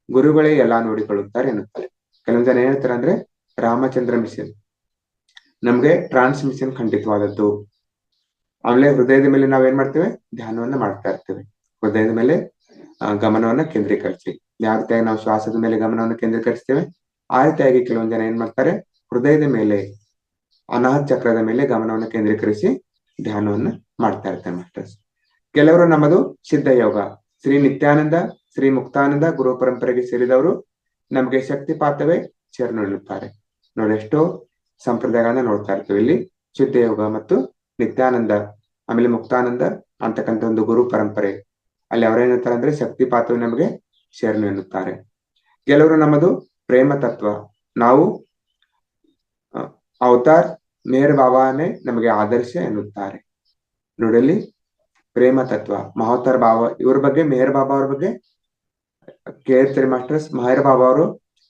Speaker 2: ಗುರುಗಳೇ ಎಲ್ಲಾ ನೋಡಿಕೊಳ್ಳುತ್ತಾರೆ ಎನ್ನುತ್ತಾರೆ. ಕೆಲವೊಂದ್ ಜನ ಹೇಳ್ತಾರೆ ಅಂದ್ರೆ ರಾಮಚಂದ್ರ ಮಿಷನ್ ನಮ್ಗೆ ಟ್ರಾನ್ಸ್ಮಿಷನ್ ಖಂಡಿತವಾದದ್ದು. ಆಮೇಲೆ ಹೃದಯದ ಮೇಲೆ ನಾವೇನ್ ಮಾಡ್ತೇವೆ, ಧ್ಯಾನವನ್ನ ಮಾಡ್ತಾ ಇರ್ತೇವೆ. ಹೃದಯದ ಮೇಲೆ ಗಮನವನ್ನ ಕೇಂದ್ರೀಕರಿಸಿ. ಯಾವ ರೀತಿಯಾಗಿ ನಾವು ಶ್ವಾಸದ ಮೇಲೆ ಗಮನವನ್ನು ಕೇಂದ್ರೀಕರಿಸ್ತೇವೆ, ಆ ರೀತಿಯಾಗಿ ಕೆಲವೊಂದ್ ಜನ ಏನ್ ಮಾಡ್ತಾರೆ, ಹೃದಯದ ಮೇಲೆ ಅನಾಹತ್ ಚಕ್ರದ ಮೇಲೆ ಗಮನವನ್ನು ಕೇಂದ್ರೀಕರಿಸಿ ಧ್ಯಾನವನ್ನ ಮಾಡ್ತಾ ಇರ್ತಾರೆ ಮಾಸ್ಟರ್ಸ್. ಕೆಲವರು ನಮ್ಮದು ಸಿದ್ಧ ಯೋಗ, ಶ್ರೀ ನಿತ್ಯಾನಂದ ಶ್ರೀ ಮುಕ್ತಾನಂದ ಗುರು ಪರಂಪರೆಗೆ ಸೇರಿದವರು ನಮಗೆ ಶಕ್ತಿಪಾತವೇ ಶರಣುತ್ತಾರೆ. ನೋಡಿ, ಎಷ್ಟೋ ಸಂಪ್ರದಾಯಗಳನ್ನ ನೋಡ್ತಾ ಇರ್ತೀವಿ ಇಲ್ಲಿ. ಸಿದ್ಧ ಯೋಗ ಮತ್ತು ನಿತ್ಯಾನಂದ ಆಮೇಲೆ ಮುಕ್ತಾನಂದ ಅಂತಕ್ಕಂಥ ಒಂದು ಗುರು ಪರಂಪರೆ ಅಲ್ಲಿ ಅವ್ರೇನಂತಾರೆ ಅಂದ್ರೆ ಶಕ್ತಿಪಾತವೇ ನಮಗೆ ಶರಣು ಎನ್ನುತ್ತಾರೆ. ಕೆಲವರು ನಮ್ಮದು ಪ್ರೇಮ ತತ್ವ, ನಾವು ಅವತಾರ್ ಮೇರ್ ಬಾಬಾನೇ ನಮಗೆ ಆದರ್ಶ ಎನ್ನುತ್ತಾರೆ. ನೋಡಲ್ಲಿ ಪ್ರೇಮ ತತ್ವ, ಮಹಾವತಾರ್ ಬಾಬಾ ಇವ್ರ ಬಗ್ಗೆ, ಮೇಹರ್ ಬಾಬಾ ಅವ್ರ ಬಗ್ಗೆ ಕೇಳ್ತಾರೆ ಮಾಸ್ಟರ್ಸ್. ಮೇಹರ್ ಬಾಬಾ ಅವರು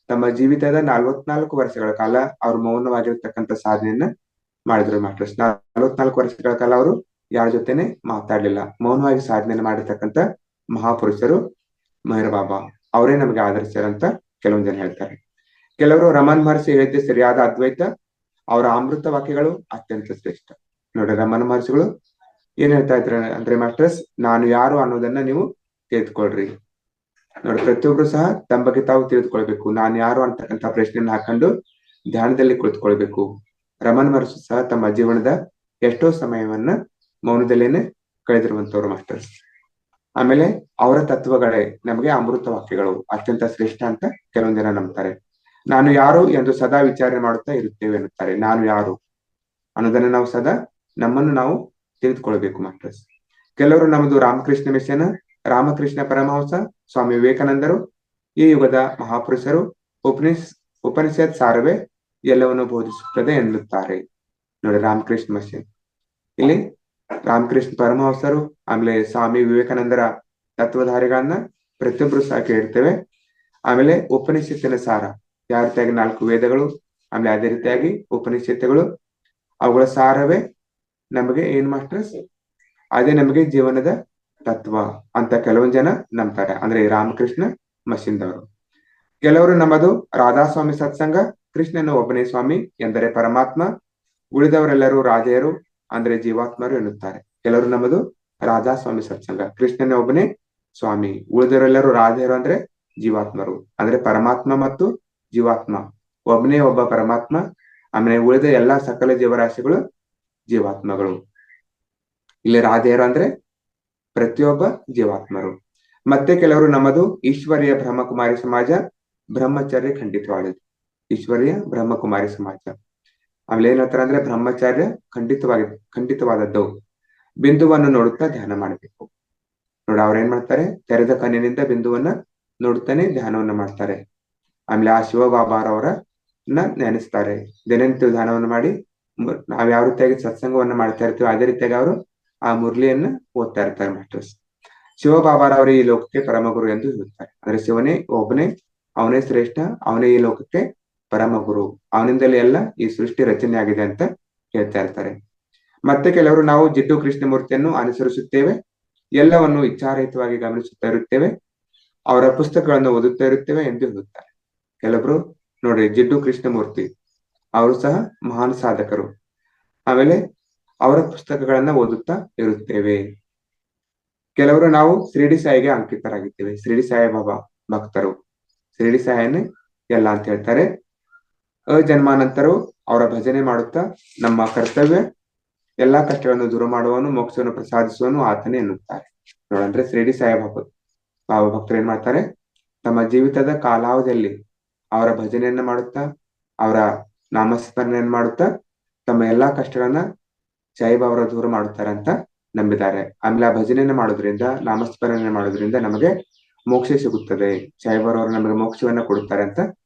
Speaker 2: ತಮ್ಮ ಜೀವಿತದ 44 ವರ್ಷಗಳ ಕಾಲ ಅವ್ರು ಮೌನವಾಗಿರ್ತಕ್ಕಂಥ ಸಾಧನೆಯನ್ನ ಮಾಡಿದ್ರು ಮಾಸ್ಟರ್ಸ್. 44 ವರ್ಷಗಳ ಕಾಲ ಅವರು ಯಾರ ಜೊತೆನೆ ಮಾತಾಡ್ಲಿಲ್ಲ, ಮೌನವಾಗಿ ಸಾಧನೆಯನ್ನು ಮಾಡಿರ್ತಕ್ಕಂಥ ಮಹಾಪುರುಷರು ಮೇಹರ್ ಬಾಬಾ. ಅವರೇ ನಮಗೆ ಆದರ್ಶರಂತ ಕೆಲವೊಂದ್ ಜನ ಹೇಳ್ತಾರೆ. ಕೆಲವರು ರಮನ್ ಮಹರ್ಷಿ ಹೇಳಿದ್ದೆ ಸರಿಯಾದ ಅದ್ವೈತ, ಅವರ ಅಮೃತ ವಾಕ್ಯಗಳು ಅತ್ಯಂತ ಶ್ರೇಷ್ಠ. ನೋಡಿ, ರಮನ್ ಮಹರ್ಷಿಗಳು ಏನ್ ಹೇಳ್ತಾ ಇದ್ರೆ ಅಂದ್ರೆ ಮಾಸ್ಟರ್ಸ್, ನಾನು ಯಾರು ಅನ್ನೋದನ್ನ ನೀವು ತಿಳಿದುಕೊಳ್ರಿ. ನೋಡಿ, ಪ್ರತಿಯೊಬ್ರು ಸಹ ತಮ್ಮ ಬಗ್ಗೆ ತಾವು ತಿಳಿದುಕೊಳ್ಬೇಕು. ನಾನು ಯಾರು ಅಂತಕ್ಕಂಥ ಪ್ರಶ್ನೆಯನ್ನ ಹಾಕೊಂಡು ಧ್ಯಾನದಲ್ಲಿ ಕುಳಿತುಕೊಳ್ಬೇಕು. ರಮನ್ ಮಹರ್ಷಿ ಸಹ ತಮ್ಮ ಜೀವನದ ಎಷ್ಟೋ ಸಮಯವನ್ನ ಮೌನದಲ್ಲೇನೆ ಕಳೆದಿರುವಂತವ್ರು ಮಾಸ್ಟರ್ಸ್. ಆಮೇಲೆ ಅವರ ತತ್ವಗಳೇ ನಮಗೆ ಅಮೃತ ವಾಕ್ಯಗಳು, ಅತ್ಯಂತ ಶ್ರೇಷ್ಠ ಅಂತ ಕೆಲವೊಂದ್ ಜನ ನಂಬ್ತಾರೆ. ನಾನು ಯಾರು ಎಂದು ಸದಾ ವಿಚಾರಣೆ ಮಾಡುತ್ತಾ ಇರುತ್ತೇವೆ ಎನ್ನುತ್ತಾರೆ. ನಾನು ಯಾರು ಅನ್ನೋದನ್ನ ನಾವು ಸದಾ ನಮ್ಮನ್ನು ನಾವು ತಿಳಿದುಕೊಳ್ಬೇಕು ಮಾಸ್ಟರ್ಸ್. ಕೆಲವರು ನಮ್ಮದು ರಾಮಕೃಷ್ಣ ಮಿಷನ್, ರಾಮಕೃಷ್ಣ ಪರಮಹಂಸ, ಸ್ವಾಮಿ ವಿವೇಕಾನಂದರು, ಈ ಯುಗದ ಮಹಾಪುರುಷರು, ಉಪನಿಷತ್ ಸಾರವೇ ಎಲ್ಲವನ್ನು ಬೋಧಿಸುತ್ತದೆ ಎನ್ನುತ್ತಾರೆ. ನೋಡಿ, ರಾಮಕೃಷ್ಣ ಮಿಷನ್ ಇಲ್ಲಿ ರಾಮಕೃಷ್ಣ ಪರಮಹಂಸರು ಆಮೇಲೆ ಸ್ವಾಮಿ ವಿವೇಕಾನಂದರ ತತ್ವಧಾರಿಗಳನ್ನ ಪ್ರತಿಯೊಬ್ರು ಸಹ ಕೇಳ್ತೇವೆ. ಆಮೇಲೆ ಉಪನಿಷತ್ತಿನ ಸಾರ, ಯಾವ ರೀತಿಯಾಗಿ 4 ವೇದಗಳು, ಆಮೇಲೆ ಅದೇ ರೀತಿಯಾಗಿ ಉಪನಿಷತ್ತುಗಳು, ಅವುಗಳ ಸಾರವೇ ನಮಗೆ ಏನ್ ಮಾಸ್ಟರ್ಸ್, ಅದೇ ನಮಗೆ ಜೀವನದ ತತ್ವ ಅಂತ ಕೆಲವೊಂದ್ ಜನ ನಂಬ್ತಾರೆ. ಅಂದ್ರೆ ರಾಮಕೃಷ್ಣ ಮಷಿನ್ದವರು. ಕೆಲವರು ನಮ್ಮದು ರಾಧಾಸ್ವಾಮಿ ಸತ್ಸಂಗ, ಕೃಷ್ಣನು ಒಬ್ಬನೇ ಸ್ವಾಮಿ ಎಂದರೆ ಪರಮಾತ್ಮ, ಉಳಿದವರೆಲ್ಲರೂ ರಾಧೆಯರು ಅಂದ್ರೆ ಜೀವಾತ್ಮರು ಎನ್ನುತ್ತಾರೆ. ಕೆಲವರು ನಮ್ಮದು ರಾಧಾಸ್ವಾಮಿ ಸತ್ಸಂಗ, ಕೃಷ್ಣನ ಒಬ್ಬನೇ ಸ್ವಾಮಿ, ಉಳಿದವರೆಲ್ಲರೂ ರಾಧೆಯರು ಅಂದ್ರೆ ಜೀವಾತ್ಮರು, ಅಂದ್ರೆ ಪರಮಾತ್ಮ ಮತ್ತು ಜೀವಾತ್ಮ ಒಬ್ಬನೇ ಒಬ್ಬ ಪರಮಾತ್ಮ, ಆಮೇಲೆ ಉಳಿದ ಎಲ್ಲಾ ಸಕಲ ಜೀವರಾಶಿಗಳು ಜೀವಾತ್ಮಗಳು. ಇಲ್ಲಿ ರಾಧೆಯರು ಅಂದ್ರೆ ಪ್ರತಿಯೊಬ್ಬ ಜೀವಾತ್ಮರು. ಮತ್ತೆ ಕೆಲವರು ನಮ್ಮದು ಈಶ್ವರ್ಯ ಬ್ರಹ್ಮಕುಮಾರಿ ಸಮಾಜ, ಬ್ರಹ್ಮಚರ್ಯ ಖಂಡಿತವಾದದ್ದು, ಈಶ್ವರ್ಯ ಬ್ರಹ್ಮಕುಮಾರಿ ಸಮಾಜ. ಆಮೇಲೆ ಏನ್ ಹೇಳ್ತಾರೆ ಅಂದ್ರೆ ಬ್ರಹ್ಮಚರ್ಯ ಖಂಡಿತವಾದದ್ದು, ಬಿಂದುವನ್ನು ನೋಡುತ್ತಾ ಧ್ಯಾನ ಮಾಡಬೇಕು. ನೋಡಿ, ಅವ್ರ ಏನ್ ಮಾಡ್ತಾರೆ, ತೆರೆದ ಕಣ್ಣಿನಿಂದ ಬಿಂದುವನ್ನ ನೋಡುತ್ತಾನೆ ಧ್ಯಾನವನ್ನ ಮಾಡ್ತಾರೆ. ಆಮೇಲೆ ಆ ಶಿವಬಾಬಾರವರನ್ನ ನೆನೆಸ್ತಾರೆ. ದಿನನಿತ್ಯ ಧ್ಯಾನವನ್ನು ಮಾಡಿ ನಾವ್ ಯಾವ ರೀತಿಯಾಗಿ ಸತ್ಸಂಗವನ್ನ ಮಾಡ್ತಾ ಇರ್ತೀವಿ ಅದೇ ರೀತಿಯಾಗಿ ಅವರು ಆ ಮುರಳಿಯನ್ನ ಓದ್ತಾ ಇರ್ತಾರೆ ಮಾಸ್ಟರ್ಸ್. ಶಿವಬಾಬಾರವರು ಈ ಲೋಕಕ್ಕೆ ಪರಮಗುರು ಎಂದು ಹೇಳುತ್ತಾರೆ. ಅಂದ್ರೆ ಶಿವನೇ ಒಬ್ಬನೇ, ಅವನೇ ಶ್ರೇಷ್ಠ, ಅವನೇ ಈ ಲೋಕಕ್ಕೆ ಪರಮಗುರು, ಅವನಿಂದಲೇ ಎಲ್ಲ ಈ ಸೃಷ್ಟಿ ರಚನೆ ಆಗಿದೆ ಅಂತ ಹೇಳ್ತಾ ಇರ್ತಾರೆ. ಮತ್ತೆ ಕೆಲವರು ನಾವು ಜಿಡ್ಡು ಕೃಷ್ಣಮೂರ್ತಿಯನ್ನು ಅನುಸರಿಸುತ್ತೇವೆ, ಎಲ್ಲವನ್ನು ಇಚ್ಛಾರಹಿತವಾಗಿ ಗಮನಿಸುತ್ತಾ ಇರುತ್ತೇವೆ, ಅವರ ಪುಸ್ತಕಗಳನ್ನು ಓದುತ್ತಾ ಇರುತ್ತೇವೆ ಎಂದು ಹೇಳುತ್ತಾರೆ. ಕೆಲವರು ನೋಡ್ರಿ, ಜಿಡ್ಡು ಕೃಷ್ಣಮೂರ್ತಿ ಅವರು ಸಹ ಮಹಾನ್ ಸಾಧಕರು. ಆಮೇಲೆ ಅವರ ಪುಸ್ತಕಗಳನ್ನ ಓದುತ್ತಾ ಇರುತ್ತೇವೆ. ಕೆಲವರು ನಾವು ಶಿರಡಿ ಸಾಯಿಗೆ ಅಂಕಿತರಾಗಿದ್ದೇವೆ, ಶಿರಡಿ ಸಾಯಿಬಾಬಾ ಭಕ್ತರು, ಶಿರಡಿ ಸಾಯನ್ನೇ ಎಲ್ಲ ಅಂತ ಹೇಳ್ತಾರೆ. ಅಜನ್ಮಾನಂತರವು ಅವರ ಭಜನೆ ಮಾಡುತ್ತಾ ನಮ್ಮ ಕರ್ತವ್ಯ ಎಲ್ಲಾ ಕಷ್ಟಗಳನ್ನು ದೂರ ಮಾಡುವನು, ಮೋಕ್ಷವನ್ನು ಪ್ರಸಾದಿಸುವನು ಆತನೇ ಎನ್ನುತ್ತಾರೆ. ನೋಡಂದ್ರೆ ಶಿರಡಿ ಸಾಯಿಬಾಬಾ ಬಾಬಾ ಭಕ್ತರು ಏನ್ ಮಾಡ್ತಾರೆ, ತಮ್ಮ ಜೀವಿತದ ಕಾಲಾವಧಿಯಲ್ಲಿ ಅವರ ಭಜನೆಯನ್ನ ಮಾಡುತ್ತಾ, ಅವರ ನಾಮಸ್ಮರಣೆಯನ್ನ ಮಾಡುತ್ತಾ ತಮ್ಮ ಎಲ್ಲಾ ಕಷ್ಟಗಳನ್ನ ಸಾಯಿಬಾಬರ ದೂರ ಮಾಡುತ್ತಾರೆ ಅಂತ ನಂಬಿದ್ದಾರೆ. ಆಮೇಲೆ ಆ ಭಜನೆಯನ್ನ ಮಾಡೋದ್ರಿಂದ, ನಾಮಸ್ಮರಣೆ ಮಾಡೋದ್ರಿಂದ ನಮಗೆ ಮೋಕ್ಷ ಸಿಗುತ್ತದೆ, ಸಾಯಿಬಾಬರವರು ನಮಗೆ ಮೋಕ್ಷವನ್ನ ಕೊಡುತ್ತಾರೆ ಅಂತ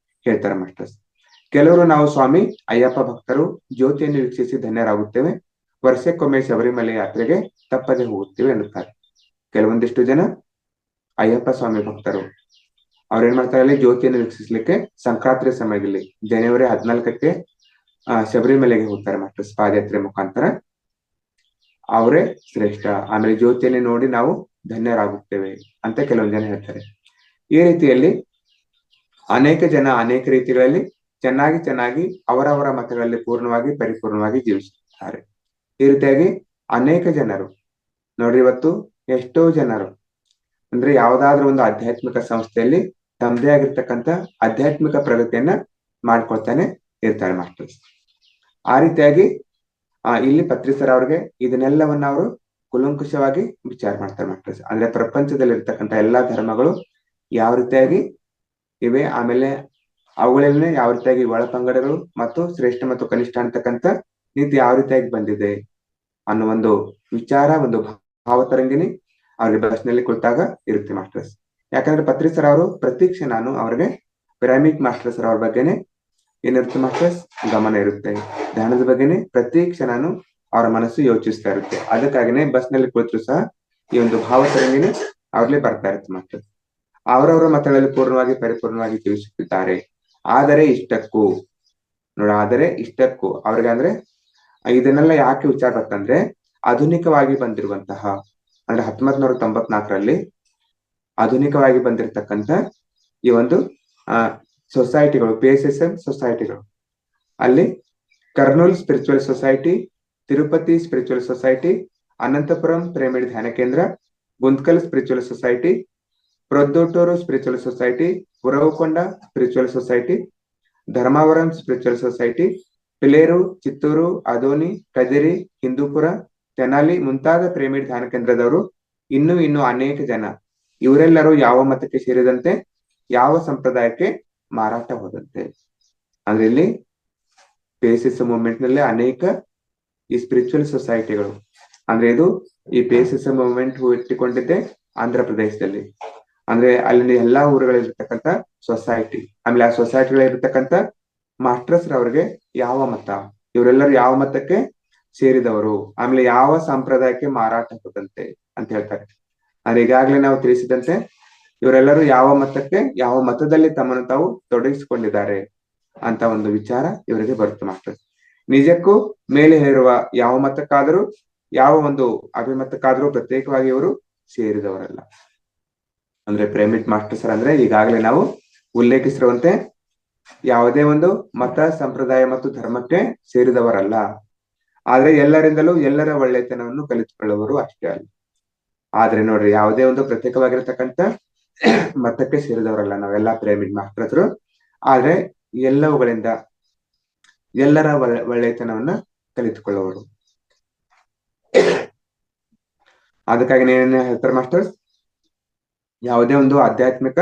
Speaker 2: ಹೇಳ್ತಾರೆ ಮಾಸ್ಟರ್ಸ್. ಕೆಲವರು ನಾವು ಸ್ವಾಮಿ ಅಯ್ಯಪ್ಪ ಭಕ್ತರು, ಜ್ಯೋತಿಯನ್ನು ವೀಕ್ಷಿಸಿ ಧನ್ಯರಾಗುತ್ತೇವೆ, ವರ್ಷಕ್ಕೊಮ್ಮೆ ಶಬರಿಮಲೆ ಯಾತ್ರೆಗೆ ತಪ್ಪದೆ ಹೋಗುತ್ತೇವೆ ಎನ್ನುತ್ತಾರೆ. ಕೆಲವೊಂದಿಷ್ಟು ಜನ ಅಯ್ಯಪ್ಪ ಸ್ವಾಮಿ ಭಕ್ತರು ಅವ್ರೇನ್ ಮಾಡ್ತಾರೆ, ಅಲ್ಲಿ ಜ್ಯೋತಿಯನ್ನು ವೀಕ್ಷಿಸ್ಲಿಕ್ಕೆ ಸಂಕ್ರಾಂತಿ ಸಮಯದಲ್ಲಿ ಜನವರಿ 14ಕ್ಕೆ ಶಬರಿಮಲೆಗೆ ಹೋಗ್ತಾರೆ ಮಾಸ್ಟರ್ಸ್, ಪಾದಯಾತ್ರೆ ಮುಖಾಂತರ. ಅವರೇ ಶ್ರೇಷ್ಠ, ಆಮೇಲೆ ಜ್ಯೋತಿಯನ್ನು ನೋಡಿ ನಾವು ಧನ್ಯರಾಗುತ್ತೇವೆ ಅಂತ ಕೆಲವೊಂದು ಜನ ಹೇಳ್ತಾರೆ. ಈ ರೀತಿಯಲ್ಲಿ ಅನೇಕ ಜನ ಅನೇಕ ರೀತಿಗಳಲ್ಲಿ ಚೆನ್ನಾಗಿ ಅವರವರ ಮತಗಳಲ್ಲಿ ಪರಿಪೂರ್ಣವಾಗಿ ಜೀವಿಸುತ್ತಾರೆ. ಈ ರೀತಿಯಾಗಿ ಅನೇಕ ಜನರು ನೋಡ್ರಿ, ಇವತ್ತು ಎಷ್ಟೋ ಜನರು ಅಂದ್ರೆ ಯಾವ್ದಾದ್ರು ಒಂದು ಆಧ್ಯಾತ್ಮಿಕ ಸಂಸ್ಥೆಯಲ್ಲಿ ತಮ್ಮದೇ ಆಗಿರ್ತಕ್ಕಂಥ ಆಧ್ಯಾತ್ಮಿಕ ಪ್ರಗತಿಯನ್ನ ಮಾಡ್ಕೊಳ್ತಾನೆ ಇರ್ತಾರೆ ಮಾಸ್ಟರ್ಸ್. ಆ ರೀತಿಯಾಗಿ ಇಲ್ಲಿ ಪತ್ರಿಸರ್ ಅವ್ರಿಗೆ ಇದನ್ನೆಲ್ಲವನ್ನ ಅವರು ಕುಲಂಕುಷವಾಗಿ ವಿಚಾರ ಮಾಡ್ತಾರೆ ಮಾಸ್ಟರ್ಸ್. ಅಂದ್ರೆ ಪ್ರಪಂಚದಲ್ಲಿ ಇರ್ತಕ್ಕಂಥ ಎಲ್ಲಾ ಧರ್ಮಗಳು ಯಾವ ರೀತಿಯಾಗಿ ಇವೆ, ಆಮೇಲೆ ಅವುಗಳನ್ನೇ ಯಾವ ರೀತಿಯಾಗಿ ಒಳಪಂಗಡಗಳು ಮತ್ತು ಶ್ರೇಷ್ಠ ಮತ್ತು ಕನಿಷ್ಠ ಅಂತಕ್ಕಂಥ ನೀತಿ ಯಾವ ರೀತಿಯಾಗಿ ಬಂದಿದೆ ಅನ್ನೋ ಒಂದು ವಿಚಾರ, ಒಂದು ಭಾವತರಂಗಿನಿ ಅವ್ರಿಗೆ ಬಸ್ನಲ್ಲಿ ಕುಳಿತಾಗ ಇರುತ್ತೆ ಮಾಸ್ಟರ್ಸ್. ಯಾಕಂದ್ರೆ ಪತ್ರಿಸರ್ ಅವರು ಪ್ರತೀಕ್ಷೆ ನಾನು ಅವ್ರಿಗೆ ಪಿರಾಮಿಡ್ ಮಾಸ್ಟರ್ಸ್ ಅವ್ರ ಬಗ್ಗೆನೆ ಏನಿರುತ್ತೆ ಮಾಸ್ಟರ್ಸ್, ಗಮನ ಇರುತ್ತೆ. ಧ್ಯಾನದ ಬಗ್ಗೆನೆ ಪ್ರತೀಕ್ಷೆ ನಾನು ಅವರ ಮನಸ್ಸು ಯೋಚಿಸ್ತಾ ಇರುತ್ತೆ. ಅದಕ್ಕಾಗಿನೇ ಬಸ್ನಲ್ಲಿ ಕುಳಿತರು ಸಹ ಈ ಒಂದು ಭಾವತರಂಗಿನಿ ಅವ್ರಲ್ಲೇ ಬರ್ತಾ ಇರುತ್ತೆ ಮಾಸ್ಟರ್ಸ್. ಅವರವರ ಮತಗಳಲ್ಲಿ ಪರಿಪೂರ್ಣವಾಗಿ ಜೀವಿಸುತ್ತಿದ್ದಾರೆ. ಆದರೆ ಇಷ್ಟಕ್ಕೂ ಅವ್ರಿಗೆ ಅಂದ್ರೆ ಇದನ್ನೆಲ್ಲ ಯಾಕೆ ವಿಚಾರ ಬರ್ತಂದ್ರೆ, ಆಧುನಿಕವಾಗಿ ಬಂದಿರುವಂತಹ ಅಂದ್ರೆ 1994ರಲ್ಲಿ ಆಧುನಿಕವಾಗಿ ಬಂದಿರತಕ್ಕಂತ ಈ ಒಂದು ಸೊಸೈಟಿಗಳು, PSSM ಸೊಸೈಟಿಗಳು, ಅಲ್ಲಿ Kurnool spiritual society, Tirupati spiritual society, Anantapuram pyramid ಧ್ಯಾನ ಕೇಂದ್ರ, Guntakal spiritual society, Proddatur spiritual society, Uravakonda spiritual society, Dharmavaram spiritual society, Pileru, Chittoor, Adoni, Kadiri, Hindupur, Tenali ಮುಂತಾದ ಪಿರಮಿಡ್ ಧ್ಯಾನ ಕೇಂದ್ರದವರು ಇನ್ನೂ ಅನೇಕ ಜನ, ಇವರೆಲ್ಲರೂ ಯಾವ ಮತಕ್ಕೆ ಸೇರಿದಂತೆ, ಯಾವ ಸಂಪ್ರದಾಯಕ್ಕೆ ಮಾರಾಟ ಹೋದಂತೆ. ಅಂದ್ರೆ ಇಲ್ಲಿ ಪೇಸಿಸ್ ಮೂವ್ಮೆಂಟ್ ನಲ್ಲಿ ಅನೇಕ ಈ ಸ್ಪಿರಿಚುವಲ್ ಸೊಸೈಟಿಗಳು, ಅಂದ್ರೆ ಇದು ಈ ಪೇಸಿಸ್ ಮೂವ್ಮೆಂಟ್ ಇಟ್ಟುಕೊಂಡಿದ್ದೆ ಆಂಧ್ರ ಪ್ರದೇಶದಲ್ಲಿ. ಅಂದ್ರೆ ಅಲ್ಲಿ ಎಲ್ಲಾ ಊರುಗಳಿರ್ತಕ್ಕಂಥ ಸೊಸೈಟಿ, ಆಮೇಲೆ ಆ ಸೊಸೈಟಿಗಳಿರ್ತಕ್ಕಂಥ ಮಾಸ್ಟರ್ಸ್ ರವರಿಗೆ ಯಾವ ಮತ, ಇವರೆಲ್ಲರೂ ಯಾವ ಮತಕ್ಕೆ ಸೇರಿದವರು, ಆಮೇಲೆ ಯಾವ ಸಂಪ್ರದಾಯಕ್ಕೆ ಮಾರಾಟ ಹೋದಂತೆ ಅಂತ ಹೇಳ್ತಾರೆ. ಅಂದ್ರೆ ಈಗಾಗಲೇ ನಾವು ತಿಳಿಸಿದಂತೆ ಇವರೆಲ್ಲರೂ ಯಾವ ಮತಕ್ಕೆ, ಯಾವ ಮತದಲ್ಲಿ ತಮ್ಮನ್ನು ತಾವು ತೊಡಗಿಸಿಕೊಂಡಿದ್ದಾರೆ ಅಂತ ಒಂದು ವಿಚಾರ ಇವರಿಗೆ ಬರುತ್ತೆ ಮಾಸ್ಟರ್. ನಿಜಕ್ಕೂ ಮೇಲೆ ಹೇರುವ ಯಾವ ಮತಕ್ಕಾದರೂ, ಯಾವ ಒಂದು ಅಭಿಮತಕ್ಕಾದರೂ ಪ್ರತ್ಯೇಕವಾಗಿ ಇವರು ಸೇರಿದವರಲ್ಲ. ಅಂದ್ರೆ ಪಿರಮಿಡ್ ಮಾಸ್ಟರ್ಸ್ ಅಂದ್ರೆ ಈಗಾಗಲೇ ನಾವು ಉಲ್ಲೇಖಿಸಿರುವಂತೆ ಯಾವುದೇ ಒಂದು ಮತ, ಸಂಪ್ರದಾಯ ಮತ್ತು ಧರ್ಮಕ್ಕೆ ಸೇರಿದವರಲ್ಲ. ಆದ್ರೆ ಎಲ್ಲರಿಂದಲೂ ಎಲ್ಲರ ಒಳ್ಳೆತನವನ್ನು ಕಲಿತುಕೊಳ್ಳುವರು ಅಷ್ಟೇ ಅಲ್ಲ. ಆದ್ರೆ ನೋಡ್ರಿ, ಯಾವುದೇ ಒಂದು ಪ್ರತ್ಯೇಕವಾಗಿರ್ತಕ್ಕಂಥ ಮತಕ್ಕೆ ಸೇರಿದವರಲ್ಲ ನಾವೆಲ್ಲ ಪಿರಮಿಡ್ ಮಾಸ್ಟರ್ಸ್. ಆದ್ರೆ ಎಲ್ಲವುಗಳಿಂದ ಎಲ್ಲರ ಒಳ್ಳೆತನವನ್ನ ಕಲಿತುಕೊಳ್ಳುವರು. ಅದಕ್ಕಾಗಿ ಏನೇನು ಹೇಳ್ತಾರೆ ಮಾಸ್ಟರ್ಸ್, ಯಾವುದೇ ಒಂದು ಆಧ್ಯಾತ್ಮಿಕ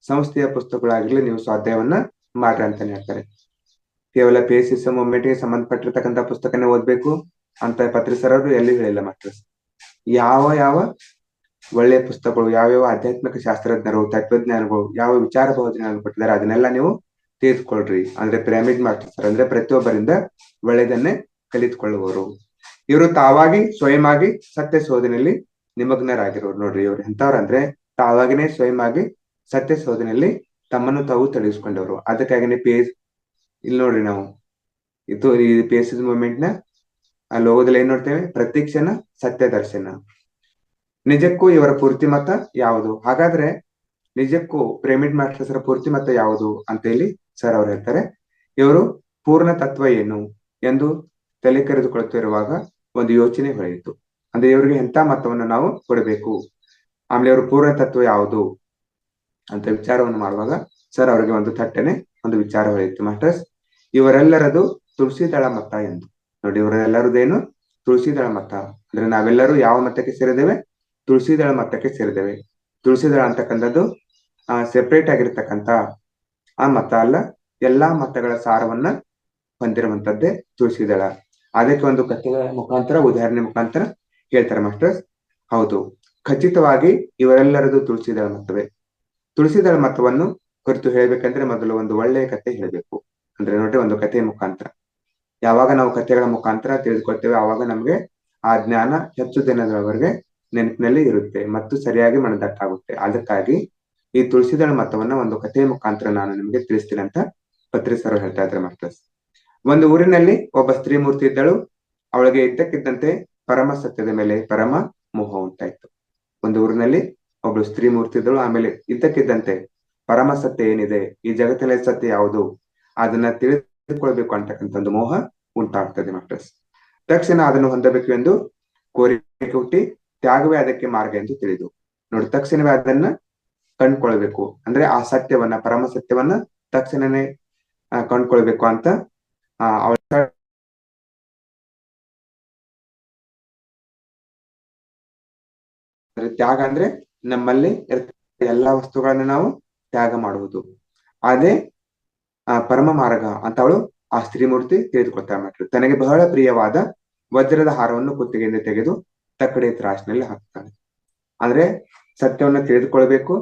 Speaker 2: ಸಂಸ್ಥೆಯ ಪುಸ್ತಕಗಳಾಗಿರ್ಲಿ ನೀವು ಸ್ವಾಧ್ಯಾಯವನ್ನ ಮಾಡ್ರಿ ಅಂತಾನೆ ಹೇಳ್ತಾರೆ. ಕೇವಲ ಪೇಸಿಸ್ ಮೂವ್ಮೆಂಟ್ ಗೆ ಸಂಬಂಧಪಟ್ಟಿರ್ತಕ್ಕಂಥ ಪುಸ್ತಕನೇ ಓದ್ಬೇಕು ಅಂತ ಪತ್ರಿ ಸರ್ ಅವರು ಎಲ್ಲಿ ಹೇಳಿಲ್ಲ ಮಾಸ್ಟರ್ಸ್. ಯಾವ ಒಳ್ಳೆಯ ಪುಸ್ತಕಗಳು, ಯಾವ್ಯಾವ ಆಧ್ಯಾತ್ಮಿಕ ಶಾಸ್ತ್ರಜ್ಞರು, ತತ್ವಜ್ಞಾನಿಗಳು ಯಾವ ವಿಚಾರ ಬೋಧನೆಯನ್ನು ಕೊಟ್ಟಿದ್ದಾರೆ ಅದನ್ನೆಲ್ಲ ನೀವು ತಿಳಿದುಕೊಳ್ರಿ. ಅಂದ್ರೆ ಪಿರಮಿಡ್ ಮಾಸ್ಟರ್ಸ್ ಅಂದ್ರೆ ಪ್ರತಿಯೊಬ್ಬರಿಂದ ಒಳ್ಳೆಯದನ್ನೇ ಕಲಿತುಕೊಳ್ಳುವವರು. ಇವರು ತಾವಾಗಿ ಸ್ವಯಂವಾಗಿ ಸತ್ಯ ಶೋಧನೆಯಲ್ಲಿ ನಿಮಗ್ನರಾಗಿರೋರು. ನೋಡ್ರಿ, ಇವ್ರು ಎಂತವ್ರಂದ್ರೆ ತಾವಾಗಿನೇ ಸ್ವಯಂವಾಗಿ ಸತ್ಯ ಶೋಧನೆಯಲ್ಲಿ ತಮ್ಮನ್ನು ತಾವು ತೊಡಗಿಸ್ಕೊಂಡವರು. ಅದಕ್ಕಾಗಿನೇ ಇಲ್ಲಿ ನೋಡ್ರಿ, ನಾವು ಇದು ಈ ಪೇಸಿಸ್ ಮೂವ್ಮೆಂಟ್ ನ ಆ ಲೋಗದಲ್ಲಿ ಏನ್ ನೋಡ್ತೇವೆ, ಪ್ರತ್ಯಕ್ಷನ ಸತ್ಯ ದರ್ಶನ. ನಿಜಕ್ಕೂ ಇವರ ಪೂರ್ತಿ ಮತ ಯಾವುದು? ಹಾಗಾದ್ರೆ ನಿಜಕ್ಕೂ ಪಿರಮಿಡ್ ಮಾಸ್ಟರ್ಸ್ ಪೂರ್ತಿ ಮತ ಯಾವುದು ಅಂತ ಇಲ್ಲಿ ಸರ್ ಅವ್ರು ಹೇಳ್ತಾರೆ. ಇವರು ಪೂರ್ಣ ತತ್ವ ಏನು ಎಂದು ತಲೆ ಕರೆದುಕೊಳ್ತಿರುವಾಗ ಒಂದು ಯೋಚನೆ ಹೊಳೆಯಿತು. ಅಂದ್ರೆ ಇವರಿಗೆ ಎಂತ ಮತವನ್ನು ನಾವು ಕೊಡಬೇಕು, ಆಮೇಲೆ ಇವರು ಪೂರ್ಣ ತತ್ವ ಯಾವುದು ಅಂತ ವಿಚಾರವನ್ನು ಮಾಡುವಾಗ ಸರ್ ಅವರಿಗೆ ಒಂದು ಥಟ್ಟನೆ ಒಂದು ವಿಚಾರ ಹೊಳೆಯಿತು ಮಾಸ್ಟರ್ಸ್. ಇವರೆಲ್ಲರದು ತುಳಸಿದಳ ಮತ ಎಂದು. ನೋಡಿ, ಇವರೆಲ್ಲರದೇನು ತುಳಸಿದಳ ಮತ. ಅಂದ್ರೆ ನಾವೆಲ್ಲರೂ ಯಾವ ಮತಕ್ಕೆ ಸೇರಿದ್ದೇವೆ? ತುಳಸಿದಳ ಮತಕ್ಕೆ ಸೇರಿದ್ದೇವೆ. ತುಳಸಿದಳ ಅಂತಕ್ಕಂಥದ್ದು ಸೆಪರೇಟ್ ಆಗಿರ್ತಕ್ಕಂಥ ಆ ಮತ ಅಲ್ಲ, ಎಲ್ಲಾ ಮತಗಳ ಸಾರವನ್ನ ಹೊಂದಿರುವಂತದ್ದೇ ತುಳಸಿದಳ. ಅದಕ್ಕೆ ಒಂದು ಕಥೆಗಳ ಮುಖಾಂತರ, ಉದಾಹರಣೆ ಮುಖಾಂತರ ಹೇಳ್ತಾರೆ ಮಾಸ್ಟರ್ಸ್. ಹೌದು, ಖಚಿತವಾಗಿ ಇವರೆಲ್ಲರದು ತುಳಸಿದಳ ಮತವೇ. ತುಳಸಿದಳ ಮತವನ್ನು ಕುರಿತು ಹೇಳ್ಬೇಕಂದ್ರೆ ಮೊದಲು ಒಂದು ಒಳ್ಳೆಯ ಕಥೆ ಹೇಳ್ಬೇಕು. ಅಂದ್ರೆ ನೋಡ್ರಿ, ಒಂದು ಕಥೆಯ ಮುಖಾಂತರ ಯಾವಾಗ ನಾವು ಕಥೆಗಳ ಮುಖಾಂತರ ತಿಳಿದುಕೊಳ್ತೇವೆ ಆವಾಗ ನಮ್ಗೆ ಆ ಜ್ಞಾನ ಹೆಚ್ಚು ದಿನದವರೆಗೆ ನೆನಪಿನಲ್ಲಿ ಇರುತ್ತೆ ಮತ್ತು ಸರಿಯಾಗಿ ಮನದಟ್ಟಾಗುತ್ತೆ. ಅದಕ್ಕಾಗಿ ಈ ತುಳಸಿದಳ ಮತವನ್ನ ಒಂದು ಕಥೆಯ ಮುಖಾಂತರ ನಾನು ನಿಮ್ಗೆ ತಿಳಿಸ್ತೀನಿ ಅಂತ ಪತ್ರಿ ಸರ್ ಹೇಳ್ತಾ ಇದ್ದಾರೆ ಮಾಸ್ಟರ್ಸ್. ಒಂದು ಊರಿನಲ್ಲಿ ಒಬ್ಬ ಸ್ತ್ರೀ ಮೂರ್ತಿ ಇದ್ದಳು. ಅವಳಿಗೆ ಇದ್ದಕ್ಕಿದ್ದಂತೆ ಪರಮ ಸತ್ಯದ ಮೇಲೆ ಪರಮ ಮೋಹ ಉಂಟಾಯ್ತು. ಒಂದು ಊರಿನಲ್ಲಿ ಒಬ್ಳು ಸ್ತ್ರೀ ಮೂರ್ತಿ ಇದ್ದಳು. ಆಮೇಲೆ ಇದ್ದಕ್ಕಿದ್ದಂತೆ ಪರಮ ಸತ್ಯ ಏನಿದೆ, ಈ ಜಗತ್ತಿನ ಸತ್ಯ ಯಾವುದು, ಅದನ್ನ ತಿಳಿದುಕೊಳ್ಬೇಕು ಅಂತಕ್ಕಂಥ ಒಂದು ಮೋಹ ಉಂಟಾಗ್ತದೆ ಮಾಸ್ಟರ್ಸ್. ತಕ್ಷಣ ಅದನ್ನು ಹೊಂದಬೇಕು ಎಂದು ಕೋರಿಕೆ ಹುಟ್ಟಿ ತ್ಯಾಗವೇ ಅದಕ್ಕೆ ಮಾರ್ಗ ಎಂದು ತಿಳಿದು. ನೋಡಿ, ತಕ್ಷಣವೇ ಅದನ್ನ ಕಂಡ್ಕೊಳ್ಬೇಕು, ಅಂದ್ರೆ ಆ ಸತ್ಯವನ್ನ, ಪರಮ ಸತ್ಯವನ್ನ ತಕ್ಷಣನೇ ಕಂಡ್ಕೊಳ್ಬೇಕು ಅಂತ ಅವಳ ತ್ಯಾಗ ಅಂದ್ರೆ ನಮ್ಮಲ್ಲಿ ಎಲ್ಲಾ ವಸ್ತುಗಳನ್ನ ನಾವು ತ್ಯಾಗ ಮಾಡುವುದು, ಅದೇ ಪರಮ ಮಾರ್ಗ ಅಂತ ಅವಳು ಆ ಸ್ತ್ರೀ ಮೂರ್ತಿ ತಿಳಿದುಕೊಳ್ತಾ ಮಾಡ್ತಾರೆ. ತನಗೆ ಬಹಳ ಪ್ರಿಯವಾದ ವಜ್ರದ ಹಾರವನ್ನು ಕುತ್ತಿಗೆಯಿಂದ ತೆಗೆದು ತಕ್ಕಡಿ ತ್ರಾಸಿನಲ್ಲಿ ಹಾಕ್ತಾಳೆ. ಅಂದ್ರೆ ಸತ್ಯವನ್ನ ತಿಳಿದುಕೊಳ್ಬೇಕು.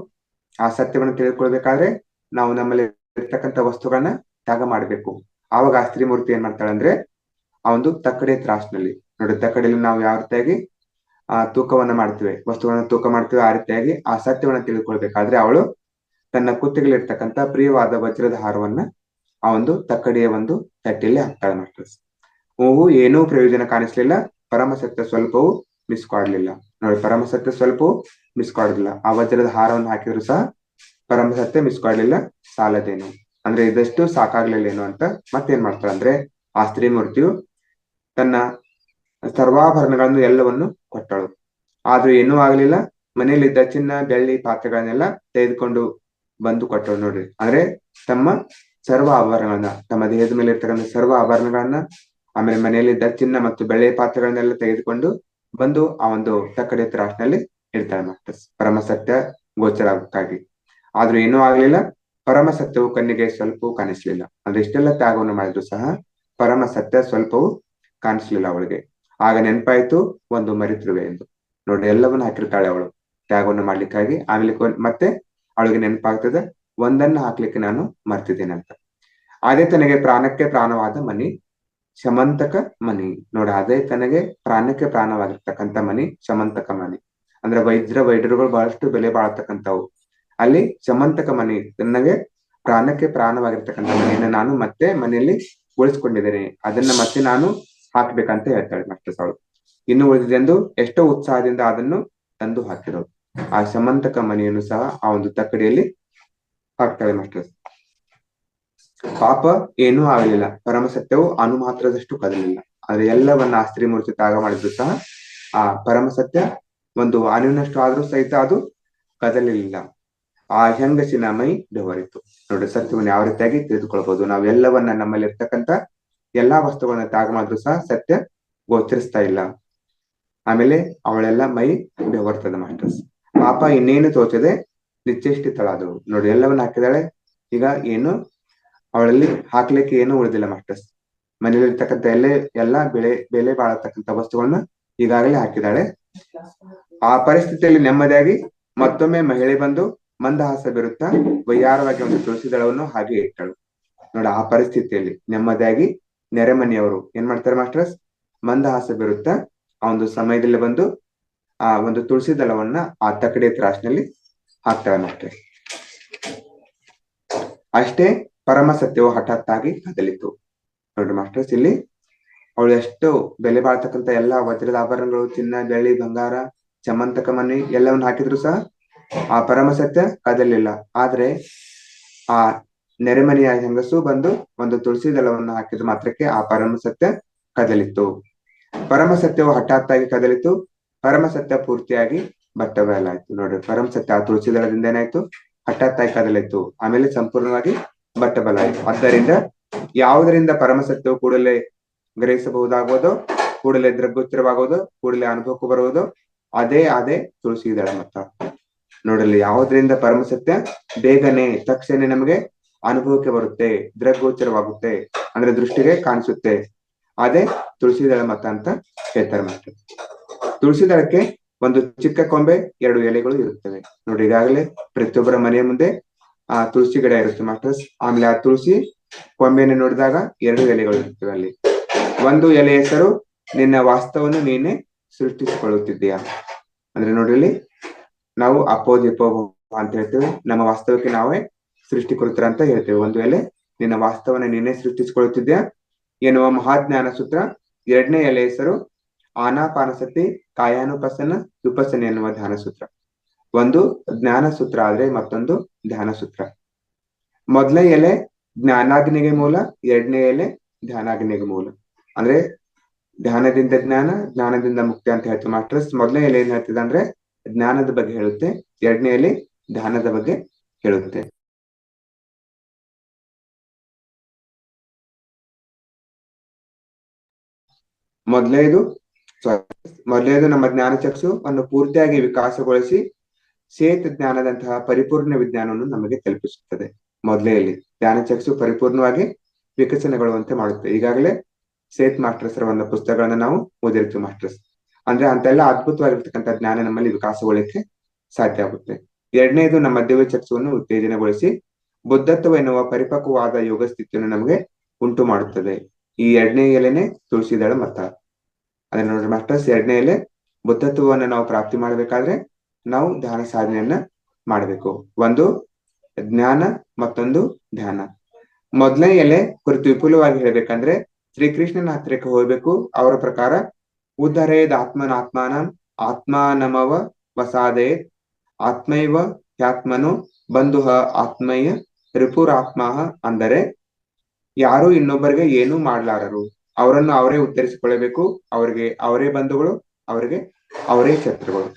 Speaker 2: ಆ ಸತ್ಯವನ್ನ ತಿಳಿದುಕೊಳ್ಬೇಕಾದ್ರೆ ನಾವು ನಮ್ಮಲ್ಲಿ ಇರ್ತಕ್ಕಂಥ ವಸ್ತುಗಳನ್ನ ತ್ಯಾಗ ಮಾಡ್ಬೇಕು. ಆವಾಗ ಆ ಸ್ತ್ರೀ ಮೂರ್ತಿ ಏನ್ ಮಾಡ್ತಾಳೆ ಅಂದ್ರೆ ಆ ಒಂದು ತಕ್ಕಡಿ ತ್ರಾಸಿನಲ್ಲಿ, ನೋಡಿ ತಕ್ಕಡಿಯಲ್ಲಿ ನಾವು ಯಾವ ರೀತಿಯಾಗಿ ತೂಕವನ್ನ ಮಾಡ್ತೀವಿ, ವಸ್ತುಗಳನ್ನ ತೂಕ ಮಾಡ್ತೀವಿ, ಆ ರೀತಿಯಾಗಿ ಆ ಸತ್ಯವನ್ನ ತಿಳಿದುಕೊಳ್ಬೇಕಾದ್ರೆ ಅವಳು ತನ್ನ ಕುತ್ತಿಗೆಲಿರ್ತಕ್ಕಂಥ ಪ್ರಿಯವಾದ ವಜ್ರದ ಹಾರವನ್ನ ಆ ಒಂದು ತಕ್ಕಡಿಯ ಒಂದು ತಟ್ಟೆಯಲ್ಲಿ ಹಾಕ್ತಾಳೆ ಮಾಸ್ಟರ್ಸ್. ಹೂವು ಏನೂ ಪ್ರಯೋಜನ ಕಾಣಿಸ್ಲಿಲ್ಲ, ಪರಮ ಸತ್ಯ ಸ್ವಲ್ಪವೂ ಮಿಸ್ ಕಾಡ್ಲಿಲ್ಲ. ನೋಡಿ, ಪರಮ ಸತ್ಯ ಸ್ವಲ್ಪವೂ ಮಿಸ್ ಕಾಡಲಿಲ್ಲ. ಆ ವಜ್ರದ ಹಾರವನ್ನು ಹಾಕಿದ್ರು ಸಹ ಪರಮ ಸತ್ಯ ಮಿಸ್ ಕಾಡ್ಲಿಲ್ಲ. ಸಾಲದೇನು ಅಂದ್ರೆ ಇದಷ್ಟು ಸಾಕಾಗ್ಲಿಲ್ಲೇನು ಅಂತ ಮತ್ತೇನ್ ಮಾಡ್ತಾಳೆ ಅಂದ್ರೆ ಆ ಸ್ತ್ರೀ ಮೂರ್ತಿಯು ತನ್ನ ಸರ್ವಾಭರಣಗಳನ್ನು ಎಲ್ಲವನ್ನು ಕೊಟ್ಟಳು. ಆದ್ರೂ ಏನೂ ಆಗ್ಲಿಲ್ಲ. ಮನೆಯಲ್ಲಿದ್ದ ಚಿನ್ನ, ಬೆಳ್ಳಿ ಪಾತ್ರೆಗಳನ್ನೆಲ್ಲ ತೆಗೆದುಕೊಂಡು ಬಂದು ಕೊಟ್ಟಳು. ನೋಡ್ರಿ, ಅಂದ್ರೆ ತಮ್ಮ ಸರ್ವ ಆಭರಣಗಳನ್ನ, ತಮ್ಮ ದೇಹದ ಮೇಲೆ ಇರ್ತಕ್ಕಂಥ ಸರ್ವ ಆಭರಣಗಳನ್ನ, ಆಮೇಲೆ ಮನೆಯಲ್ಲಿದ್ದ ಚಿನ್ನ ಮತ್ತು ಬೆಳ್ಳಿಯ ಪಾತ್ರೆಗಳನ್ನೆಲ್ಲ ತೆಗೆದುಕೊಂಡು ಬಂದು ಆ ಒಂದು ತಕ್ಕಡಿ ತ್ರಾಸಿನಲ್ಲಿ ಇಡ್ತಾಳೆ ಮಾಸ್ಟರ್ಸ್, ಪರಮ ಸತ್ಯ ಗೋಚರ ಆಗಕ್ಕಾಗಿ. ಆದ್ರೂ ಏನೂ ಆಗ್ಲಿಲ್ಲ. ಪರಮ ಸತ್ಯವು ಕಣ್ಣಿಗೆ ಸ್ವಲ್ಪವೂ ಕಾಣಿಸ್ಲಿಲ್ಲ. ಅಂದ್ರೆ ಇಷ್ಟೆಲ್ಲ ತ್ಯಾಗವನ್ನು ಮಾಡಿದ್ರು ಸಹ ಪರಮ ಸತ್ಯ ಸ್ವಲ್ಪವೂ ಕಾಣಿಸ್ಲಿಲ್ಲ ಅವಳಿಗೆ. ಆಗ ನೆನಪಾಯ್ತು ಒಂದು ಮರಿತಿರುವೆ ಎಂದು. ನೋಡಿ, ಎಲ್ಲವನ್ನ ಹಾಕಿರ್ತಾಳೆ ಅವಳು ತ್ಯಾಗವನ್ನು ಮಾಡ್ಲಿಕ್ಕಾಗಿ. ಆಮೇಲೆ ಮತ್ತೆ ಅವಳಿಗೆ ನೆನಪಾಗ್ತದೆ, ಒಂದನ್ನ ಹಾಕ್ಲಿಕ್ಕೆ ನಾನು ಮರ್ತಿದ್ದೇನೆ ಅಂತ. ಅದೇ ತನಗೆ ಪ್ರಾಣಕ್ಕೆ ಪ್ರಾಣವಾದ ಮಣಿ ಶಮಂತಕ ಮಣಿ. ನೋಡಿ, ಅದೇ ತನಗೆ ಪ್ರಾಣಕ್ಕೆ ಪ್ರಾಣವಾಗಿರ್ತಕ್ಕಂಥ ಮಣಿ ಶಮಂತಕ ಮಣಿ. ಅಂದ್ರೆ ವೈದ್ಯರುಗಳು ಬಹಳಷ್ಟು ಬೆಲೆ ಬಾಳತಕ್ಕಂಥವು. ಅಲ್ಲಿ ಶಮಂತಕ ಮಣಿ, ನನಗೆ ಪ್ರಾಣಕ್ಕೆ ಪ್ರಾಣವಾಗಿರ್ತಕ್ಕಂಥ ಮಣಿಯನ್ನ ನಾನು ಮತ್ತೆ ಮನೆಯಲ್ಲಿ ಉಳಿಸ್ಕೊಂಡಿದ್ದೇನೆ, ಅದನ್ನ ಮತ್ತೆ ನಾನು ಹಾಕ್ಬೇಕಂತ ಹೇಳ್ತಾಳೆ ಮಾಸ್ಟರ್ಸ್ ಅವಳು. ಇನ್ನು ಉಳಿದಿದೆಂದು ಎಷ್ಟೋ ಉತ್ಸಾಹದಿಂದ ಅದನ್ನು ತಂದು ಹಾಕಿರೋದು. ಆ ಶಮಂತಕ ಮಣಿಯನ್ನು ಸಹ ಆ ಒಂದು ತಕ್ಕಡಿಯಲ್ಲಿ ಹಾಕ್ತಾಳೆ ಮಾಸ್ಟರ್ಸ್. ಪಾಪ ಏನೂ ಆಗಲಿಲ್ಲ. ಪರಮ ಸತ್ಯವು ಅಣು ಮಾತ್ರದಷ್ಟು ಕದಲಿಲ್ಲ. ಆದ್ರೆ ಎಲ್ಲವನ್ನ ಆ ಸ್ತ್ರೀ ಮೂರ್ತಿ ತ್ಯಾಗ ಮಾಡಿದ್ರು ಸಹ ಆ ಪರಮ ಸತ್ಯ ಒಂದು ಅಣುವಿನಷ್ಟು ಆದ್ರೂ ಸಹಿತ ಅದು ಕದಲಿಲ್ಲ. ಆ ಹೆಂಗಸಿನ ಮೈ ಬೆವರಿತು. ನೋಡಿ, ಸತ್ಯವನ್ನು ಯಾವ ರೀತಿಯಾಗಿ ತಿಳಿದುಕೊಳ್ಬಹುದು. ನಾವೆಲ್ಲವನ್ನ ನಮ್ಮಲ್ಲಿ ಇರ್ತಕ್ಕಂಥ ಎಲ್ಲಾ ವಸ್ತುಗಳನ್ನ ತ್ಯಾಗ ಮಾಡಿದ್ರು ಸಹ ಸತ್ಯ ಗೋಚರಿಸ್ತಾ ಇಲ್ಲ. ಆಮೇಲೆ ಅವಳೆಲ್ಲ ಮೈ ಬೆವರ್ತದೆ ಮಾಸ್ಟರ್ಸ್. ಪಾಪ ಇನ್ನೇನು ತೋಚದೆ ನಿಶ್ಚೇಷ್ಟಿತಳಾದಳು. ನೋಡಿ, ಎಲ್ಲವನ್ನ ಹಾಕಿದಾಳೆ. ಈಗ ಏನು ಅವಳಲ್ಲಿ ಹಾಕ್ಲಿಕ್ಕೆ ಏನೂ ಉಳಿದಿಲ್ಲ ಮಾಸ್ಟರ್ಸ್. ಮನೆಯಲ್ಲಿರ್ತಕ್ಕಂಥ ಎಲ್ಲಾ ಬೆಲೆ ಬಾಳತಕ್ಕಂಥ ವಸ್ತುಗಳನ್ನ ಈಗಾಗಲೇ ಹಾಕಿದಾಳೆ. ಆ ಪರಿಸ್ಥಿತಿಯಲ್ಲಿ ನೆಮ್ಮದಿಯಾಗಿ ಮತ್ತೊಮ್ಮೆ ಮಹಿಳೆ ಬಂದು ಮಂದಹಾಸ ಬೀರುತ್ತಾ ವಯ್ಯಾರವಾಗಿ ಒಂದು ತುಳಸಿ ದಳವನ್ನು ಹಾಗೆ ಇಟ್ಟಳು. ನೋಡಿ, ಆ ಪರಿಸ್ಥಿತಿಯಲ್ಲಿ ನೆಮ್ಮದಿಯಾಗಿ ನೆರೆಮನೆಯವರು ಏನ್ ಮಾಡ್ತಾರೆ ಮಾಸ್ಟರ್ಸ್, ಮಂದಹಾಸ ಬೀರುತ್ತಾ ಆ ಒಂದು ಸಮಯದಲ್ಲಿ ಬಂದು ಆ ಒಂದು ತುಳಸಿ ದಳವನ್ನ ಆ ತಕ್ಕಡಿ ತ್ರಾಸಿನಲ್ಲಿ ಹಾಕ್ತಾಳೆ ಮಾಸ್ಟರ್. ಅಷ್ಟೇ ಪರಮ ಸತ್ಯವು ಹಠಾತ್ತಾಗಿ ಕದಲಿತು. ನೋಡ್ರಿ ಮಾಸ್ಟರ್ಸ್, ಇಲ್ಲಿ ಅವಳು ಎಷ್ಟು ಬೆಲೆ ಬಾಳ್ತಕ್ಕಂಥ ಎಲ್ಲಾ ವಜ್ರದ ಆಭರಣಗಳು, ಚಿನ್ನ, ಬೆಳ್ಳಿ, ಬಂಗಾರ, ಚಮಂತಕ ಮಣಿ ಎಲ್ಲವನ್ನು ಹಾಕಿದ್ರು ಸಹ ಆ ಪರಮ ಸತ್ಯ ಕದಲಿಲ್ಲ. ಆದ್ರೆ ಆ ನೆರೆಮನೆಯ ಹೆಂಗಸು ಬಂದು ಒಂದು ತುಳಸಿ ದಳವನ್ನು ಹಾಕಿದ ಮಾತ್ರಕ್ಕೆ ಆ ಪರಮ ಸತ್ಯ ಕದಲಿತ್ತು. ಪರಮ ಸತ್ಯವು ಹಠಾತ್ತಾಗಿ ಕದಲಿತು. ಪರಮ ಸತ್ಯ ಪೂರ್ತಿಯಾಗಿ ಬಟ್ಟ ಬಯಲಾಯ್ತು. ನೋಡ್ರಿ, ಪರಮ ಸತ್ಯ ಆ ತುಳಸಿ ದಳದಿಂದ ಏನಾಯ್ತು, ಹಠಾತ್ತಾಗಿ ಕದಲಿತ್ತು. ಆಮೇಲೆ ಸಂಪೂರ್ಣವಾಗಿ ಬಟ್ಟ ಬಯಲಾಯ್ತು. ಆದ್ದರಿಂದ ಯಾವುದರಿಂದ ಪರಮ ಸತ್ಯವು ಕೂಡಲೇ ಗ್ರಹಿಸಬಹುದಾಗುವುದೋ, ಕೂಡಲೇ ದೃಗ್ಗೋಚರವಾಗುವುದು, ಕೂಡಲೇ ಅನುಭವಕ್ಕೂ ಬರುವುದು, ಅದೇ ತುಳಸಿ ದಳ ಮತ್ತ. ನೋಡಲಿ, ಯಾವುದರಿಂದ ಪರಮ ಸತ್ಯ ಬೇಗನೆ ತಕ್ಷಣ ನಮಗೆ ಅನುಭವಕ್ಕೆ ಬರುತ್ತೆ, ದೃಗ್ಗೋಚರವಾಗುತ್ತೆ, ಅಂದ್ರೆ ದೃಷ್ಟಿಗೆ ಕಾಣಿಸುತ್ತೆ, ಅದೇ ತುಳಸಿ ದಳ ಮತ ಅಂತ ಹೇಳ್ತಾರೆ ಮಾಸ್ಟರ್. ತುಳಸಿ ದಳಕ್ಕೆ ಒಂದು ಚಿಕ್ಕ ಕೊಂಬೆ, 2 ಎಲೆಗಳು ಇರುತ್ತವೆ. ನೋಡಿ, ಈಗಾಗಲೇ ಪ್ರತಿಯೊಬ್ಬರ ಮನೆಯ ಮುಂದೆ ಆ ತುಳಸಿ ಗಿಡ ಇರುತ್ತೆ ಮಾಸ್ಟರ್ಸ್. ಆಮೇಲೆ ಆ ತುಳಸಿ ಕೊಂಬೆಯನ್ನು ನೋಡಿದಾಗ 2 ಎಲೆಗಳು ಇರ್ತವೆ. ಅಲ್ಲಿ ಒಂದು ಎಲೆ ಹೆಸರು ನಿನ್ನ ವಾಸ್ತವವನ್ನು ನೀನೆ ಸೃಷ್ಟಿಸಿಕೊಳ್ಳುತ್ತಿದ್ದೀಯಾ. ಅಂದ್ರೆ ನೋಡ್ರಿ, ನಾವು ಅಪೋಜಿಪೋ ಅಂತ ಹೇಳ್ತೇವೆ. ನಮ್ಮ ವಾಸ್ತವಕ್ಕೆ ನಾವೇ ಸೃಷ್ಟಿಕರ್ತರು ಅಂತ ಹೇಳ್ತೇವೆ. ಒಂದು ಎಲೆ ನಿನ್ನ ವಾಸ್ತವನ ನೀನೇ ಸೃಷ್ಟಿಸಿಕೊಳ್ಳುತ್ತಿದ್ಯಾ ಎನ್ನುವ ಮಹಾಜ್ಞಾನ ಸೂತ್ರ. 2ನೇ ಎಲೆ ಹೆಸರು ಆನಾಪಾನಸತಿ ಕಾಯಾನುಪಸನ ವಿಪಸನ ಎನ್ನುವ ಧ್ಯಾನ ಸೂತ್ರ. ಒಂದು ಜ್ಞಾನ ಸೂತ್ರ ಆದ್ರೆ ಮತ್ತೊಂದು ಧ್ಯಾನ ಸೂತ್ರ. ಮೊದಲನೇ ಎಲೆ ಜ್ಞಾನಾಗ್ನಿಗೆ ಮೂಲ, 2ನೇ ಎಲೆ ಧ್ಯಾನಾಗ್ನಿಗೆ ಮೂಲ. ಅಂದ್ರೆ ಧ್ಯಾನದಿಂದ ಜ್ಞಾನ, ಜ್ಞಾನದಿಂದ ಮುಕ್ತಿ ಅಂತ ಹೇಳ್ತೀವಿ ಮಾಸ್ಟರ್ಸ್. ಮೊದಲನೇ ಎಲೆ ಏನ್ ಹೇಳ್ತಿದೆ ಅಂದ್ರೆ ಜ್ಞಾನದ ಬಗ್ಗೆ ಹೇಳುತ್ತೆ, 2ನೇ ಎಲೆ ಧ್ಯಾನದ ಬಗ್ಗೆ ಹೇಳುತ್ತೆ. ಮೊದಲನೇದು ನಮ್ಮ ಜ್ಞಾನ ಚಕ್ಷುವನ್ನು ಪೂರ್ತಿಯಾಗಿ ವಿಕಾಸಗೊಳಿಸಿ ಸೇತ್ ಜ್ಞಾನದಂತಹ ಪರಿಪೂರ್ಣ ವಿಜ್ಞಾನವನ್ನು ನಮಗೆ ಕಲ್ಪಿಸುತ್ತದೆ. ಮೊದಲನೆಯಲ್ಲಿ ಜ್ಞಾನ ಚಕ್ಷು ಪರಿಪೂರ್ಣವಾಗಿ ವಿಕಸನಗೊಳ್ಳುವಂತೆ ಮಾಡುತ್ತೆ. ಈಗಾಗಲೇ ಸೇತ್ ಮಾಸ್ಟರ್ಸ್ ಒಂದು ಪುಸ್ತಕಗಳನ್ನ ನಾವು ಓದಿರ್ತೀವಿ ಮಾಸ್ಟರ್ಸ್. ಅಂದ್ರೆ ಅಂತೆಲ್ಲ ಅದ್ಭುತವಾಗಿರ್ತಕ್ಕಂಥ ಜ್ಞಾನ ನಮ್ಮಲ್ಲಿ ವಿಕಾಸಗೊಳ್ಳಲಿಕ್ಕೆ ಸಾಧ್ಯ ಆಗುತ್ತೆ. 2ನೇದು ನಮ್ಮ ದಿವ್ಯ ಚಕ್ಷುವನ್ನು ಉತ್ತೇಜನಗೊಳಿಸಿ ಬುದ್ಧತ್ವ ಎನ್ನುವ ಪರಿಪಕ್ವವಾದ ಯೋಗ ಸ್ಥಿತಿಯನ್ನು ನಮಗೆ ಉಂಟು ಮಾಡುತ್ತದೆ. ಈ 2ನೇ ಎಲೆನೆ ತುಳಸಿ ದಳ ಮತ. ಅದೇ ನೋಡ್ರಿ ಮಾಸ್ಟರ್ಸ್, 2ನೇ ಎಲೆ ಬುದ್ಧತ್ವವನ್ನು ನಾವು ಪ್ರಾಪ್ತಿ ಮಾಡ್ಬೇಕಾದ್ರೆ ನಾವು ಧ್ಯಾನ ಸಾಧನೆಯನ್ನ ಮಾಡಬೇಕು. ಒಂದು ಜ್ಞಾನ, ಮತ್ತೊಂದು ಧ್ಯಾನ. ಮೊದಲನೇ ಎಲೆ ಕುರಿತು ವಿಪುಲವಾಗಿ ಹೇಳ್ಬೇಕಂದ್ರೆ ಶ್ರೀಕೃಷ್ಣನ ಹತ್ತಿರಕ್ಕೆ ಹೋಗ್ಬೇಕು. ಅವರ ಪ್ರಕಾರ ಉದ್ಧರೇದ್ ಆತ್ಮನಾತ್ಮಾನಂ ಆತ್ಮಾನಮವ ವಸಾದೇತ್ ಆತ್ಮೈವ ಹ್ಯಾತ್ಮನು ಬಂಧುಹ ಆತ್ಮಯ್ಯ ರಿಪುರಾತ್ಮಃ. ಅಂದರೆ ಯಾರು ಇನ್ನೊಬ್ಬರಿಗೆ ಏನೂ ಮಾಡ್ಲಾರರು, ಅವರನ್ನು ಅವರೇ ಉತ್ತರಿಸಿಕೊಳ್ಳಬೇಕು. ಅವರಿಗೆ ಅವರೇ ಬಂಧುಗಳು, ಅವರಿಗೆ ಅವರೇ ಶತ್ರುಗಳು.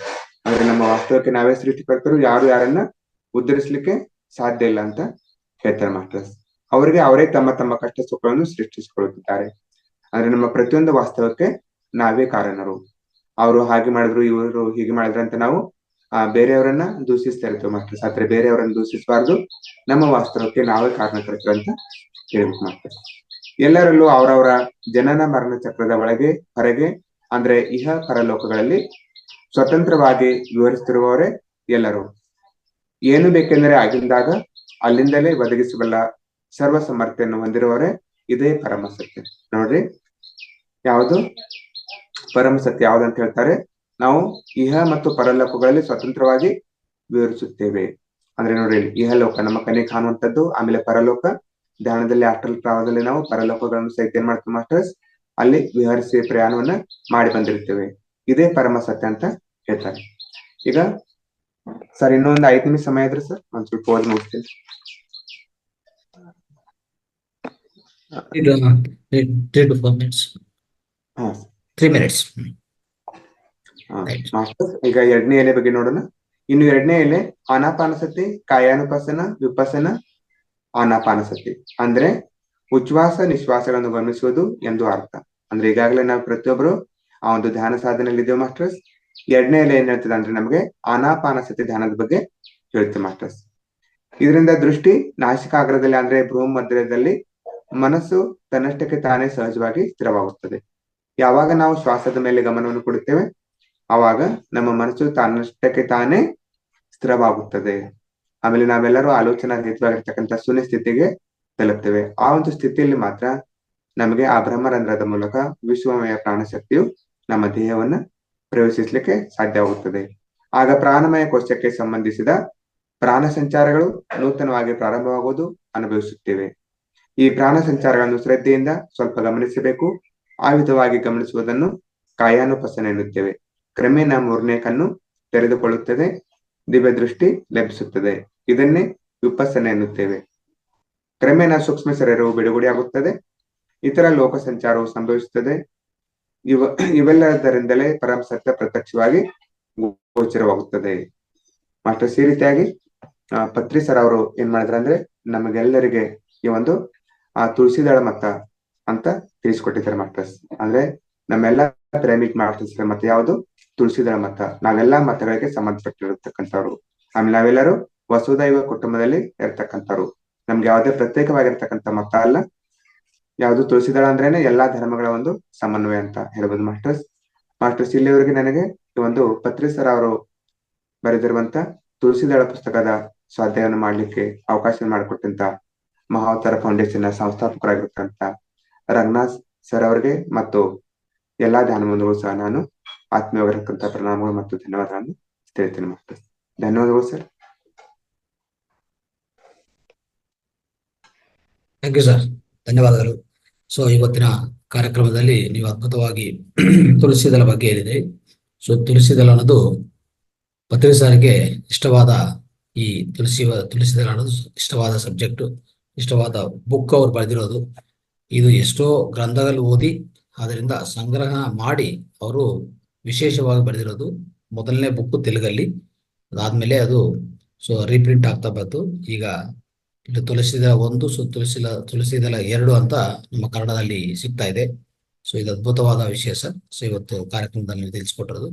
Speaker 2: ಅಂದ್ರೆ ನಮ್ಮ ವಾಸ್ತವಕ್ಕೆ ನಾವೇ ಸೃಷ್ಟಿಕರ್ತರು, ಯಾರು ಯಾರನ್ನ ಉದ್ಧರಿಸ್ಲಿಕ್ಕೆ ಸಾಧ್ಯ ಇಲ್ಲ ಅಂತ ಹೇಳ್ತಾರೆ ಮಾಸ್ಟರ್ಸ್. ಅವರಿಗೆ ಅವರೇ ತಮ್ಮ ತಮ್ಮ ಕಷ್ಟ ಸುಖಗಳನ್ನು ಸೃಷ್ಟಿಸಿಕೊಳ್ಳುತ್ತಿದ್ದಾರೆ. ಅಂದ್ರೆ ನಮ್ಮ ಪ್ರತಿಯೊಂದು ವಾಸ್ತವಕ್ಕೆ ನಾವೇ ಕಾರಣರು. ಅವರು ಹಾಗೆ ಮಾಡಿದ್ರು, ಇವರು ಹೀಗೆ ಮಾಡಿದ್ರು ಅಂತ ನಾವು ಬೇರೆಯವರನ್ನ ದೂಷಿಸ್ತಾ ಇರ್ತೇವೆ ಮಾಸ್ಟರ್ಸ್. ಆದ್ರೆ ಬೇರೆಯವರನ್ನ ದೂಷಿಸಬಾರ್ದು, ನಮ್ಮ ವಾಸ್ತವಕ್ಕೆ ನಾವೇ ಕಾರಣಕರ್ತರು ಅಂತ ಹೇಳ್ಬೇಕು ಮಾಸ್ಟರ್ಸ್. ಎಲ್ಲರಲ್ಲೂ ಅವರವರ ಜನನ ಮರಣ ಚಕ್ರದ ಒಳಗೆ ಹೊರಗೆ ಅಂದ್ರೆ ಇಹ ಪರಲೋಕಗಳಲ್ಲಿ ಸ್ವತಂತ್ರವಾಗಿ ವಿವರಿಸುತ್ತಿರುವವರೇ ಎಲ್ಲರೂ. ಏನು ಬೇಕೆಂದರೆ ಆಗಿಂದಾಗ ಅಲ್ಲಿಂದಲೇ ಒದಗಿಸಬಲ್ಲ ಸರ್ವ ಸಮರ್ಥೆಯನ್ನು ಹೊಂದಿರುವವರೇ ಇದೇ ಪರಮ ಸತ್ಯ. ನೋಡ್ರಿ, ಯಾವುದು ಪರಮ ಸತ್ಯ ಯಾವ್ದಂತ ಹೇಳ್ತಾರೆ? ನಾವು ಇಹ ಮತ್ತು ಪರಲೋಕಗಳಲ್ಲಿ ಸ್ವತಂತ್ರವಾಗಿ ವಿವರಿಸುತ್ತೇವೆ. ಅಂದ್ರೆ ನೋಡ್ರಿ, ಇಹಲೋಕ ನಮ್ಮ ಕಣ್ಣಿಗೆ ಕಾಣುವಂತದ್ದು, ಆಮೇಲೆ ಪರಲೋಕ ಧ್ಯಾನದಲ್ಲಿ ಅಷ್ಟಲ್ ಪ್ರಾವದಲ್ಲಿ ನಾವು ಪರಲೋಕಗಳನ್ನು ಸಹಿತ ಏನ್ ಮಾಡ್ತೀವಿ ಮಾಸ್ಟರ್ಸ್? ಅಲ್ಲಿ ವಿಹರಿಸಿ ಪ್ರಯಾಣವನ್ನ ಮಾಡಿ ಬಂದಿರ್ತೇವೆ. ಇದೇ ಪರಮ ಸತ್ಯ ಅಂತ ಹೇಳ್ತಾರೆ. ಈಗ ಸರ್ ಇನ್ನೊಂದು 5 ನಿಮಿಷ ಸಮಯ ಇದ್ರೆ ಸರ್ ಒಂದ್ ಸ್ವಲ್ಪ ಓದಿ ಮುಗಿಸ್ತೀನಿ.
Speaker 1: Three to 4 minutes.
Speaker 2: ಹಾ
Speaker 1: 3 minutes.
Speaker 2: ಮಾಸ್ಟರ್, ಈಗ 2ನೇ ಎಲೆ ಬಗ್ಗೆ ನೋಡೋಣ. ಇನ್ನು 2ನೇ ಎಲೆ ಆನಾಪಾನಸತಿ, ಕಾಯಾನುಪಾಸನ, ವಿಪಸನ, ಆನಾಪಾನಸತಿ ಅಂದ್ರೆ ಉಚ್ಛ್ವಾಸ ನಿಶ್ವಾಸಗಳನ್ನು ಗಮನಿಸುವುದು ಎಂದು ಅರ್ಥ. ಅಂದ್ರೆ ಈಗಾಗಲೇ ನಾವು ಪ್ರತಿಯೊಬ್ಬರು ಆ ಒಂದು ಧ್ಯಾನ ಸಾಧನೆಯಲ್ಲಿ ಇದ್ದೇವೆ ಮಾಸ್ಟರ್ಸ್. 2ನೇ ಎಲೆ ಏನ್ ಹೇಳ್ತದೆ ಅಂದ್ರೆ ನಮಗೆ ಆನಾಪಾನಸತಿ ಧ್ಯಾನದ ಬಗ್ಗೆ ಹೇಳ್ತೇವೆ ಮಾಸ್ಟರ್ಸ್. ಇದರಿಂದ ದೃಷ್ಟಿ ನಾಸಿಕಾಗ್ರದಲ್ಲಿ ಅಂದ್ರೆ ಭ್ರೂಮ ಮಧ್ಯದಲ್ಲಿ ಮನಸ್ಸು ತನ್ನಷ್ಟಕ್ಕೆ ತಾನೇ ಸಹಜವಾಗಿ ಸ್ಥಿರವಾಗುತ್ತದೆ. ಯಾವಾಗ ನಾವು ಶ್ವಾಸದ ಮೇಲೆ ಗಮನವನ್ನು ಕೊಡುತ್ತೇವೆ ಆವಾಗ ನಮ್ಮ ಮನಸ್ಸು ತನ್ನಷ್ಟಕ್ಕೆ ತಾನೇ ಸ್ಥಿರವಾಗುತ್ತದೆ. ಆಮೇಲೆ ನಾವೆಲ್ಲರೂ ಆಲೋಚನಾ ರಹಿತವಾಗಿರ್ತಕ್ಕಂಥ ಶೂನ್ಯ ಸ್ಥಿತಿಗೆ ತಲುಪ್ತೇವೆ. ಆ ಒಂದು ಸ್ಥಿತಿಯಲ್ಲಿ ಮಾತ್ರ ನಮಗೆ ಆ ಬ್ರಹ್ಮರಂಧ್ರದ ಮೂಲಕ ವಿಶ್ವಮಯ ಪ್ರಾಣಶಕ್ತಿಯು ನಮ್ಮ ದೇಹವನ್ನ ಪ್ರವೇಶಿಸಲಿಕ್ಕೆ ಸಾಧ್ಯವಾಗುತ್ತದೆ. ಆಗ ಪ್ರಾಣಮಯ ಕೋಶಕ್ಕೆ ಸಂಬಂಧಿಸಿದ ಪ್ರಾಣ ಸಂಚಾರಗಳು ನೂತನವಾಗಿ ಪ್ರಾರಂಭವಾಗುವುದು ಅನುಭವಿಸುತ್ತೇವೆ. ಈ ಪ್ರಾಣ ಸಂಚಾರಗಳನ್ನು ಶ್ರದ್ಧೆಯಿಂದ ಸ್ವಲ್ಪ ಗಮನಿಸಬೇಕು. ಆ ವಿಧವಾಗಿ ಗಮನಿಸುವುದನ್ನು ಕಾಯಾನುಪಸನ ಎನ್ನುತ್ತೇವೆ. ಕ್ರಮೇಣ 3ನೇ ಕಣ್ಣು ತೆರೆದುಕೊಳ್ಳುತ್ತದೆ, ದಿವ್ಯ ದೃಷ್ಟಿ ಲಭಿಸುತ್ತದೆ. ಇದನ್ನೇ ವಿಪಸನ ಎನ್ನುತ್ತೇವೆ. ಕ್ರಮೇಣ ಸೂಕ್ಷ್ಮ ಶರೀರವು ಬಿಡುಗಡೆಯಾಗುತ್ತದೆ, ಇತರ ಲೋಕ ಸಂಚಾರವು ಸಂಭವಿಸುತ್ತದೆ. ಇವೆಲ್ಲದರಿಂದಲೇ ಪರಮ ಸತ್ಯ ಪ್ರತ್ಯಕ್ಷವಾಗಿ ಗೋಚರವಾಗುತ್ತದೆ. ಮಾಸ್ಟರ್ಸ್, ಈ ರೀತಿಯಾಗಿ ಪತ್ರಿ ಸರ್ ಅವರು ಏನ್ ಮಾಡಿದ್ರ ಅಂದ್ರೆ ನಮಗೆಲ್ಲರಿಗೆ ಈ ಒಂದು ತುಳಸಿದಳ ಮತ ಅಂತ ತಿಳಿಸ್ಕೊಟ್ಟಿದ್ದಾರೆ ಮಾಸ್ಟರ್ಸ್. ಅಂದ್ರೆ ನಮ್ಮೆಲ್ಲ ಪಿರಮಿಡ್ ಮಾಸ್ಟರ್ಸ್ ಮತ್ತೆ ಯಾವುದು ತುಳಸಿದಳ ಮತ, ನಾವೆಲ್ಲಾ ಮತಗಳಿಗೆ ಸಂಬಂಧಪಟ್ಟಿರತಕ್ಕಂಥವ್ರು. ಆಮೇಲೆ ನಾವೆಲ್ಲರೂ ವಸುದೈವ ಕುಟುಂಬದಲ್ಲಿ ಇರ್ತಕ್ಕಂಥವ್ರು. ನಮ್ಗೆ ಯಾವುದೇ ಪ್ರತ್ಯೇಕವಾಗಿರ್ತಕ್ಕಂಥ ಮತ ಅಲ್ಲ. ಯಾವುದು ತುಳಸಿದಳ ಅಂದ್ರೇನೆ ಎಲ್ಲಾ ಧರ್ಮಗಳ ಒಂದು ಸಮನ್ವಯ ಅಂತ ಹೇಳ್ಬೋದು ಮಾಸ್ಟರ್ಸ್. ಮಾಸ್ಟರ್ಸ್, ಇಲ್ಲಿವರೆಗೆ ನನಗೆ ಈ ಒಂದು ಪತ್ರಿ ಸರ್ ಅವರು ಬರೆದಿರುವಂತ ತುಳಸಿದಳ ಪುಸ್ತಕದ ಸ್ವಾಧ್ಯಾಯವನ್ನು ಮಾಡ್ಲಿಕ್ಕೆ ಅವಕಾಶ ಮಾಡಿಕೊಟ್ಟಂತ ಮಹಾವತಾರ ಫೌಂಡೇಶನ್ ಸಂಸ್ಥಾಪಕರಾಗಿರ್ತಕ್ಕಂಥ ರಂಗನಾಥ್ ಸರ್ ಅವರಿಗೆ ಮತ್ತು ಎಲ್ಲಾ ಧ್ಯಾನ ಬಂಧುಗಳು ಸಹ ನಾನು ಆತ್ಮೀಯವಾಗಿರ್ತಕ್ಕಂಥ ಪ್ರಣಾಮಗಳು ಮತ್ತು ಧನ್ಯವಾದಗಳನ್ನು ತಿಳಿತೀನಿ ಮಾಸ್ಟರ್. ಧನ್ಯವಾದಗಳು ಸರ್.
Speaker 1: ಥ್ಯಾಂಕ್ ಯು ಸರ್, ಧನ್ಯವಾದಗಳು. ಸೊ ಇವತ್ತಿನ ಕಾರ್ಯಕ್ರಮದಲ್ಲಿ ನೀವು ಅದ್ಭುತವಾಗಿ ತುಳಸಿದಳ ಬಗ್ಗೆ ಹೇಳಿದ್ರಿ. ಸೊ ತುಳಸಿದಳ ಅನ್ನೋದು ಪತ್ರಿ ಸಾರಿಗೆ ಇಷ್ಟವಾದ ಈ ತುಳಸಿದಳ ಅನ್ನೋದು ಇಷ್ಟವಾದ ಸಬ್ಜೆಕ್ಟ್, ಇಷ್ಟವಾದ ಬುಕ್ ಅವ್ರು ಬರೆದಿರೋದು. ಇದು ಎಷ್ಟೋ ಗ್ರಂಥಗಳು ಓದಿ ಅದರಿಂದ ಸಂಗ್ರಹ ಮಾಡಿ ಅವರು ವಿಶೇಷವಾಗಿ ಬರೆದಿರೋದು. ಮೊದಲನೇ ಬುಕ್ ತೆಲುಗಲ್ಲಿ, ಅದಾದ್ಮೇಲೆ ಅದು ರೀಪ್ರಿಂಟ್ ಆಗ್ತಾ ಬಂತು. ಈಗ ಇದು ತುಳಸಿದಳ 1, ತುಳಸಿದಳ 2 ಅಂತ ನಮ್ಮ ಕನ್ನಡದಲ್ಲಿ ಸಿಗ್ತಾ ಇದೆ. ಸೊ ಇದು ಅದ್ಭುತವಾದ ವಿಷಯ ಸರ್. ಸೊ ಇವತ್ತು ಕಾರ್ಯಕ್ರಮದಲ್ಲಿ ನೀವು ತಿಳಿಸ್ಕೊಟ್ಟಿರೋದು.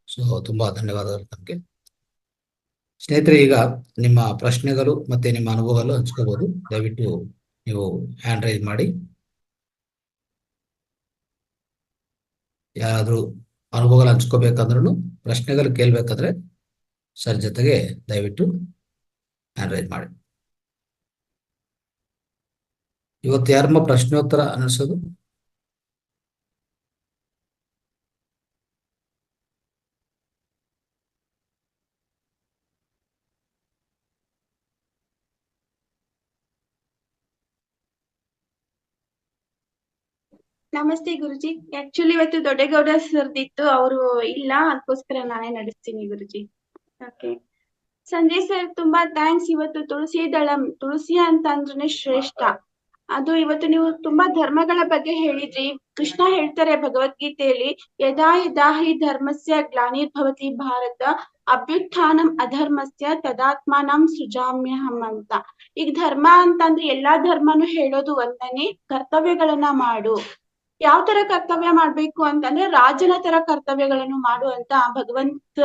Speaker 1: ಸೊ ತುಂಬಾ ಧನ್ಯವಾದಗಳು ತಮಗೆ. ಸ್ನೇಹಿತರೆ, ಈಗ ನಿಮ್ಮ ಪ್ರಶ್ನೆಗಳು ಮತ್ತೆ ನಿಮ್ಮ ಅನುಭವಗಳು ಹಂಚ್ಕೋಬಹುದು. ದಯವಿಟ್ಟು ನೀವು ಹ್ಯಾಂಡ್ ರೈಸ್ ಮಾಡಿ. ಯಾರಾದ್ರೂ ಅನುಭವಗಳು ಹಂಚ್ಕೋಬೇಕಂದ್ರೂ, ಪ್ರಶ್ನೆಗಳು ಕೇಳ್ಬೇಕಾದ್ರೆ ಸರ್ ಜೊತೆಗೆ ದಯವಿಟ್ಟು ಹ್ಯಾಂಡ್ ರೈಸ್ ಮಾಡಿ. ಇವತ್ತು ಯಾರಮ್ಮ ಪ್ರಶ್ನೋತ್ತರ ಅನ್ನಿಸೋದು?
Speaker 3: ನಮಸ್ತೆ ಗುರುಜಿ. ಆಕ್ಚುಲಿ ಇವತ್ತು ದೊಡ್ಡಗೌಡ ಸರ್ದಿತ್ತು, ಅವರು ಇಲ್ಲ, ಅದಕ್ಕೋಸ್ಕರ ನಾನೇ ನಡೆಸ್ತೀನಿ ಗುರುಜಿ. ಓಕೆ. ಸಂಜಯ್ ಸರ್, ತುಂಬಾ ಥ್ಯಾಂಕ್ಸ್. ಇವತ್ತು ತುಳಸಿ ಅಂತ ಅಂದ್ರೆ ಶ್ರೇಷ್ಠ. ಅದು ಇವತ್ತು ನೀವು ತುಂಬಾ ಧರ್ಮಗಳ ಬಗ್ಗೆ ಹೇಳಿದ್ರಿ. ಕೃಷ್ಣ ಹೇಳ್ತಾರೆ ಭಗವದ್ಗೀತೆಯಲ್ಲಿ, ಯದಾ ಯದಾ ಹಿ ಧರ್ಮಸ್ಯ ಗ್ಲಾನಿರ್ಭವತಿ ಭಾರತ ಅಭ್ಯುತ್ಥಾನಂ ಅಧರ್ಮಸ್ಯ ತದಾತ್ಮಾನಂ ಸೃಜಾಮ್ಯಹಂ ಅಂತ. ಈಗ ಧರ್ಮ ಅಂತಂದ್ರೆ ಎಲ್ಲಾ ಧರ್ಮನು ಹೇಳೋದು ಒಂದನೇ, ಕರ್ತವ್ಯಗಳನ್ನ ಮಾಡು. ಯಾವ ತರ ಕರ್ತವ್ಯ ಮಾಡ್ಬೇಕು ಅಂತಂದ್ರೆ ರಾಜನ ತರ ಕರ್ತವ್ಯಗಳನ್ನು ಮಾಡು ಅಂತ ಭಗವಂತ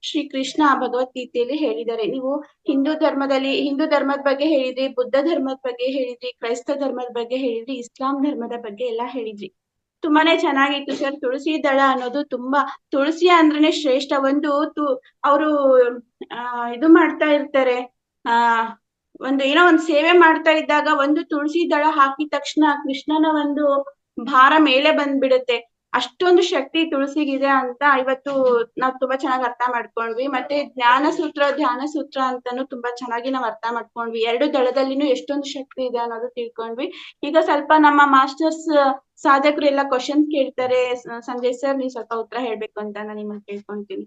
Speaker 3: ಶ್ರೀ ಕೃಷ್ಣ ಭಗವದ್ಗೀತೆಯಲ್ಲಿ ಹೇಳಿದ್ದಾರೆ. ನೀವು ಹಿಂದೂ ಧರ್ಮದ ಬಗ್ಗೆ ಹೇಳಿದ್ರಿ, ಬುದ್ಧ ಧರ್ಮದ ಬಗ್ಗೆ ಹೇಳಿದ್ರಿ, ಕ್ರೈಸ್ತ ಧರ್ಮದ ಬಗ್ಗೆ ಹೇಳಿದ್ರಿ, ಇಸ್ಲಾಂ ಧರ್ಮದ ಬಗ್ಗೆ ಎಲ್ಲಾ ಹೇಳಿದ್ರಿ. ತುಂಬಾನೇ ಚೆನ್ನಾಗಿತ್ತು ಸರ್. ತುಳಸಿ ದಳ ಅನ್ನೋದು ತುಳಸಿ ಅಂದ್ರೇನೆ ಶ್ರೇಷ್ಠ. ಅವರು ಇದು ಮಾಡ್ತಾ ಇರ್ತಾರೆ, ಏನೋ ಒಂದು ಸೇವೆ ಮಾಡ್ತಾ ಇದ್ದಾಗ ಒಂದು ತುಳಸಿ ದಳ ಹಾಕಿದ ತಕ್ಷಣ ಕೃಷ್ಣನ ಒಂದು ಭಾರ ಮೇಲೆ ಬಂದ್ಬಿಡುತ್ತೆ. ಅಷ್ಟೊಂದು ಶಕ್ತಿ ತುಳಸಿಗಿದೆ ಅಂತ ಇವತ್ತು ನಾವ್ ತುಂಬಾ ಚೆನ್ನಾಗಿ ಅರ್ಥ ಮಾಡ್ಕೊಂಡ್ವಿ. ಮತ್ತೆ ಧ್ಯಾನ ಸೂತ್ರ ಅಂತಾನು ತುಂಬಾ ಚೆನ್ನಾಗಿ ನಾವ್ ಅರ್ಥ ಮಾಡ್ಕೊಂಡ್ವಿ. 2 ದಳದಲ್ಲಿನೂ ಎಷ್ಟೊಂದು ಶಕ್ತಿ ಇದೆ ಅನ್ನೋದು ತಿಳ್ಕೊಂಡ್ವಿ. ಈಗ ಸ್ವಲ್ಪ ನಮ್ಮ ಮಾಸ್ಟರ್ಸ್ ಸಾಧಕರು ಎಲ್ಲ ಕ್ವಶನ್ಸ್ ಕೇಳ್ತಾರೆ. ಸಂಜಯ್ ಸರ್, ನೀವು ಸ್ವಲ್ಪ ಉತ್ತರ ಹೇಳ್ಬೇಕು ಅಂತ ನಾನು ನಿಮ್ಮನ್ನ ಕೇಳ್ಕೊಂತೀನಿ.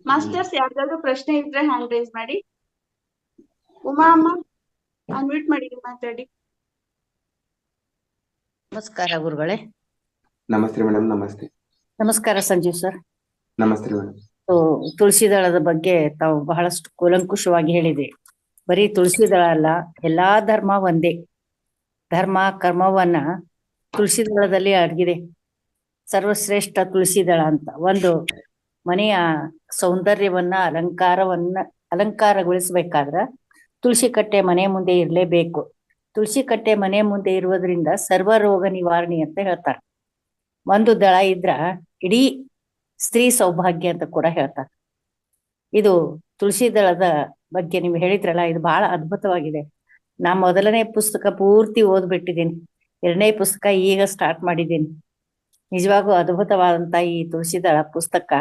Speaker 3: ಮಾಸ್ಟರ್ಸ್ ಯಾವ್ದಾದ್ರು ಪ್ರಶ್ನೆ ಇದ್ರೆ ಹ್ಯಾಂಡ್ ರೈಸ್ ಮಾಡಿ. ಉಮಾ ಅಮ್ಮ ಅನ್ಮ್ಯೂಟ್ ಮಾಡಿ ಮಾತಾಡಿ.
Speaker 4: ನಮಸ್ಕಾರ ಗುರುಗಳೇ.
Speaker 2: ನಮಸ್ತೆ ಮೇಡಮ್. ನಮಸ್ತೆ.
Speaker 4: ನಮಸ್ಕಾರ ಸಂಜೀವ್ ಸರ್.
Speaker 2: ನಮಸ್ತೆ ಮೇಡಮ್.
Speaker 4: ತುಳಸಿ ದಳದ ಬಗ್ಗೆ ತಾವು ಬಹಳಷ್ಟು ಕೂಲಂಕುಷವಾಗಿ ಹೇಳಿದ್ರಿ. ಬರೀ ತುಳಸಿ ದಳ ಅಲ್ಲ, ಎಲ್ಲಾ ಧರ್ಮ ಒಂದೇ. ಧರ್ಮ ಕರ್ಮವನ್ನ ತುಳಸಿ ದಳದಲ್ಲಿ ಅಡಗಿದೆ. ಸರ್ವಶ್ರೇಷ್ಠ ತುಳಸಿ ದಳ ಅಂತ. ಒಂದು ಮನೆಯ ಸೌಂದರ್ಯವನ್ನ ಅಲಂಕಾರಗೊಳಿಸ್ಬೇಕಾದ್ರ ತುಳಸಿ ಕಟ್ಟೆ ಮನೆ ಮುಂದೆ ಇರ್ಲೇಬೇಕು. ತುಳಸಿ ಕಟ್ಟೆ ಮನೆ ಮುಂದೆ ಇರುವುದರಿಂದ ಸರ್ವ ರೋಗ ನಿವಾರಣೆ ಅಂತ ಹೇಳ್ತಾರೆ. ಒಂದು ದಳ ಇದ್ರ ಇಡೀ ಸ್ತ್ರೀ ಸೌಭಾಗ್ಯ ಅಂತ ಕೂಡ ಹೇಳ್ತಾರೆ. ಇದು ತುಳಸಿ ದಳದ ಬಗ್ಗೆ ನೀವು ಹೇಳಿದ್ರಲ್ಲ, ಇದು ಬಹಳ ಅದ್ಭುತವಾಗಿದೆ. ನಾ ಮೊದಲನೇ ಪುಸ್ತಕ ಪೂರ್ತಿ ಓದ್ಬಿಟ್ಟಿದ್ದೀನಿ, 2ನೇ ಪುಸ್ತಕ ಈಗ ಸ್ಟಾರ್ಟ್ ಮಾಡಿದ್ದೀನಿ. ನಿಜವಾಗೂ ಅದ್ಭುತವಾದಂತ ಈ ತುಳಸಿ ದಳ ಪುಸ್ತಕ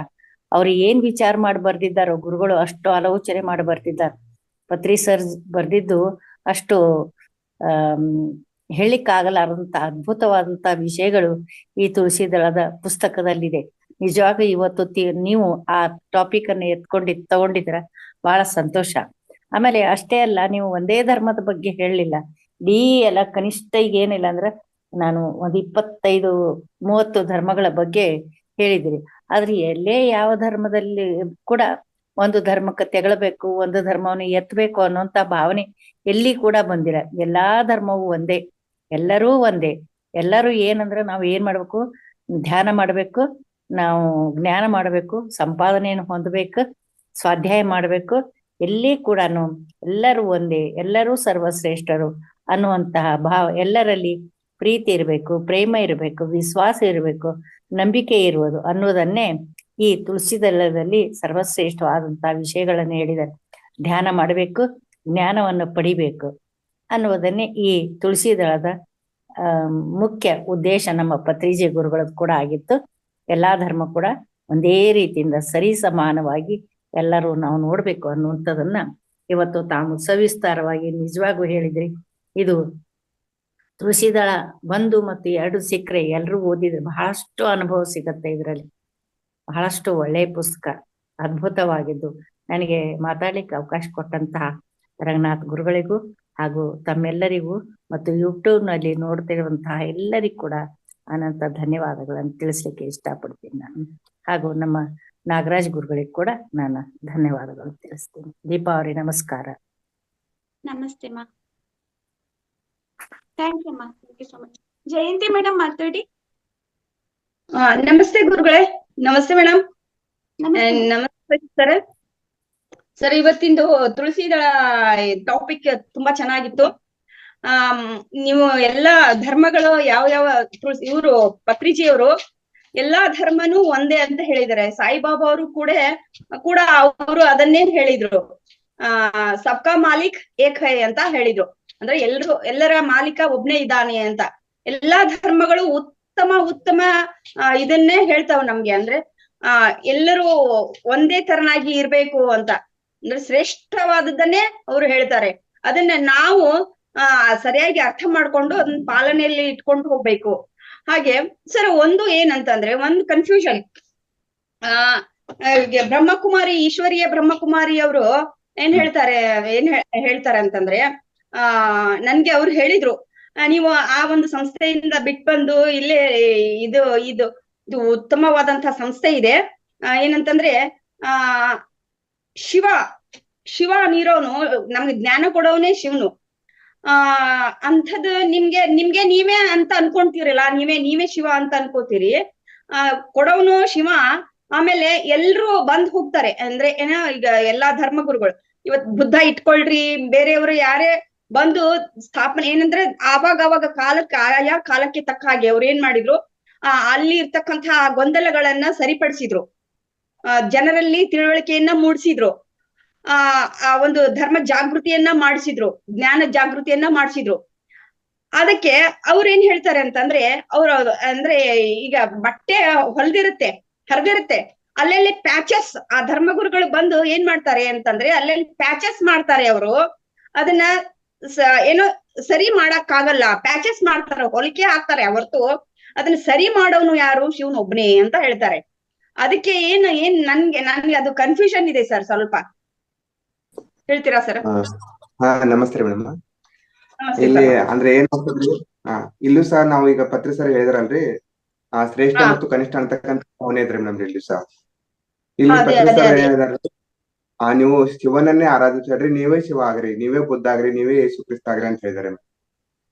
Speaker 4: ಅವ್ರು ಏನ್ ವಿಚಾರ ಮಾಡಿ ಬರ್ದಿದ್ದಾರೋ ಗುರುಗಳು ಅಷ್ಟು ಆಲೋಚನೆ ಮಾಡಿ ಬರ್ದಿದ್ದಾರೆ. ಪತ್ರಿ ಸರ್ ಬರ್ದಿದ್ದು ಅಷ್ಟು ಹೇಳಿಕ್ಕಾಗಲಾರಂತ ಅದ್ಭುತವಾದಂತ ವಿಷಯಗಳು ಈ ತುಳಸಿ ದಳದ ಪುಸ್ತಕದಲ್ಲಿದೆ. ನಿಜವಾಗ ಇವತ್ತು ನೀವು ಆ ಟಾಪಿಕ್ ಅನ್ನ ತಗೊಂಡಿದ್ರ ಬಹಳ ಸಂತೋಷ. ಆಮೇಲೆ ಅಷ್ಟೇ ಅಲ್ಲ, ನೀವು ಒಂದೇ ಧರ್ಮದ ಬಗ್ಗೆ ಹೇಳಲಿಲ್ಲ. ಇಡೀ ಎಲ್ಲ ಕನಿಷ್ಠ ಈಗ ಏನಿಲ್ಲ ಅಂದ್ರೆ ನಾನು ಒಂದು 25-30 ಧರ್ಮಗಳ ಬಗ್ಗೆ ಹೇಳಿದಿರಿ. ಆದ್ರೆ ಎಲ್ಲೇ ಯಾವ ಧರ್ಮದಲ್ಲಿ ಕೂಡ ಒಂದು ಧರ್ಮಕ್ಕೆ ತೆಗಳಬೇಕು, ಒಂದು ಧರ್ಮವನ್ನು ಎತ್ತಬೇಕು ಅನ್ನೋಂತ ಭಾವನೆ ಎಲ್ಲಿ ಕೂಡ ಬಂದಿರ. ಎಲ್ಲಾ ಧರ್ಮವು ಒಂದೇ, ಎಲ್ಲರೂ ಒಂದೇ. ಎಲ್ಲರೂ ಏನಂದ್ರೆ ನಾವು ಏನ್ ಮಾಡ್ಬೇಕು, ಧ್ಯಾನ ಮಾಡ್ಬೇಕು, ನಾವು ಜ್ಞಾನ ಮಾಡ್ಬೇಕು, ಸಂಪಾದನೆಯನ್ನು ಹೊಂದಬೇಕು, ಸ್ವಾಧ್ಯಾಯ ಮಾಡ್ಬೇಕು. ಎಲ್ಲಿ ಕೂಡ ಎಲ್ಲರೂ ಒಂದೇ, ಎಲ್ಲರೂ ಸರ್ವಶ್ರೇಷ್ಠರು ಅನ್ನುವಂತಹ ಭಾವ, ಎಲ್ಲರಲ್ಲಿ ಪ್ರೀತಿ ಇರಬೇಕು, ಪ್ರೇಮ ಇರಬೇಕು, ವಿಶ್ವಾಸ ಇರಬೇಕು, ನಂಬಿಕೆ ಇರುವುದು ಅನ್ನೋದನ್ನೇ ಈ ತುಳಸಿ ದಳದಲ್ಲಿ ಸರ್ವಶ್ರೇಷ್ಠವಾದಂತಹ ವಿಷಯಗಳನ್ನು ಹೇಳಿದ್ದಾರೆ. ಧ್ಯಾನ ಮಾಡಬೇಕು, ಜ್ಞಾನವನ್ನು ಪಡಿಬೇಕು ಅನ್ನುವುದನ್ನೇ ಈ ತುಳಸಿ ದಳದ ಮುಖ್ಯ ಉದ್ದೇಶ ನಮ್ಮ ಪತ್ರಿಜಿ ಗುರುಗಳದ್ದು ಕೂಡ ಆಗಿತ್ತು. ಎಲ್ಲಾ ಧರ್ಮ ಕೂಡ ಒಂದೇ ರೀತಿಯಿಂದ ಸರಿ ಸಮಾನವಾಗಿ ಎಲ್ಲರೂ ನಾವು ನೋಡ್ಬೇಕು ಅನ್ನುವಂಥದ್ದನ್ನ ಇವತ್ತು ತಾವು ಸವಿಸ್ತಾರವಾಗಿ ನಿಜವಾಗೂ ಹೇಳಿದ್ರಿ. ಇದು ತುಳಸಿ ದಳ 1 ಮತ್ತು 2 ಸಿಕ್ಕರೆ ಎಲ್ರೂ ಓದಿದ್ರೆ ಬಹಳಷ್ಟು ಅನುಭವ ಸಿಗತ್ತೆ. ಇದರಲ್ಲಿ ಬಹಳಷ್ಟು ಒಳ್ಳೆಯ ಪುಸ್ತಕ, ಅದ್ಭುತವಾಗಿದ್ದು. ನನಗೆ ಮಾತಾಡ್ಲಿಕ್ಕೆ ಅವಕಾಶ ಕೊಟ್ಟಂತಹ ರಂಗನಾಥ್ ಗುರುಗಳಿಗೂ ಹಾಗೂ ತಮ್ಮೆಲ್ಲರಿಗೂ ಮತ್ತು ಯೂಟ್ಯೂಬ್ನಲ್ಲಿ ನೋಡ್ತಿರುವಂತಹ ಎಲ್ಲರಿಗೂ ಕೂಡ ಅನಂತ ಧನ್ಯವಾದಗಳನ್ನು ತಿಳಿಸ್ಲಿಕ್ಕೆ ಇಷ್ಟಪಡ್ತೀನಿ ನಾನು. ಹಾಗೂ ನಮ್ಮ ನಾಗರಾಜ್ ಗುರುಗಳಿಗೆ ಕೂಡ ನಾನು ಧನ್ಯವಾದಗಳು ತಿಳಿಸ್ತೀನಿ. ದೀಪಾವಳಿ ನಮಸ್ಕಾರ.
Speaker 3: ನಮಸ್ತೆ ಮಾ. ಥ್ಯಾಂಕ್ ಯು ಮಾ. Thank you so much. Jayanthi madam ಮಾತಾಡಿ.
Speaker 5: ನಮಸ್ತೆ ಗುರುಗಳೇ. ನಮಸ್ತೆ ಮೇಡಮ್. ನಮಸ್ತೆ ಸರ್. ಸರ್, ಇವತ್ತಿಂದು ತುಳಸಿ ದಳ ಟಾಪಿಕ್ ತುಂಬಾ ಚೆನ್ನಾಗಿತ್ತು. ನೀವು ಎಲ್ಲಾ ಧರ್ಮಗಳು ಯಾವ ಇವರು ಪತ್ರಿಜಿಯವರು ಎಲ್ಲಾ ಧರ್ಮನೂ ಒಂದೇ ಅಂತ ಹೇಳಿದ್ದಾರೆ. ಸಾಯಿಬಾಬಾ ಅವರು ಕೂಡ ಅವರು ಅದನ್ನೇ ಹೇಳಿದ್ರು. ಸಬ್ಕಾ ಮಾಲಿಕ್ ಏಕ್ ಹೈ ಅಂತ ಹೇಳಿದ್ರು. ಅಂದ್ರೆ ಎಲ್ಲರ ಮಾಲೀಕ ಒಬ್ನೇ ಇದ್ದಾನೆ ಅಂತ. ಎಲ್ಲಾ ಧರ್ಮಗಳು ಉತ್ತಮ ಇದನ್ನೇ ಹೇಳ್ತಾವ ನಮ್ಗೆ. ಅಂದ್ರೆ ಎಲ್ಲರೂ ಒಂದೇ ತರನಾಗಿ ಇರ್ಬೇಕು ಅಂತ, ಅಂದ್ರೆ ಶ್ರೇಷ್ಠವಾದದ್ದನ್ನೇ ಅವ್ರು ಹೇಳ್ತಾರೆ. ಅದನ್ನ ನಾವು ಸರಿಯಾಗಿ ಅರ್ಥ ಮಾಡ್ಕೊಂಡು ಅದನ್ನ ಪಾಲನೆಯಲ್ಲಿ ಇಟ್ಕೊಂಡು ಹೋಗ್ಬೇಕು. ಹಾಗೆ ಸರ್, ಒಂದು ಏನಂತಂದ್ರೆ ಒಂದು ಕನ್ಫ್ಯೂಷನ್. ಬ್ರಹ್ಮಕುಮಾರಿ, ಈಶ್ವರೀಯ ಬ್ರಹ್ಮಕುಮಾರಿ ಅವರು ಏನ್ ಹೇಳ್ತಾರೆ ಅಂತಂದ್ರೆ, ನನ್ಗೆ ಅವ್ರು ಹೇಳಿದ್ರು, ನೀವು ಆ ಒಂದು ಸಂಸ್ಥೆಯಿಂದ ಬಿಟ್ಟು ಬಂದು ಇಲ್ಲೇ ಇದು ಉತ್ತಮವಾದಂತಹ ಸಂಸ್ಥೆ ಇದೆ. ಏನಂತಂದ್ರೆ ಆ ಶಿವ ಶಿವ ನೀರೋನು ನಮ್ಗೆ ಜ್ಞಾನ ಕೊಡೋನೇ ಶಿವನು. ಅಂಥದ್ದು ನಿಮ್ಗೆ ನೀವೇ ಅಂತ ಅನ್ಕೊಂತೀರಲ್ಲ, ನೀವೇ ಶಿವ ಅಂತ ಅನ್ಕೋತೀರಿ. ಕೊಡೋನು ಶಿವ. ಆಮೇಲೆ ಎಲ್ರು ಬಂದ್ ಹೋಗ್ತಾರೆ. ಅಂದ್ರೆ ಏನೋ ಈಗ ಎಲ್ಲಾ ಧರ್ಮಗುರುಗಳು ಇವತ್ ಬುದ್ಧ ಇಟ್ಕೊಳ್ರಿ, ಬೇರೆಯವರು ಯಾರೇ ಬಂದು ಸ್ಥಾಪನೆ ಏನಂದ್ರೆ ಆವಾಗ ಕಾಲಕ್ಕೆ ಆಯಾ ಕಾಲಕ್ಕೆ ತಕ್ಕ ಹಾಗೆ ಅವ್ರು ಏನ್ ಮಾಡಿದ್ರು, ಅಲ್ಲಿ ಇರ್ತಕ್ಕಂತಹ ಗೊಂದಲಗಳನ್ನ ಸರಿಪಡಿಸಿದ್ರು, ಜನರಲ್ಲಿ ತಿಳುವಳಿಕೆಯನ್ನ ಮೂಡಿಸಿದ್ರು, ಆ ಒಂದು ಧರ್ಮ ಜಾಗೃತಿಯನ್ನ ಮಾಡಿಸಿದ್ರು, ಜ್ಞಾನ ಜಾಗೃತಿಯನ್ನ ಮಾಡಿಸಿದ್ರು. ಅದಕ್ಕೆ ಅವ್ರು ಏನ್ ಹೇಳ್ತಾರೆ ಅಂತಂದ್ರೆ, ಅಂದ್ರೆ ಈಗ ಬಟ್ಟೆ ಹೊಲ್ದಿರುತ್ತೆ, ಹರಿದಿರುತ್ತೆ, ಅಲ್ಲೆಲ್ಲಿ ಪ್ಯಾಚಸ್, ಆ ಧರ್ಮಗುರುಗಳು ಬಂದು ಏನ್ ಮಾಡ್ತಾರೆ ಅಂತಂದ್ರೆ ಅಲ್ಲೆಲ್ಲಿ ಪ್ಯಾಚಸ್ ಮಾಡ್ತಾರೆ. ಅವರು ಅದನ್ನ ಏನೋ ಸರಿ ಮಾಡಕ್ಕಾಗಲ್ಲ, ಪ್ಯಾಚಸ್ ಮಾಡ್ತಾರೆ, ಹೊಲಿಕೆ ಹಾಕ್ತಾರೆ ಹೊರತು ಅದನ್ನ ಸರಿ ಮಾಡೋನು ಯಾರು? ಶಿವನೊಬ್ನೇ ಅಂತ ಹೇಳ್ತಾರೆ. ಅದಕ್ಕೆ ನನ್ಗೆ ಅದು ಕನ್ಫ್ಯೂಷನ್ ಇದೆ ಸರ್, ಸ್ವಲ್ಪ ಹೇಳ್ತೀರಾ ಸರ್?
Speaker 2: ಹಾ, ನಮಸ್ತೆ ಮೇಡಮ್. ಇಲ್ಲಿ ಅಂದ್ರೆ ಏನ್ ಇಲ್ಲೂ ಸಹ ನಾವು ಈಗ ಪತ್ರ ಸರ್ ಹೇಳಿದ್ರಲ್ರಿ, ಶ್ರೇಷ್ಠ ಮತ್ತು ಕನಿಷ್ಠ ಅಂತಕ್ಕಂಥ ಭಾವನೆ ಇದ್ರಿ ನಮ್ದು ಇಲ್ಲಿ ಸಹ. ಇಲ್ಲಿ ಪತ್ರ ಸರ್ ಹೇಳಿದಾರೆ, ನೀವು ಶಿವನನ್ನೇ ಆರಾಧಿಸ್ರಿ, ನೀವೇ ಶಿವ ಆಗ್ರಿ, ನೀವೇ ಬುದ್ಧ ಆಗ್ರಿ, ನೀವೇ ಯೇಸು ಕ್ರಿಸ್ತ ಆಗ್ರಿ ಅಂತ ಹೇಳಿದಾರೆ.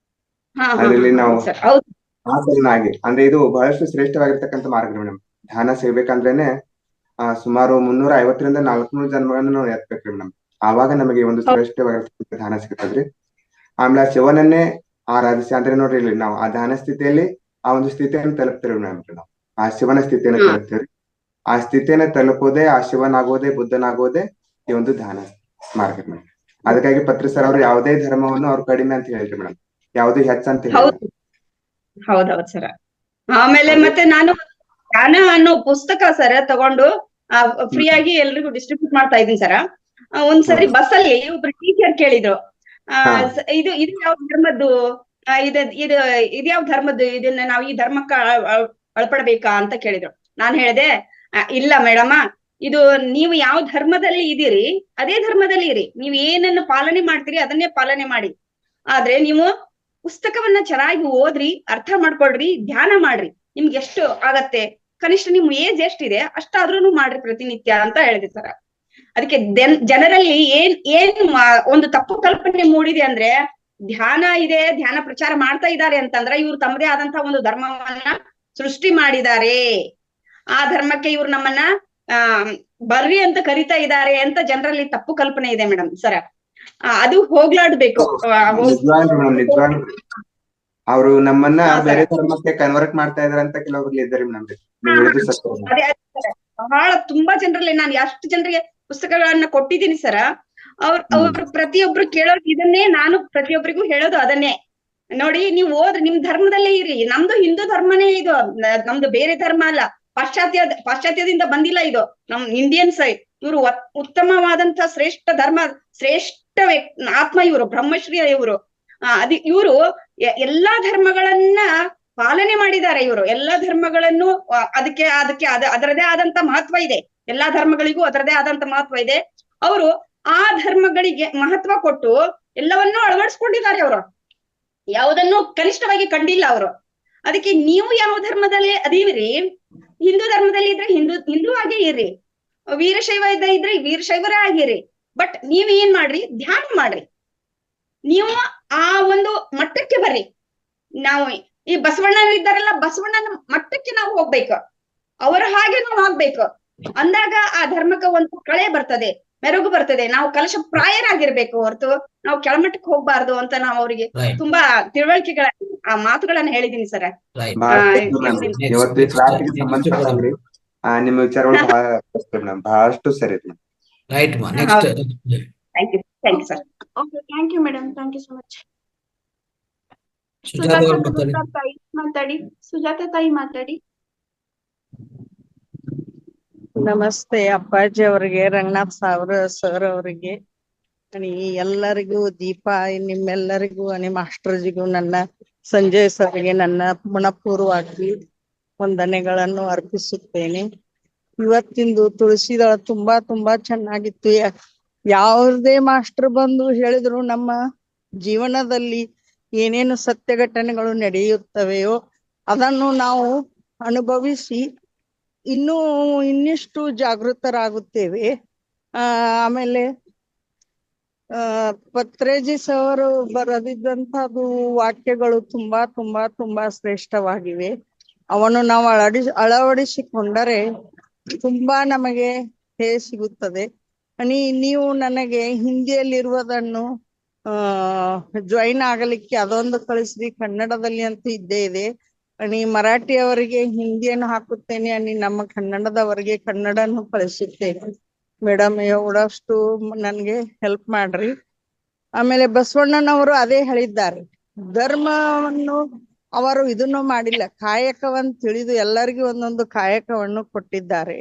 Speaker 2: ಅದ್ರಲ್ಲಿ ನಾವು ಆಗಿ ಅಂದ್ರೆ ಇದು ಬಹಳಷ್ಟು ಶ್ರೇಷ್ಠವಾಗಿರ್ತಕ್ಕಂಥ ಮಾರ್ಗ ಮೇಡಮ್. ಧ್ಯಾನ ಸಿಗ್ಬೇಕಂದ್ರೇನೆ ಸುಮಾರು 350ರಿಂದ 400 ಜನ್ಮಗಳನ್ನ ನಾವು ಎತ್ಬೇಕ್ರಿ ಮೇಡಮ್. ಆವಾಗ ನಮಗೆ ಒಂದು ಶ್ರೇಷ್ಠವಾಗಿರ್ತಕ್ಕಂಥ ಧ್ಯಾನ ಸಿಗ್ತದ್ರಿ. ಆಮೇಲೆ ಆ ಶಿವನನ್ನೇ ಆರಾಧಿಸಿ ಅಂದ್ರೆ ನೋಡ್ರಿ, ಇಲ್ಲಿ ನಾವು ಆ ಧ್ಯಾನ ಸ್ಥಿತಿಯಲ್ಲಿ ಆ ಒಂದು ಸ್ಥಿತಿಯನ್ನು ತಲುಪ್ತೇವೆ ಮೇಡಮ್. ನಾವು ಆ ಶಿವನ ಸ್ಥಿತಿಯನ್ನು ತಲುಪ್ತೇವೆ. ಆ ಸ್ಥಿತಿಯನ್ನು ತಲುಪೋದೇ, ಆ ಶಿವನಾಗೋದೇ, ಬುದ್ಧನಾಗೋದೇ ಈ ಒಂದು ಧ್ಯಾನ ಮಾರ್ಗ ಮೇಡಮ್. ಅದಕ್ಕಾಗಿ ಪತ್ರಿ ಸರ್ ಅವರು ಯಾವುದೇ ಧರ್ಮವನ್ನು ಅವ್ರು ಕಡಿಮೆ ಅಂತ ಹೇಳಿದ್ರು ಮೇಡಮ್, ಯಾವುದೇ ಹೆಚ್ಚ ಅಂತ ಹೇಳಿದ್ರು.
Speaker 5: ಹೌದೌದು ಸರ್. ಆಮೇಲೆ ಮತ್ತೆ ನಾನು ಧ್ಯಾನ ಅನ್ನೋ ಪುಸ್ತಕ ಸರ್ ತಗೊಂಡು ಫ್ರೀ ಆಗಿ ಎಲ್ರಿಗೂ ಡಿಸ್ಟ್ರಿಬ್ಯೂಟ್ ಮಾಡ್ತಾ ಇದ್ದೀನಿ ಸರ್. ಒಂದ್ಸರಿ ಬಸ್ಸಲ್ಲಿ ಒಬ್ರು ಟೀಚರ್ ಕೇಳಿದ್ರು, ಇದು ಯಾವ ಧರ್ಮದ್ದು, ಇದು ಯಾವ ಧರ್ಮದ್ದು, ಇದನ್ನ ನಾವು ಈ ಧರ್ಮಕ್ಕ ಅಳ್ಪಡ್ಬೇಕಾ ಅಂತ ಕೇಳಿದ್ರು. ನಾನ್ ಹೇಳಿದೆ, ಇಲ್ಲ ಮೇಡಮ, ಇದು ನೀವು ಯಾವ ಧರ್ಮದಲ್ಲಿ ಇದೀರಿ ಅದೇ ಧರ್ಮದಲ್ಲಿ ಇರಿ, ನೀವ್ ಏನನ್ನ ಪಾಲನೆ ಮಾಡ್ತೀರಿ ಅದನ್ನೇ ಪಾಲನೆ ಮಾಡಿ. ಆದ್ರೆ ನೀವು ಪುಸ್ತಕವನ್ನ ಚೆನ್ನಾಗಿ ಓದ್ರಿ, ಅರ್ಥ ಮಾಡ್ಕೊಳ್ರಿ, ಧ್ಯಾನ ಮಾಡ್ರಿ. ನಿಮ್ಗೆ ಎಷ್ಟು ಆಗತ್ತೆ, ಕನಿಷ್ಠ ನಿಮ್ ಏಜ್ ಎಷ್ಟಿದೆ ಅಷ್ಟಾದ್ರೂ ಮಾಡ್ರಿ ಪ್ರತಿನಿತ್ಯ ಅಂತ ಹೇಳಿದೆ ಸರ್. ಅದಕ್ಕೆ ಜನರಲ್ಲಿ ಏನ್ ಒಂದು ತಪ್ಪು ಕಲ್ಪನೆ ಮೂಡಿದೆ ಅಂದ್ರೆ, ಧ್ಯಾನ ಇದೆ, ಧ್ಯಾನ ಪ್ರಚಾರ ಮಾಡ್ತಾ ಇದ್ದಾರೆ ಅಂತಂದ್ರೆ ಇವ್ರು ತಮ್ಮದೇ ಆದಂತಹ ಒಂದು ಧರ್ಮವನ್ನ ಸೃಷ್ಟಿ ಮಾಡಿದ್ದಾರೆ, ಆ ಧರ್ಮಕ್ಕೆ ಇವ್ರು ನಮ್ಮನ್ನ ಬರ್ರಿ ಅಂತ ಕರಿತಾ ಇದ್ದಾರೆ ಅಂತ ಜನರಲ್ಲಿ ತಪ್ಪು ಕಲ್ಪನೆ ಇದೆ ಮೇಡಮ್ ಸರ್. ಅದು ಹೋಗ್ಲಾಡ್ಬೇಕು.
Speaker 2: ಅವರು ನಮ್ಮನ್ನ ಬೇರೆ ಧರ್ಮಕ್ಕೆ ಕನ್ವರ್ಟ್ ಮಾಡ್ತಾ ಇದಾರೆ ಅಂತ ಕೆಲವೊಬ್ರು ಇದ್ದಾರೆ ಮೇಡಮ್.
Speaker 5: ಬಹಳ ತುಂಬಾ ಜನರಲ್ಲಿ ನಾನು ಎಷ್ಟು ಜನರಿಗೆ ಪುಸ್ತಕಗಳನ್ನ ಕೊಟ್ಟಿದ್ದೀನಿ ಸರ್. ಅವ್ರು ಪ್ರತಿಯೊಬ್ರು ಕೇಳೋದು ಇದನ್ನೇ, ನಾನು ಪ್ರತಿಯೊಬ್ಬರಿಗೂ ಹೇಳೋದು ಅದನ್ನೇ. ನೋಡಿ, ನೀವು ಓದ್ರಿ, ನಿಮ್ ಧರ್ಮದಲ್ಲೇ ಇರಿ. ನಮ್ದು ಹಿಂದೂ ಧರ್ಮನೇ ಇದು, ನಮ್ದು ಬೇರೆ ಧರ್ಮ ಅಲ್ಲ, ಪಾಶ್ಚಾತ್ಯದಿಂದ ಬಂದಿಲ್ಲ ಇದು. ನಮ್ ಇಂಡಿಯನ್ಸ್ ಇವರು ಉತ್ತಮವಾದಂತ ಶ್ರೇಷ್ಠ ಧರ್ಮ, ಶ್ರೇಷ್ಠ ಆತ್ಮ ಇವರು, ಬ್ರಹ್ಮಶ್ರೀ ಇವರು. ಇವರು ಎಲ್ಲಾ ಧರ್ಮಗಳನ್ನ ಪಾಲನೆ ಮಾಡಿದ್ದಾರೆ. ಇವರು ಎಲ್ಲಾ ಧರ್ಮಗಳನ್ನು ಅದಕ್ಕೆ ಅದರದೇ ಆದಂತ ಮಹತ್ವ ಇದೆ. ಎಲ್ಲಾ ಧರ್ಮಗಳಿಗೂ ಅದರದೇ ಆದಂತ ಮಹತ್ವ ಇದೆ. ಅವರು ಆ ಧರ್ಮಗಳಿಗೆ ಮಹತ್ವ ಕೊಟ್ಟು ಎಲ್ಲವನ್ನೂ ಅಳವಡಿಸ್ಕೊಂಡಿದ್ದಾರೆ. ಅವರು ಯಾವುದನ್ನು ಕನಿಷ್ಠವಾಗಿ ಕಂಡಿಲ್ಲ ಅವರು. ಅದಕ್ಕೆ ನೀವು ಯಾವ ಧರ್ಮದಲ್ಲಿ ಅದೀವಿರಿ, ಹಿಂದೂ ಧರ್ಮದಲ್ಲಿ ಇದ್ರೆ ಹಿಂದೂ ಆಗೇ ಇರ್ರಿ, ವೀರಶೈವ ಇದ್ರೆ ವೀರಶೈವರೇ ಆಗಿರಿ. ಬಟ್ ನೀವ್ ಏನ್ ಮಾಡ್ರಿ, ಧ್ಯಾನ ಮಾಡ್ರಿ. ನೀವು ಆ ಒಂದು ಮಟ್ಟಕ್ಕೆ ಬರ್ರಿ. ನಾವು ಈ ಬಸವಣ್ಣನ ಇದ್ದಾರಲ್ಲ, ಬಸವಣ್ಣನ ಮಟ್ಟಕ್ಕೆ ನಾವು ಹೋಗ್ಬೇಕು, ಅವರ ಹಾಗೆ ನಾವು ಆಗ್ಬೇಕು. ಅಂದಾಗ ಆ ಧರ್ಮಕ್ಕೆ ಒಂದು ಕಳೆ ಬರ್ತದೆ, ಮೆರುಗು ಬರ್ತದೆ. ನಾವು ಕಲಶ ಪ್ರಾಯರಾಗಿರ್ಬೇಕು ಹೊರತು ನಾವು ಕೆಳಮಟ್ಟಕ್ಕೆ ಹೋಗ್ಬಾರ್ದು ಅಂತ ನಾವು ಅವರಿಗೆ ತುಂಬಾ ತಿಳುವಳಿಕೆಗಳ ಆ ಮಾತುಗಳನ್ನ ಹೇಳಿದೀನಿ ಸರ್.
Speaker 2: ನಿಮ್ಮ ವಿಚಾರಗಳು ಬಹಳಷ್ಟು ಸರಿ.
Speaker 1: ರೈಟ್ ಮಾ, next.
Speaker 5: Thank you sir.
Speaker 3: Okay, thank you madam, thank you so much. Sujatha ತಾಯಿ ಮಾತಾಡಿ.
Speaker 6: ನಮಸ್ತೆ ಅಪ್ಪಾಜಿ ಅವರಿಗೆ, ರಂಗನಾಥ್ ಸರ್ ಅವರಿಗೆ, ಎಲ್ಲರಿಗೂ, ದೀಪಾ, ನಿಮ್ಮೆಲ್ಲರಿಗೂ, ನಿಮ್ಮ ಮಾಸ್ಟರ್ಜಿಗೂ, ನನ್ನ ಸಂಜಯ್ ಸರ್ಗೆ ನನ್ನ ಮನಪೂರ್ವವಾಗಿ ವಂದನೆಗಳನ್ನು ಅರ್ಪಿಸುತ್ತೇನೆ. ಇವತ್ತಿಂದು ತುಳಸಿದಳ ತುಂಬಾ ಚೆನ್ನಾಗಿತ್ತು. ಯಾವುದೇ ಮಾಸ್ಟರ್ ಬಂದು ಹೇಳಿದ್ರು ನಮ್ಮ ಜೀವನದಲ್ಲಿ ಏನೇನು ಸತ್ಯ ಘಟನೆಗಳು ನಡೆಯುತ್ತವೆಯೋ ಅದನ್ನು ನಾವು ಅನುಭವಿಸಿ ಇನ್ನಿಷ್ಟು ಜಾಗೃತರಾಗುತ್ತೇವೆ. ಆಮೇಲೆ ಪತ್ರೇಜಿ ಸರ್ ಬರೆದಿದ್ದಂಥದ್ದು ವಾಕ್ಯಗಳು ತುಂಬಾ ತುಂಬಾ ತುಂಬಾ ಶ್ರೇಷ್ಠವಾಗಿವೆ. ಅವನ್ನು ನಾವು ಅಳವಡಿಸಿಕೊಂಡರೆ ತುಂಬಾ ನಮಗೆ ಸಿಗುತ್ತದೆ. ನೀವು ನನಗೆ ಹಿಂದಿಯಲ್ಲಿರುವುದನ್ನು ಜಾಯಿನ್ ಆಗಲಿಕ್ಕೆ ಅದೊಂದು ಕಳಿಸ್ರಿ, ಕನ್ನಡದಲ್ಲಿ ಅಂತೂ ಇದ್ದೇ ಇದೆ. ಮರಾಠಿಯವರಿಗೆ ಹಿಂದಿಯನ್ನು ಹಾಕುತ್ತೇನೆ, ನಮ್ಮ ಕನ್ನಡದವರಿಗೆ ಕನ್ನಡನ್ನು ಕಳಿಸುತ್ತೇನೆ. ಮೇಡಮ್ ಎವಡಷ್ಟು ನನ್ಗೆ ಹೆಲ್ಪ್ ಮಾಡ್ರಿ. ಆಮೇಲೆ ಬಸವಣ್ಣನವರು ಅದೇ ಹೇಳಿದ್ದಾರೆ, ಧರ್ಮವನ್ನು ಅವರು ಇದನ್ನು ಮಾಡಿಲ್ಲ, ಕಾಯಕವನ್ನು ತಿಳಿದು ಎಲ್ಲರಿಗೂ ಒಂದೊಂದು ಕಾಯಕವನ್ನು ಕೊಟ್ಟಿದ್ದಾರೆ.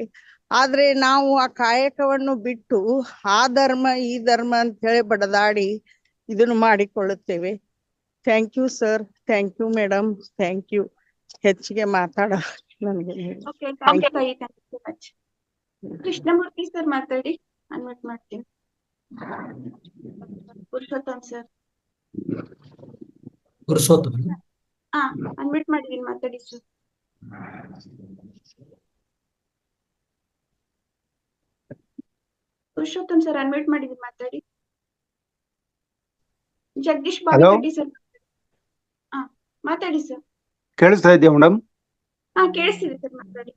Speaker 6: ಆದ್ರೆ ನಾವು ಆ ಕಾಯಕವನ್ನು ಬಿಟ್ಟು ಆ ಧರ್ಮ ಈ ಧರ್ಮ ಅಂತ ಹೇಳಿ ಬಡದಾಡಿ ಇದನ್ನು ಮಾಡಿಕೊಳ್ಳುತ್ತೇವೆ. Thank you sir, thank you madam, thank you. ಹೆಚ್ಚಿಗೆ ಮಾತಾಡ ನನಗೆ.
Speaker 3: ಕೃಷ್ಣಮೂರ್ತಿ ಸರ್ ಮಾತಾಡಿ, ಅನ್ಮಿಟ್ ಮಾಡ್ತೀನಿ. ಪುರುಷೋತ್ತಮ್ ಸರ್.
Speaker 1: ಪುರುಷೋತ್ತಮ
Speaker 3: ಅನ್ಮಿಟ್ ಮಾಡಿದೀನಿ, ಮಾತಾಡಿ ಸರ್. ಪುರುಷೋತ್ತಮ್ ಸರ್ ಅನ್ಮಿಟ್ ಮಾಡಿದೀನಿ, ಮಾತಾಡಿ. ಜಗದೀಶ್ ಬಾಗಲಕೋಟೆ ಸರ್ ಮಾತಾಡಿ ಸರ್.
Speaker 7: ಕೇಳಿಸ್ತಾ ಇದೆಯಾ ಮೇಡಮ್?
Speaker 3: ಕೇಳಿಸ್ತಿದೆ ಸರ್, ಮಾತಾಡಿ.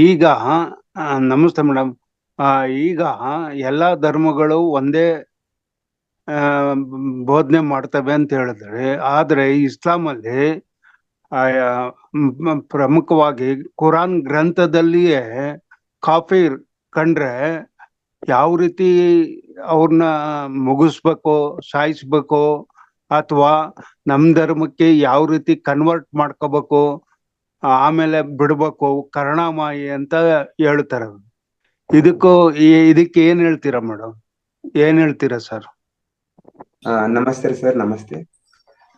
Speaker 7: ಈಗ ನಮಸ್ತೆ ಮೇಡಮ್. ಈಗ ಎಲ್ಲಾ ಧರ್ಮಗಳು ಒಂದೇ ಬೋಧನೆ ಮಾಡ್ತವೆ ಅಂತ ಹೇಳಿದ್ರೆ, ಆದ್ರೆ ಇಸ್ಲಾಂ ಅಲ್ಲಿ ಪ್ರಮುಖವಾಗಿ ಕುರಾನ್ ಗ್ರಂಥದಲ್ಲಿಯೇ ಕಾಫಿರ್ ಕಂಡ್ರೆ ಯಾವ ರೀತಿ ಅವ್ರನ್ನ ಮುಗಿಸ್ಬೇಕು, ಸಾಯಿಸ್ಬೇಕು, ಅಥವಾ ನಮ್ ಧರ್ಮಕ್ಕೆ ಯಾವ ರೀತಿ ಕನ್ವರ್ಟ್ ಮಾಡ್ಕೋಬೇಕು, ಆಮೇಲೆ ಬಿಡ್ಬೇಕು, ಕರುಣಾಮಯಿ ಅಂತ ಹೇಳ್ತಾರೆ. ಇದಕ್ಕೆ ಏನ್ ಹೇಳ್ತೀರಾ ಮೇಡಮ್? ಏನ್ ಹೇಳ್ತೀರಾ ಸರ್?
Speaker 2: ನಮಸ್ತೆ ಸರ್, ನಮಸ್ತೆ.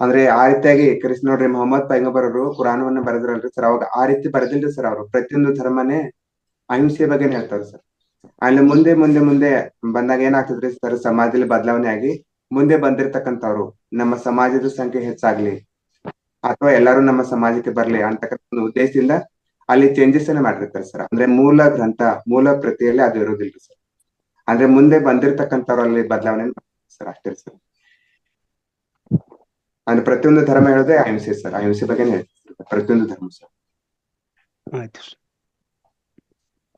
Speaker 2: ಅಂದ್ರೆ ಆ ರೀತಿಯಾಗಿ ನೋಡ್ರಿ, ಮೊಹಮ್ಮದ್ ಪೈಗಂಬರ್ ಅವರು ಕುರಾನವನ್ನ ಬರೆದ್ರಲ್ರಿ ಸರ್, ಅವಾಗ ಆ ರೀತಿ ಬರೆದಿಲ್ರಿ ಸರ್. ಅವರು ಪ್ರತಿಯೊಂದು ಧರ್ಮನೇ ಅಹಿಂಸೆ ಬಗ್ಗೆ ಹೇಳ್ತಾರೆ ಸರ್. ಅಲ್ಲಿ ಮುಂದೆ ಮುಂದೆ ಮುಂದೆ ಬಂದಾಗ ಏನಾಗ್ತದ್ರಿ ಸರ್, ಸಮಾಜದಲ್ಲಿ ಬದಲಾವಣೆ ಆಗಿ ಮುಂದೆ ಬಂದಿರ್ತಕ್ಕಂಥವ್ರು ನಮ್ಮ ಸಮಾಜದ ಸಂಖ್ಯೆ ಹೆಚ್ಚಾಗ್ಲಿ ಅಥವಾ ಎಲ್ಲರೂ ನಮ್ಮ ಸಮಾಜಕ್ಕೆ ಬರ್ಲಿ ಅಂತಕ್ಕಂಥ ಒಂದು ಉದ್ದೇಶದಿಂದ ಅಲ್ಲಿ ಚೇಂಜಸ್ ಅನ್ನ ಮಾಡಿರ್ತಾರೆ ಸರ್. ಅಂದ್ರೆ ಮೂಲ ಗ್ರಂಥ, ಮೂಲ ಪ್ರತಿಯಲ್ಲಿ ಅದು ಇರೋದಿಲ್ರಿ ಸರ್. ಅಂದ್ರೆ ಮುಂದೆ ಬಂದಿರ್ತಕ್ಕಂಥವ್ರು ಅಲ್ಲಿ ಬದಲಾವಣೆ ಸರ್, ಅಷ್ಟೇ ಸರ್. ಅಂದ್ರೆ ಪ್ರತಿಯೊಂದು ಧರ್ಮ ಹೇಳೋದೇ ಅಹಿಂಸೆ ಸರ್, ಅಹಿಂಸೆ ಬಗ್ಗೆ ಹೇಳ್ತಾರೆ ಪ್ರತಿಯೊಂದು ಧರ್ಮ ಸರ್.
Speaker 7: ಆಯ್ತು sir.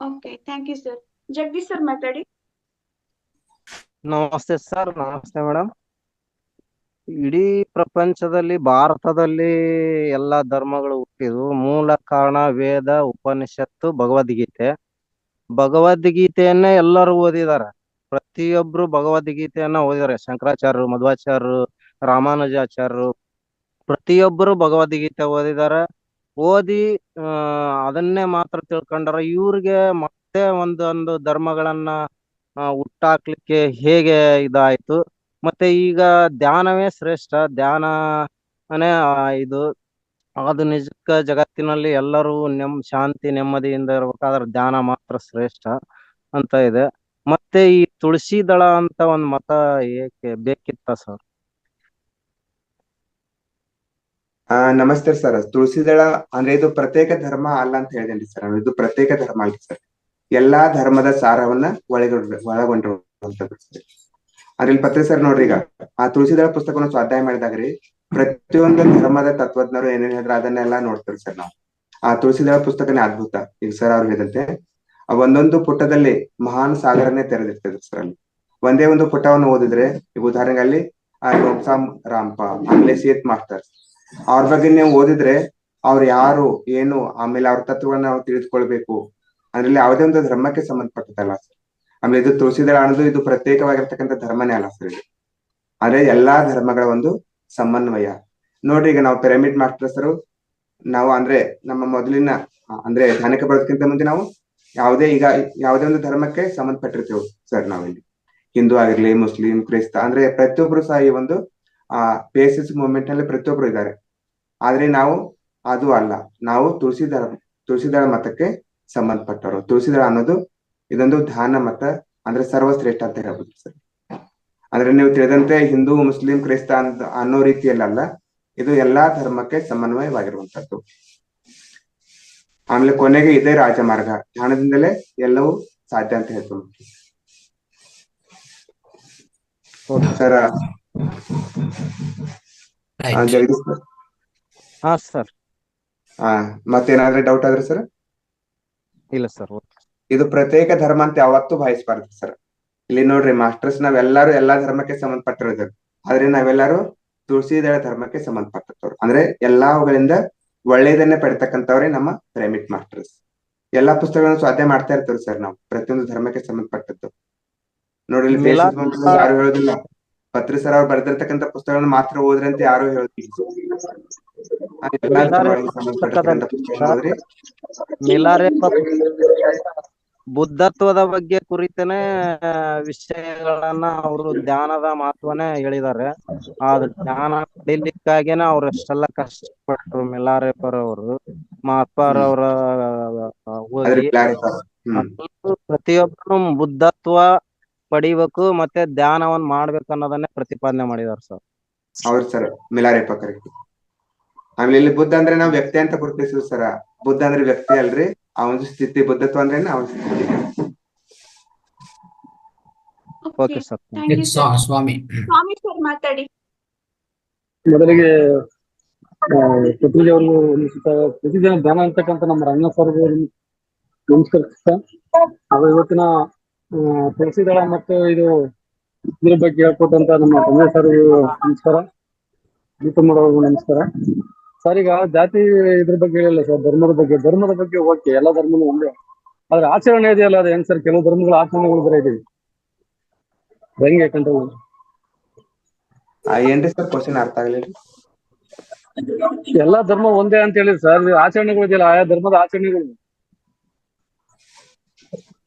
Speaker 3: Okay, thank you sir. Jagadish sir ಮಾತಾಡಿ.
Speaker 8: ನಮಸ್ತೆ ಸರ್, ನಮಸ್ತೆ ಮೇಡಮ್. ಇಡೀ ಪ್ರಪಂಚದಲ್ಲಿ, ಭಾರತದಲ್ಲಿ ಎಲ್ಲಾ ಧರ್ಮಗಳು ಹುಟ್ಟಿದ್ವು ಮೂಲ ಕಾರಣ ವೇದ, ಉಪನಿಷತ್ತು, ಭಗವದ್ಗೀತೆ. ಭಗವದ್ಗೀತೆಯನ್ನೇ ಎಲ್ಲರೂ ಓದಿದ್ದಾರೆ, ಪ್ರತಿಯೊಬ್ರು ಭಗವದ್ಗೀತೆಯನ್ನ ಓದಿದ್ದಾರೆ. ಶಂಕರಾಚಾರ್ಯರು, ಮಧ್ವಾಚಾರ್ಯರು, ರಾಮಾನುಜಾಚಾರ್ಯರು ಪ್ರತಿಯೊಬ್ಬರು ಭಗವದ್ಗೀತೆ ಓದಿದ್ದಾರೆ. ಓದಿ ಅದನ್ನೇ ಮಾತ್ರ ತಿಳ್ಕೊಂಡಾರ. ಇವ್ರಿಗೆ ಮತ್ತೆ ಒಂದೊಂದು ಧರ್ಮಗಳನ್ನ ಹುಟ್ಟಾಕ್ಲಿಕ್ಕೆ ಹೇಗೆ ಇದಾಯ್ತು? ಮತ್ತೆ ಈಗ ಧ್ಯಾನವೇ ಶ್ರೇಷ್ಠ, ಧ್ಯಾನನೇ ಇದು. ಅದು ನಿಜಕ್ಕ ಜಗತ್ತಿನಲ್ಲಿ ಎಲ್ಲರೂ ಶಾಂತಿ ನೆಮ್ಮದಿಯಿಂದ ಇರ್ಬೇಕಾದ್ರೆ ಧ್ಯಾನ ಮಾತ್ರ ಶ್ರೇಷ್ಠ ಅಂತ ಇದೆ. ಮತ್ತೆ ಈ ತುಳಸಿ ದಳ ಅಂತ ಒಂದ್ ಮತ ಏಕೆ ಬೇಕಿತ್ತ ಸರ್?
Speaker 2: ನಮಸ್ತೆ ಸರ್. ತುಳಸಿ ದಳ ಅಂದ್ರೆ ಇದು ಪ್ರತ್ಯೇಕ ಧರ್ಮ ಅಲ್ಲ ಅಂತ ಹೇಳಿದೇನ್ರಿ ಸರ್. ಇದು ಪ್ರತ್ಯೇಕ ಧರ್ಮ ಅಲ್ಲ ಸರ್, ಎಲ್ಲಾ ಧರ್ಮದ ಸಾರವನ್ನ ಒಳಗೊಂಡಿರುವಂತದ್ದು ಸರ್. ಅಂದ್ರೆ ಇಲ್ಲಿ ಪತ್ರಿ ಸರ್ ನೋಡ್ರಿ, ಈಗ ಆ ತುಳಸಿ ದಳ ಪುಸ್ತಕವನ್ನು ಸ್ವಾಧ್ಯಾಯ ಮಾಡಿದಾಗ್ರಿ ಪ್ರತಿಯೊಂದು ಧರ್ಮದ ತತ್ವಜ್ಞರು ಏನೇನ್ ಹೇಳಿದ್ರೆ ಅದನ್ನೆಲ್ಲಾ ನೋಡ್ತೀವಿ ಸರ್ ನಾವು. ಆ ತುಳಸಿ ದಳ ಪುಸ್ತಕನೇ ಅದ್ಭುತ. ಈಗ ಸರ್ ಅವ್ರು ಹೇಳಿದಂತೆ ಒಂದೊಂದು ಪುಟದಲ್ಲಿ ಮಹಾನ್ ಸಾಗರನೇ ತೆರೆದಿರ್ತದೆ ಸರ್. ಅಲ್ಲಿ ಒಂದೇ ಒಂದು ಪುಟವನ್ನು ಓದಿದ್ರೆ, ಈಗ ಉದಾಹರಣೆಗೆ ಅಲ್ಲಿ ರೋಮ್ಸಾಮ್ ರಾಂಪ, ಆಮೇಲೆ ಸೇತ್ ಮಾಸ್ಟರ್, ಅವ್ರ ಬಗ್ಗೆ ನೀವು ಓದಿದ್ರೆ ಅವ್ರು ಯಾರು ಏನು, ಆಮೇಲೆ ಅವ್ರ ತತ್ವಗಳನ್ನ ನಾವು ತಿಳಿದುಕೊಳ್ಬೇಕು. ಅದ್ರಲ್ಲಿ ಯಾವುದೇ ಒಂದು ಧರ್ಮಕ್ಕೆ ಸಂಬಂಧಪಟ್ಟದಲ್ಲ ಸರ್. ಆಮೇಲೆ ಇದು ತುಳಸಿ ದಳ ಅನ್ನೋದು ಇದು ಪ್ರತ್ಯೇಕವಾಗಿರ್ತಕ್ಕಂಥ ಧರ್ಮನೇ ಅಲ್ಲ ಸರ್. ಇದು ಆದ್ರೆ ಎಲ್ಲಾ ಧರ್ಮಗಳ ಒಂದು ಸಮನ್ವಯ. ನೋಡ್ರಿ, ಈಗ ನಾವು ಪಿರಮಿಡ್ ಮಾಸ್ಟರ್ಸರು ನಾವು ಅಂದ್ರೆ ನಮ್ಮ ಮೊದಲಿನ ಅಂದ್ರೆ ಧ್ಯಾನಕ್ಕೆ ಬರೋದಕ್ಕಿಂತ ಮುಂದೆ ನಾವು ಯಾವುದೇ ಒಂದು ಧರ್ಮಕ್ಕೆ ಸಂಬಂಧಪಟ್ಟಿರ್ತೇವೆ ಸರ್. ನಾವಿಲ್ಲಿ ಹಿಂದೂ ಆಗಿರ್ಲಿ, ಮುಸ್ಲಿಂ, ಕ್ರೈಸ್ತ, ಅಂದ್ರೆ ಪ್ರತಿಯೊಬ್ರು ಸಹ ಈ ಒಂದು ಬೇಸಿಸ್ ಮೂವ್ಮೆಂಟ್ ನಲ್ಲಿ ಪ್ರತಿಯೊಬ್ರು ಇದ್ದಾರೆ. ಆದ್ರೆ ನಾವು ಅದು ಅಲ್ಲ, ನಾವು ತುಳಸಿ ದಳ ಮತಕ್ಕೆ ಸಂಬಂಧಪಟ್ಟವರು. ತುಳಸಿ ದಳ ಅನ್ನೋದು ಇದೊಂದು ಧ್ಯಾನ ಮತ, ಅಂದ್ರೆ ಸರ್ವಶ್ರೇಷ್ಠ ಅಂತ ಹೇಳ್ಬೋದು ಸರ್. ಅಂದ್ರೆ ನೀವು ತಿಳಿದಂತೆ ಹಿಂದೂ, ಮುಸ್ಲಿಂ, ಕ್ರೈಸ್ತ ಅನ್ನೋ ರೀತಿಯಲ್ಲ, ಇದು ಎಲ್ಲಾ ಧರ್ಮಕ್ಕೆ ಸಮನ್ವಯವಾಗಿರುವಂತದ್ದು. ಆಮೇಲೆ ಕೊನೆಗೆ ಇದೇ ರಾಜಮಾರ್ಗ, ಧ್ಯಾನದಿಂದಲೇ ಎಲ್ಲವೂ ಸಾಧ್ಯ ಅಂತ ಹೇಳ್ತೀನಿ ಸರ್.
Speaker 1: ರೈಟ್.
Speaker 2: ಜಗದೀಶ್ ಸರ್,
Speaker 8: ಹಾ ಸರ್.
Speaker 2: ಮತ್ತೇನಾದ್ರೆ ಡೌಟ್ ಆದ್ರೆ ಸರ್?
Speaker 8: ಇಲ್ಲ ಸರ್.
Speaker 2: ಇದು ಪ್ರತ್ಯೇಕ ಧರ್ಮ ಅಂತ ಯಾವತ್ತೂ ಭಾವಿಸಬಾರ್ದು ಸರ್. ಇಲ್ಲಿ ನೋಡ್ರಿ ಮಾಸ್ಟರ್ಸ್, ನಾವೆಲ್ಲರೂ ಎಲ್ಲಾ ಧರ್ಮಕ್ಕೆ ಸಂಬಂಧಪಟ್ಟಿರೋದು, ಆದ್ರೆ ನಾವೆಲ್ಲರೂ ತುಳಸಿದಳ ಧರ್ಮಕ್ಕೆ ಸಂಬಂಧಪಟ್ಟವ್ರು. ಅಂದ್ರೆ ಎಲ್ಲಾಗಳಿಂದ ಒಳ್ಳೇದನ್ನೇ ಪಡಿತಕ್ಕಂಥವ್ರೆ ನಮ್ಮ ಪ್ರೇಮಿಕ್ ಮಾಸ್ಟರ್ಸ್. ಎಲ್ಲಾ ಪುಸ್ತಕಗಳನ್ನು ಸ್ವಾಧ್ಯಾಯ ಮಾಡ್ತಾ ಇರ್ತೀವಿ ಸರ್ ನಾವು, ಪ್ರತಿಯೊಂದು ಧರ್ಮಕ್ಕೆ ಸಂಬಂಧಪಟ್ಟದ್ದು. ನೋಡಿ ಇಲ್ಲಿ ದೇಶದ ಗುಂಪಿನಲ್ಲಿ ಯಾರು ಹೇಳೋದಿಲ್ಲ, ಪತ್ರಿ ಸರ್ ಅವ್ರು ಬರೆದಿರ್ತಕ್ಕಂಥ ಪುಸ್ತಕಗಳನ್ನು ಮಾತ್ರ ಓದ್ರಿ ಅಂತ ಯಾರು ಹೇಳೋದಿಲ್ಲ. ಎಲ್ಲಾ ಧರ್ಮಗಳಿಗೆ ಸಂಬಂಧಪಟ್ಟಿರ್ತಕ್ಕಂಥ ಪುಸ್ತಕ ಓದ್ರಿ.
Speaker 8: ಮಿಲಾರೆಪ್ಪ ಬುದ್ಧತ್ವದ ಬಗ್ಗೆ ಕುರಿತನೇ ವಿಷಯಗಳನ್ನ ಅವರು ಧ್ಯಾನದ ಮಹತ್ವನೇ ಹೇಳಿದ್ದಾರೆ. ಆ ಧ್ಯಾನ ಪಡಿಲಿಕ್ಕಾಗೇನೆ ಅವ್ರು ಎಷ್ಟೆಲ್ಲ ಕಷ್ಟಪಟ್ರು ಮಿಲಾರೆಪ್ಪರವರು, ಮಹಾತ್ಮರವರ ಓದಿ ಪ್ರತಿಯೊಬ್ಬರು ಬುದ್ಧತ್ವ ಪಡಿಬೇಕು ಮತ್ತೆ ಧ್ಯಾನವನ್ನ ಮಾಡ್ಬೇಕು ಅನ್ನೋದನ್ನೇ ಪ್ರತಿಪಾದನೆ ಮಾಡಿದಾರೆ ಸರ್.
Speaker 2: ಹೌದು ಸರ್, ಮಿಲಾರೆಪ್ಪ ಕರೆಕ್ಟ್. ಆಮೇಲೆ ಇಲ್ಲಿ ಬುದ್ಧ ಅಂದ್ರೆ ನಾವು ವ್ಯಕ್ತಿ ಅಂತ ಗುರುತಿಸಿದ್ವಿ ಸರ್. ಬುದ್ಧ ಅಂದ್ರೆ ವ್ಯಕ್ತಿ ಅಲ್ರಿ, ಆ ಒಂದು ಸ್ಥಿತಿ. ಬುದ್ಧತ್ವ ಅಂದ್ರೆ ಅವನ ಸ್ಥಿತಿ.
Speaker 8: Okay sir.
Speaker 1: Swamy
Speaker 3: Swamy sir ಮಾತಾಡಿ.
Speaker 9: ಮೊದಲಿಗೆ ಪತ್ರಿಕೆ ಅವ್ರಿಗೂ ಪ್ರತಿದಿನ ಧ್ಯಾನ ಅಂತಕ್ಕಂಥ ನಮ್ಮ ರಂಗ ಸರ್ ನಮಸ್ಕರಿಸ್ತಾ, ಅದು ಇವತ್ತಿನ ತುಳಸಿದಳ ಮತ್ತು ಇದ್ರ ಬಗ್ಗೆ ಹೇಳ್ಕೊಟ್ಟಂತ ನಮ್ಮ ತಂದೆ ಸರ್ ನಮಸ್ಕಾರ, ಗೀತಮ್ಮವ್ರಿಗೂ ನಮಸ್ಕಾರ ಸರ್. ಈಗ ಜಾತಿ ಇದ್ರ ಬಗ್ಗೆ ಹೇಳಿಲ್ಲ ಸರ್, ಧರ್ಮದ ಬಗ್ಗೆ ಓಕೆ, ಎಲ್ಲ ಧರ್ಮನೂ ಒಂದೇ, ಆದ್ರೆ ಆಚರಣೆ ಇದೆಯಲ್ಲ ಅದು ಹೆಂಗ್ ಸರ್? ಕೆಲವು ಧರ್ಮಗಳ ಆಚರಣೆಗಳು ಬರ ಇದೀವಿ, ಹೆಂಗೆ ಕಂಟ್ರೋಲ್?
Speaker 2: ಏನ್ರಿ ಸರ್ ಕ್ವಶನ್ ಅರ್ಥ ಆಗ್ಲಿಲ್ಲ.
Speaker 9: ಎಲ್ಲಾ ಧರ್ಮ ಒಂದೇ ಅಂತ ಹೇಳಿದ್ರು ಸರ್, ಆಚರಣೆಗಳು ಇದೆಯಲ್ಲ ಆಯಾ ಧರ್ಮದ ಆಚರಣೆಗಳು.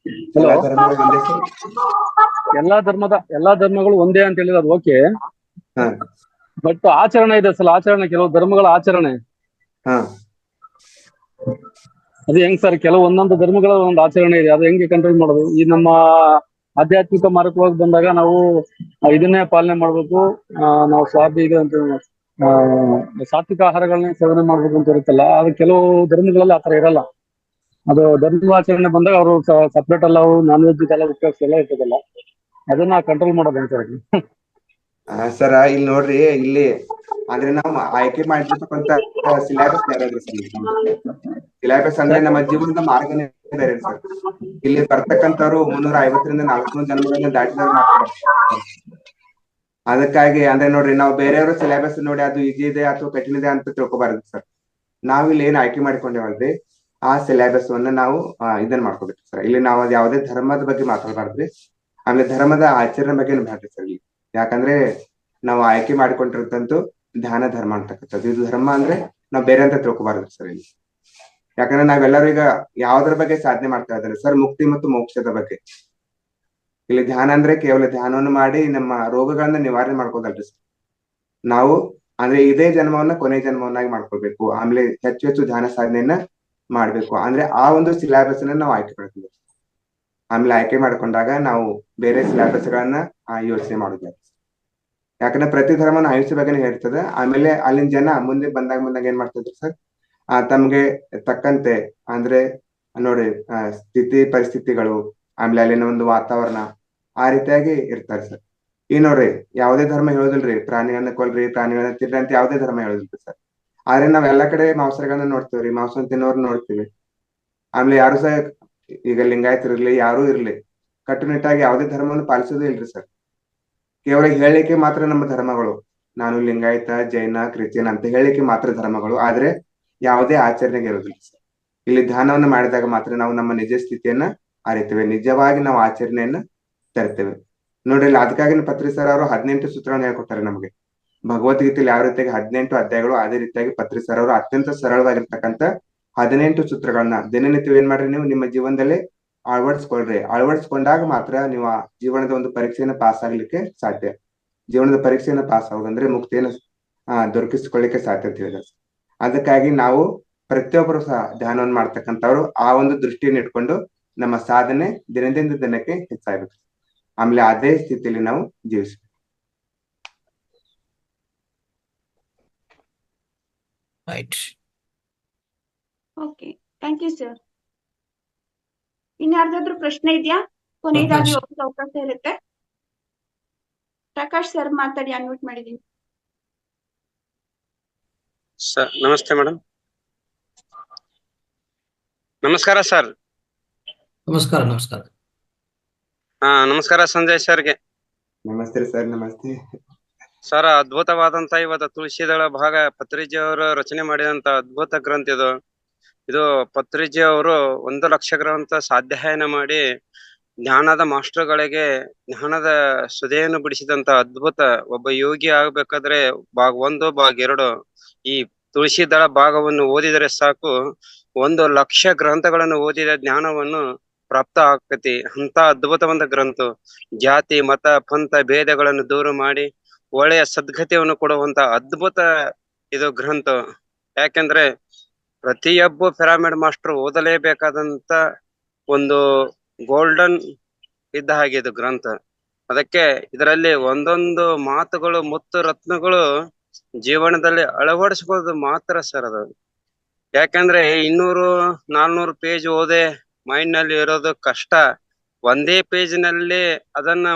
Speaker 9: ಎಲ್ಲಾ ಧರ್ಮಗಳು ಒಂದೇ ಅಂತ ಹೇಳಿದ್ರೆ ಅದು ಓಕೆ, ಬಟ್ ಆಚರಣೆ ಇದೆ ಸರ್, ಆಚರಣೆ ಕೆಲವು ಧರ್ಮಗಳ ಆಚರಣೆ ಅದು ಹೆಂಗ್ ಸರ್? ಕೆಲವು ಒಂದೊಂದು ಧರ್ಮಗಳ ಒಂದು ಆಚರಣೆ ಇದೆ, ಅದು ಹೆಂಗೆ ಕಂಟ್ರೋಲ್ ಮಾಡೋದು? ಈ ನಮ್ಮ ಆಧ್ಯಾತ್ಮಿಕ ಮಾರ್ಗವಾಗಿ ಬಂದಾಗ ನಾವು ಇದನ್ನೇ ಪಾಲನೆ ಮಾಡ್ಬೇಕು, ನಾವು ಸಾತ್ವಿಕ ಆಹಾರಗಳನ್ನ ಸೇವನೆ ಮಾಡ್ಬೇಕು ಅಂತ ಇರುತ್ತಲ್ಲ, ಅದು ಕೆಲವು ಧರ್ಮಗಳಲ್ಲಿ ಆತರ ಇರಲ್ಲ. ಅದು ಧರ್ಮಾಚರಣೆ ಬಂದಾಗ ಅವರು ಸಪ್ರೇಟ್ ಅಲ್ಲ, ನಾನ್ ವೆಜ್ ಎಲ್ಲ ಉಪಯೋಗಿಸಿ ಎಲ್ಲ ಇರ್ತದಲ್ಲ, ಅದನ್ನ ಕಂಟ್ರೋಲ್ ಮಾಡೋದು ಅಂತ ಹೇಳಿ.
Speaker 2: ಸರ್ ಇಲ್ಲಿ ನೋಡ್ರಿ, ಇಲ್ಲಿ ಅಂದ್ರೆ ನಾವು ಆಯ್ಕೆ ಮಾಡಿರ್ತಕ್ಕಂಥ ಸಿಲೆಬಸ್ ಅಂದ್ರೆ ನಮ್ಮ ಜೀವನದ ಮಾರ್ಗನೇ ಬೇರೆ ಸರ್. ಇಲ್ಲಿ ಬರ್ತಕ್ಕಂಥವ್ರು 350ರಿಂದ 400 ಜನ್ಮಗಳನ್ನ ದಾಟಿದವ್ರು ಮಾತ್ರ. ಅದಕ್ಕಾಗಿ ಅಂದ್ರೆ ನೋಡ್ರಿ, ನಾವು ಬೇರೆಯವ್ರ ಸಿಲೆಬಸ್ ನೋಡಿ ಅದು ಈಜಿ ಇದೆ ಅಥವಾ ಕಠಿಣ ಇದೆ ಅಂತ ತಿಳ್ಕೊಬಾರದು ಸರ್. ನಾವಿಲ್ಲಿ ಏನ್ ಆಯ್ಕೆ ಮಾಡ್ಕೊಂಡೇವಲ್ರಿ, ಆ ಸಿಲೆಬಸ್ ಅನ್ನ ನಾವು ಇದನ್ನ ಮಾಡ್ಕೋಬೇಕು ಸರ್. ಇಲ್ಲಿ ನಾವು ಯಾವುದೇ ಧರ್ಮದ ಬಗ್ಗೆ ಮಾತಾಡಬಾರ್ದ್ರಿ, ಆಮೇಲೆ ಧರ್ಮದ ಆಚರಣೆ ಬಗ್ಗೆ ಬೇಡ್ರಿ ಸರ್ ಇಲ್ಲಿ. ಯಾಕಂದ್ರೆ ನಾವು ಆಯ್ಕೆ ಮಾಡ್ಕೊಂಡಿರ್ತಂತೂ ಧ್ಯಾನ ಧರ್ಮ ಅಂತಕ್ಕಂಥದ್ದು. ಇದು ಧರ್ಮ ಅಂದ್ರೆ ನಾವು ಬೇರೆ ಅಂತ ತಿಳ್ಕೊಬಾರದು ಸರ್ ಇಲ್ಲಿ. ಯಾಕಂದ್ರೆ ನಾವೆಲ್ಲರೂ ಈಗ ಯಾವ್ದ್ರ ಬಗ್ಗೆ ಸಾಧನೆ ಮಾಡ್ತಾ ಇದ್ದಾರೆ ಸರ್? ಮುಕ್ತಿ ಮತ್ತು ಮೋಕ್ಷದ ಬಗ್ಗೆ. ಇಲ್ಲಿ ಧ್ಯಾನ ಅಂದ್ರೆ ಕೇವಲ ಧ್ಯಾನವನ್ನು ಮಾಡಿ ನಮ್ಮ ರೋಗಗಳನ್ನ ನಿವಾರಣೆ ಮಾಡ್ಕೋದಲ್ರಿ ಸರ್. ನಾವು ಅಂದ್ರೆ ಇದೇ ಜನ್ಮವನ್ನ ಕೊನೆ ಜನ್ಮವನ್ನಾಗಿ ಮಾಡ್ಕೊಳ್ಬೇಕು, ಆಮೇಲೆ ಹೆಚ್ಚು ಹೆಚ್ಚು ಧ್ಯಾನ ಸಾಧನೆಯನ್ನ ಮಾಡ್ಬೇಕು. ಅಂದ್ರೆ ಆ ಒಂದು ಸಿಲೆಬಸ್ ಅನ್ನ ನಾವು ಆಯ್ಕೆ ಮಾಡ್ತೀವಿ. ಆಮೇಲೆ ಆಯ್ಕೆ ಮಾಡ್ಕೊಂಡಾಗ ನಾವು ಬೇರೆ ಸಿಲೆಬಸ್ ಗಳನ್ನ ಯೋಚನೆ ಮಾಡುದು. ಯಾಕಂದ್ರೆ ಪ್ರತಿ ಧರ್ಮನ ಅಹಿಂಸೆ ಬಗ್ಗೆನೇ ಹೇಳ್ತದೆ. ಆಮೇಲೆ ಅಲ್ಲಿನ ಜನ ಮುಂದೆ ಬಂದಾಗ ಏನ್ ಮಾಡ್ತಿದ್ರು ಸರ್, ತಮ್ಗೆ ತಕ್ಕಂತೆ ಅಂದ್ರೆ ನೋಡಿ ಸ್ಥಿತಿ ಪರಿಸ್ಥಿತಿಗಳು, ಆಮೇಲೆ ಅಲ್ಲಿನ ಒಂದು ವಾತಾವರಣ ಆ ರೀತಿಯಾಗಿ ಇರ್ತಾರೆ ಸರ್. ಈ ನೋಡ್ರಿ, ಯಾವುದೇ ಧರ್ಮ ಹೇಳೋದಿಲ್ರಿ ಪ್ರಾಣಿಗಳನ್ನ ಕೊಲ್ರಿ, ಪ್ರಾಣಿಗಳನ್ನ ತಿನ್ರಿ ಅಂತ ಯಾವುದೇ ಧರ್ಮ ಹೇಳೋದಿಲ್ರಿ ಸರ್. ಆದ್ರೆ ನಾವ್ ಎಲ್ಲಾ ಕಡೆ ಮಾಂಸಾಹಾರಗಳನ್ನ ನೋಡ್ತೀವ್ರಿ, ಮಾಂಸ ತಿನ್ನೋರ್ನ ನೋಡ್ತೀವಿ. ಆಮೇಲೆ ಯಾರು ಸಹ ಈಗ ಲಿಂಗಾಯತರಿರ್ಲಿ ಯಾರು ಇರ್ಲಿ ಕಟ್ಟುನಿಟ್ಟಾಗಿ ಯಾವುದೇ ಧರ್ಮವನ್ನು ಪಾಲಿಸೋದೇ ಇಲ್ರಿ ಸರ್. ಕೇವಲ ಹೇಳಿಕೆ ಮಾತ್ರ ನಮ್ಮ ಧರ್ಮಗಳು, ನಾನು ಲಿಂಗಾಯತ, ಜೈನ, ಕ್ರಿಶ್ಚಿಯನ್ ಅಂತ ಹೇಳಿಕೆ ಮಾತ್ರ ಧರ್ಮಗಳು, ಆದ್ರೆ ಯಾವುದೇ ಆಚರಣೆಗೆ ಇರೋದಿಲ್ಲ ಸರ್. ಇಲ್ಲಿ ಧ್ಯಾನವನ್ನು ಮಾಡಿದಾಗ ಮಾತ್ರ ನಾವು ನಮ್ಮ ನಿಜ ಸ್ಥಿತಿಯನ್ನ ಅರಿತೇವೆ, ನಿಜವಾಗಿ ನಾವು ಆಚರಣೆಯನ್ನ ತರ್ತೇವೆ. ನೋಡ್ರಿ, ಇಲ್ಲಿ ಅದಕ್ಕಾಗಿ ಪತ್ರಿ ಸರ್ ಅವರು 18 ಸೂತ್ರಗಳನ್ನ ಹೇಳ್ಕೊಡ್ತಾರೆ ನಮಗೆ. ಭಗವದ್ಗೀತೆಯಲ್ಲಿ ಯಾವ ರೀತಿಯಾಗಿ 18 ಅಧ್ಯಾಯಗಳು, ಅದೇ ರೀತಿಯಾಗಿ ಪತ್ರಿ ಸರ್ ಅವರು ಅತ್ಯಂತ ಸರಳವಾಗಿರ್ತಕ್ಕಂಥ 18 ಸೂತ್ರಗಳನ್ನ ದಿನನಿತ್ಯ ಏನ್ ಮಾಡ್ರಿ, ನೀವು ನಿಮ್ಮ ಜೀವನದಲ್ಲಿ ಅಳವಡಿಸ್ಕೊಂಡಾಗ ಮಾತ್ರ ನೀವು ಆ ಜೀವನದ ಒಂದು ಪರೀಕ್ಷೆಯನ್ನು ಪಾಸ್ ಆಗ್ಲಿಕ್ಕೆ ಸಾಧ್ಯ. ಜೀವನದ ಪರೀಕ್ಷೆಯನ್ನು ಪಾಸ್ ಆಗೋದಂದ್ರೆ ಮುಕ್ತಿಯನ್ನು ದೊರಕಿಸಿಕೊಳ್ಳಿಕ್ಕೆ ಸಾಧ್ಯ ಅಂತ ಹೇಳಿದ್ರೆ. ಅದಕ್ಕಾಗಿ ನಾವು ಪ್ರತಿಯೊಬ್ಬರು ಸಹ ಧ್ಯಾನವನ್ನು ಮಾಡ್ತಕ್ಕಂಥವ್ರು ಆ ಒಂದು ದೃಷ್ಟಿಯನ್ನು ಇಟ್ಕೊಂಡು ನಮ್ಮ ಸಾಧನೆ ದಿನದಿಂದ ದಿನಕ್ಕೆ ಹೆಚ್ಚಾಗಬೇಕು. ಆಮೇಲೆ ಅದೇ ಸ್ಥಿತಿಯಲ್ಲಿ ನಾವು ಜೀವಿಸ್ಬೇಕು.
Speaker 1: Right.
Speaker 3: Okay, thank you sir. ಇನ್ಯಾರ್ದಾದ್ರೂ ಪ್ರಶ್ನೆ ಇದೆಯಾ? ಕೊನೆಯದಾಗಿ
Speaker 1: ಪ್ರಕಾಶ್.
Speaker 3: ಹೋಗಕ್ಕೆ ಅವಕಾಶ ಇರುತ್ತೆ. ಪ್ರಕಾಶ್ ಸರ್ ಮಾತಾಡಿ, ಅನ್ಮ್ಯೂಟ್ ಮಾಡಿದೀನಿ.
Speaker 10: ಸರ್ ನಮಸ್ತೆ ಮೇಡಮ್. ನಮಸ್ಕಾರ ಸರ್.
Speaker 1: ನಮಸ್ಕಾರ. ನಮಸ್ಕಾರ.
Speaker 10: ನಮಸ್ಕಾರ ಸಂಜಯ್ ಸರ್ಗೆ.
Speaker 2: ನಮಸ್ತೆ ಸರ್. ನಮಸ್ತೆ
Speaker 10: ಸರ್, ಅದ್ಭುತವಾದಂತ ಇವತ್ತು ತುಳಸಿದಳ ಭಾಗ ಪತ್ರಿಜಿ ಅವರು ರಚನೆ ಮಾಡಿದಂತ ಅದ್ಭುತ ಗ್ರಂಥ ಇದು. ಇದು ಪತ್ರಿಜಿ ಅವರು 1 ಲಕ್ಷ ಗ್ರಂಥ ಸಾಧ್ಯಾಯನ ಮಾಡಿ ಜ್ಞಾನದ ಮಾಸ್ಟರ್ಗಳಿಗೆ ಜ್ಞಾನದ ಸುದೆಯನ್ನು ಬಿಡಿಸಿದಂತ ಅದ್ಭುತ. ಒಬ್ಬ ಯೋಗಿ ಆಗ್ಬೇಕಾದ್ರೆ ಭಾಗ 1 ಭಾಗ 2 ಈ ತುಳಸಿದಳ ಭಾಗವನ್ನು ಓದಿದರೆ ಸಾಕು 1 ಲಕ್ಷ ಗ್ರಂಥಗಳನ್ನು ಓದಿದ ಜ್ಞಾನವನ್ನು ಪ್ರಾಪ್ತ ಆಗ್ತತಿ. ಅಂತ ಅದ್ಭುತವಾದ ಗ್ರಂಥ. ಜಾತಿ ಮತ ಪಂಥ ಭೇದಗಳನ್ನು ದೂರ ಮಾಡಿ ಒಳ್ಳೆಯ ಸದ್ಗತಿಯನ್ನು ಕೊಡುವಂತ ಅದ್ಭುತ ಇದು ಗ್ರಂಥ. ಯಾಕೆಂದ್ರೆ ಪ್ರತಿಯೊಬ್ಬ ಪಿರಮಿಡ್ ಮಾಸ್ಟರ್ ಓದಲೇಬೇಕಾದಂತ ಒಂದು ಗೋಲ್ಡನ್ ಇದ್ದ ಹಾಗೆ ಇದು ಗ್ರಂಥ. ಅದಕ್ಕೆ ಇದರಲ್ಲಿ ಒಂದೊಂದು ಮಾತುಗಳು ಮುತ್ತು ರತ್ನಗಳು ಜೀವನದಲ್ಲಿ ಅಳವಡಿಸ್ಬೋದು ಮಾತ್ರ ಸರ್ ಅದು. ಯಾಕಂದ್ರೆ 200-400 ಪೇಜ್ ಓದೆ ಮೈಂಡ್ ನಲ್ಲಿ ಇರೋದು ಕಷ್ಟ. ಒಂದೇ ಪೇಜ್ ನಲ್ಲಿ ಅದನ್ನ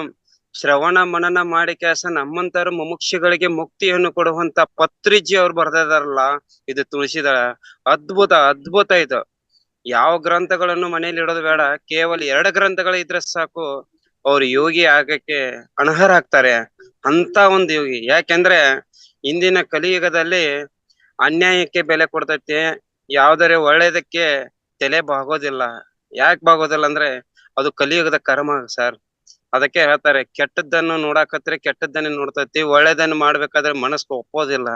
Speaker 10: ಶ್ರವಣ ಮನನ ಮಾಡಿ ಕೆಲಸ ನಮ್ಮಂತರ ಮುಮುಕ್ಷಿಗಳಿಗೆ ಮುಕ್ತಿಯನ್ನು ಕೊಡುವಂತ ಪತ್ರಿಜಿ ಅವ್ರು ಬರ್ದಿದಾರಲ್ಲ, ಇದು ತುಳಸಿದಳ ಅದ್ಭುತ ಇದು. ಯಾವ ಗ್ರಂಥಗಳನ್ನು ಮನೆಯಲ್ಲಿ ಇಡೋದು ಬೇಡ, ಕೇವಲ 2 ಗ್ರಂಥಗಳು ಇದ್ರೆ ಸಾಕು ಅವ್ರು ಯೋಗಿ ಆಗಕ್ಕೆ ಅನರ್ಹರಾಗ್ತಾರೆ. ಅಂತ ಒಂದು ಯೋಗಿ. ಯಾಕೆಂದ್ರೆ ಇಂದಿನ ಕಲಿಯುಗದಲ್ಲಿ ಅನ್ಯಾಯಕ್ಕೆ ಬೆಲೆ ಕೊಡ್ತೈತಿ, ಯಾವ್ದಾರೆ ಒಳ್ಳೇದಕ್ಕೆ ತಲೆ ಬಾಗೋದಿಲ್ಲ. ಯಾಕೆ ಬಾಗೋದಿಲ್ಲ ಅಂದ್ರೆ ಅದು ಕಲಿಯುಗದ ಕರ್ಮ ಸರ್. ಅದಕ್ಕೆ ಹೇಳ್ತಾರೆ, ಕೆಟ್ಟದ್ದನ್ನು ನೋಡಾಕತ್ರೆ ಕೆಟ್ಟದ್ದನ್ನೇ ನೋಡ್ತೈತಿ, ಒಳ್ಳೇದನ್ನು ಮಾಡ್ಬೇಕಾದ್ರೆ ಮನಸ್ಸು ಒಪ್ಪೋದಿಲ್ಲ.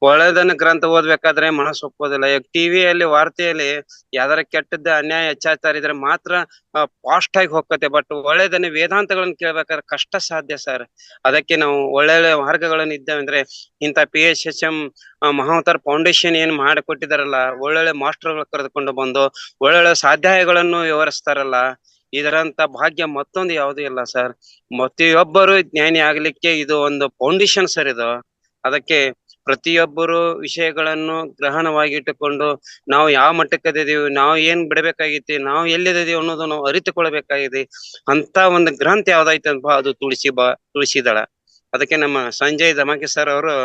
Speaker 10: ಒಳ್ಳೇದನ್ನ ಗ್ರಂಥ ಓದ್ಬೇಕಾದ್ರೆ ಮನಸ್ಸು ಒಪ್ಪೋದಿಲ್ಲ. ಈಗ ಟಿವಿಯಲ್ಲಿ ವಾರ್ತೆಯಲ್ಲಿ ಯಾವ್ದಾರ ಕೆಟ್ಟದ್ದ ಅನ್ಯಾಯ ಅತ್ಯಾಚಾರ ಇದ್ರೆ ಮಾತ್ರ ಫಾಸ್ಟ್ ಆಗಿ ಹೋಗ್ತತೆ. ಬಟ್ ಒಳ್ಳೇದನ್ನ ವೇದಾಂತಗಳನ್ನ ಕೇಳ್ಬೇಕಾದ್ರೆ ಕಷ್ಟ ಸಾಧ್ಯ ಸರ್. ಅದಕ್ಕೆ ನಾವು ಒಳ್ಳೊಳ್ಳೆ ಮಾರ್ಗಗಳನ್ನು ಇದ್ದೇವೆ ಅಂದ್ರೆ ಇಂಥ PHHM ಮಹಾವತಾರ್ ಫೌಂಡೇಶನ್ ಏನ್ ಮಾಡಿಕೊಟ್ಟಿದಾರಲ್ಲ, ಒಳ್ಳೊಳ್ಳೆ ಮಾಸ್ಟರ್ಗಳು ಕರೆದುಕೊಂಡು ಬಂದು ಒಳ್ಳೊಳ್ಳೆ ಸಾಧ್ಯಾಯಗಳನ್ನು ವಿವರಿಸ್ತಾರಲ್ಲ, ಇದರಂತ ಭಾಗ್ಯ ಮತ್ತೊಂದು ಯಾವುದೂ ಇಲ್ಲ ಸರ್. ಪ್ರತಿಯೊಬ್ಬರು ಜ್ಞಾನಿ ಆಗ್ಲಿಕ್ಕೆ ಇದು ಒಂದು ಫೌಂಡೇಶನ್ ಸರ್ ಇದು. ಅದಕ್ಕೆ ಪ್ರತಿಯೊಬ್ಬರು ವಿಷಯಗಳನ್ನು ಗ್ರಹಣವಾಗಿಟ್ಟುಕೊಂಡು ನಾವು ಯಾವ ಮಟ್ಟಕ್ಕದಿದೀವಿ, ನಾವು ಏನ್ ಬಿಡಬೇಕಾಗೈತಿ, ನಾವು ಎಲ್ಲಿದ್ದೀವಿ ಅನ್ನೋದು ನಾವು ಅರಿತುಕೊಳ್ಬೇಕಾಗಿದೆ. ಅಂತ ಒಂದು ಗ್ರಂಥ ಯಾವ್ದಾಯ್ತು ಅಂತ ಅದು ತುಳಸಿದಳ. ಅದಕ್ಕೆ ನಮ್ಮ ಸಂಜಯ್ ದಮಾಕಿ ಸರ್ ಅವರು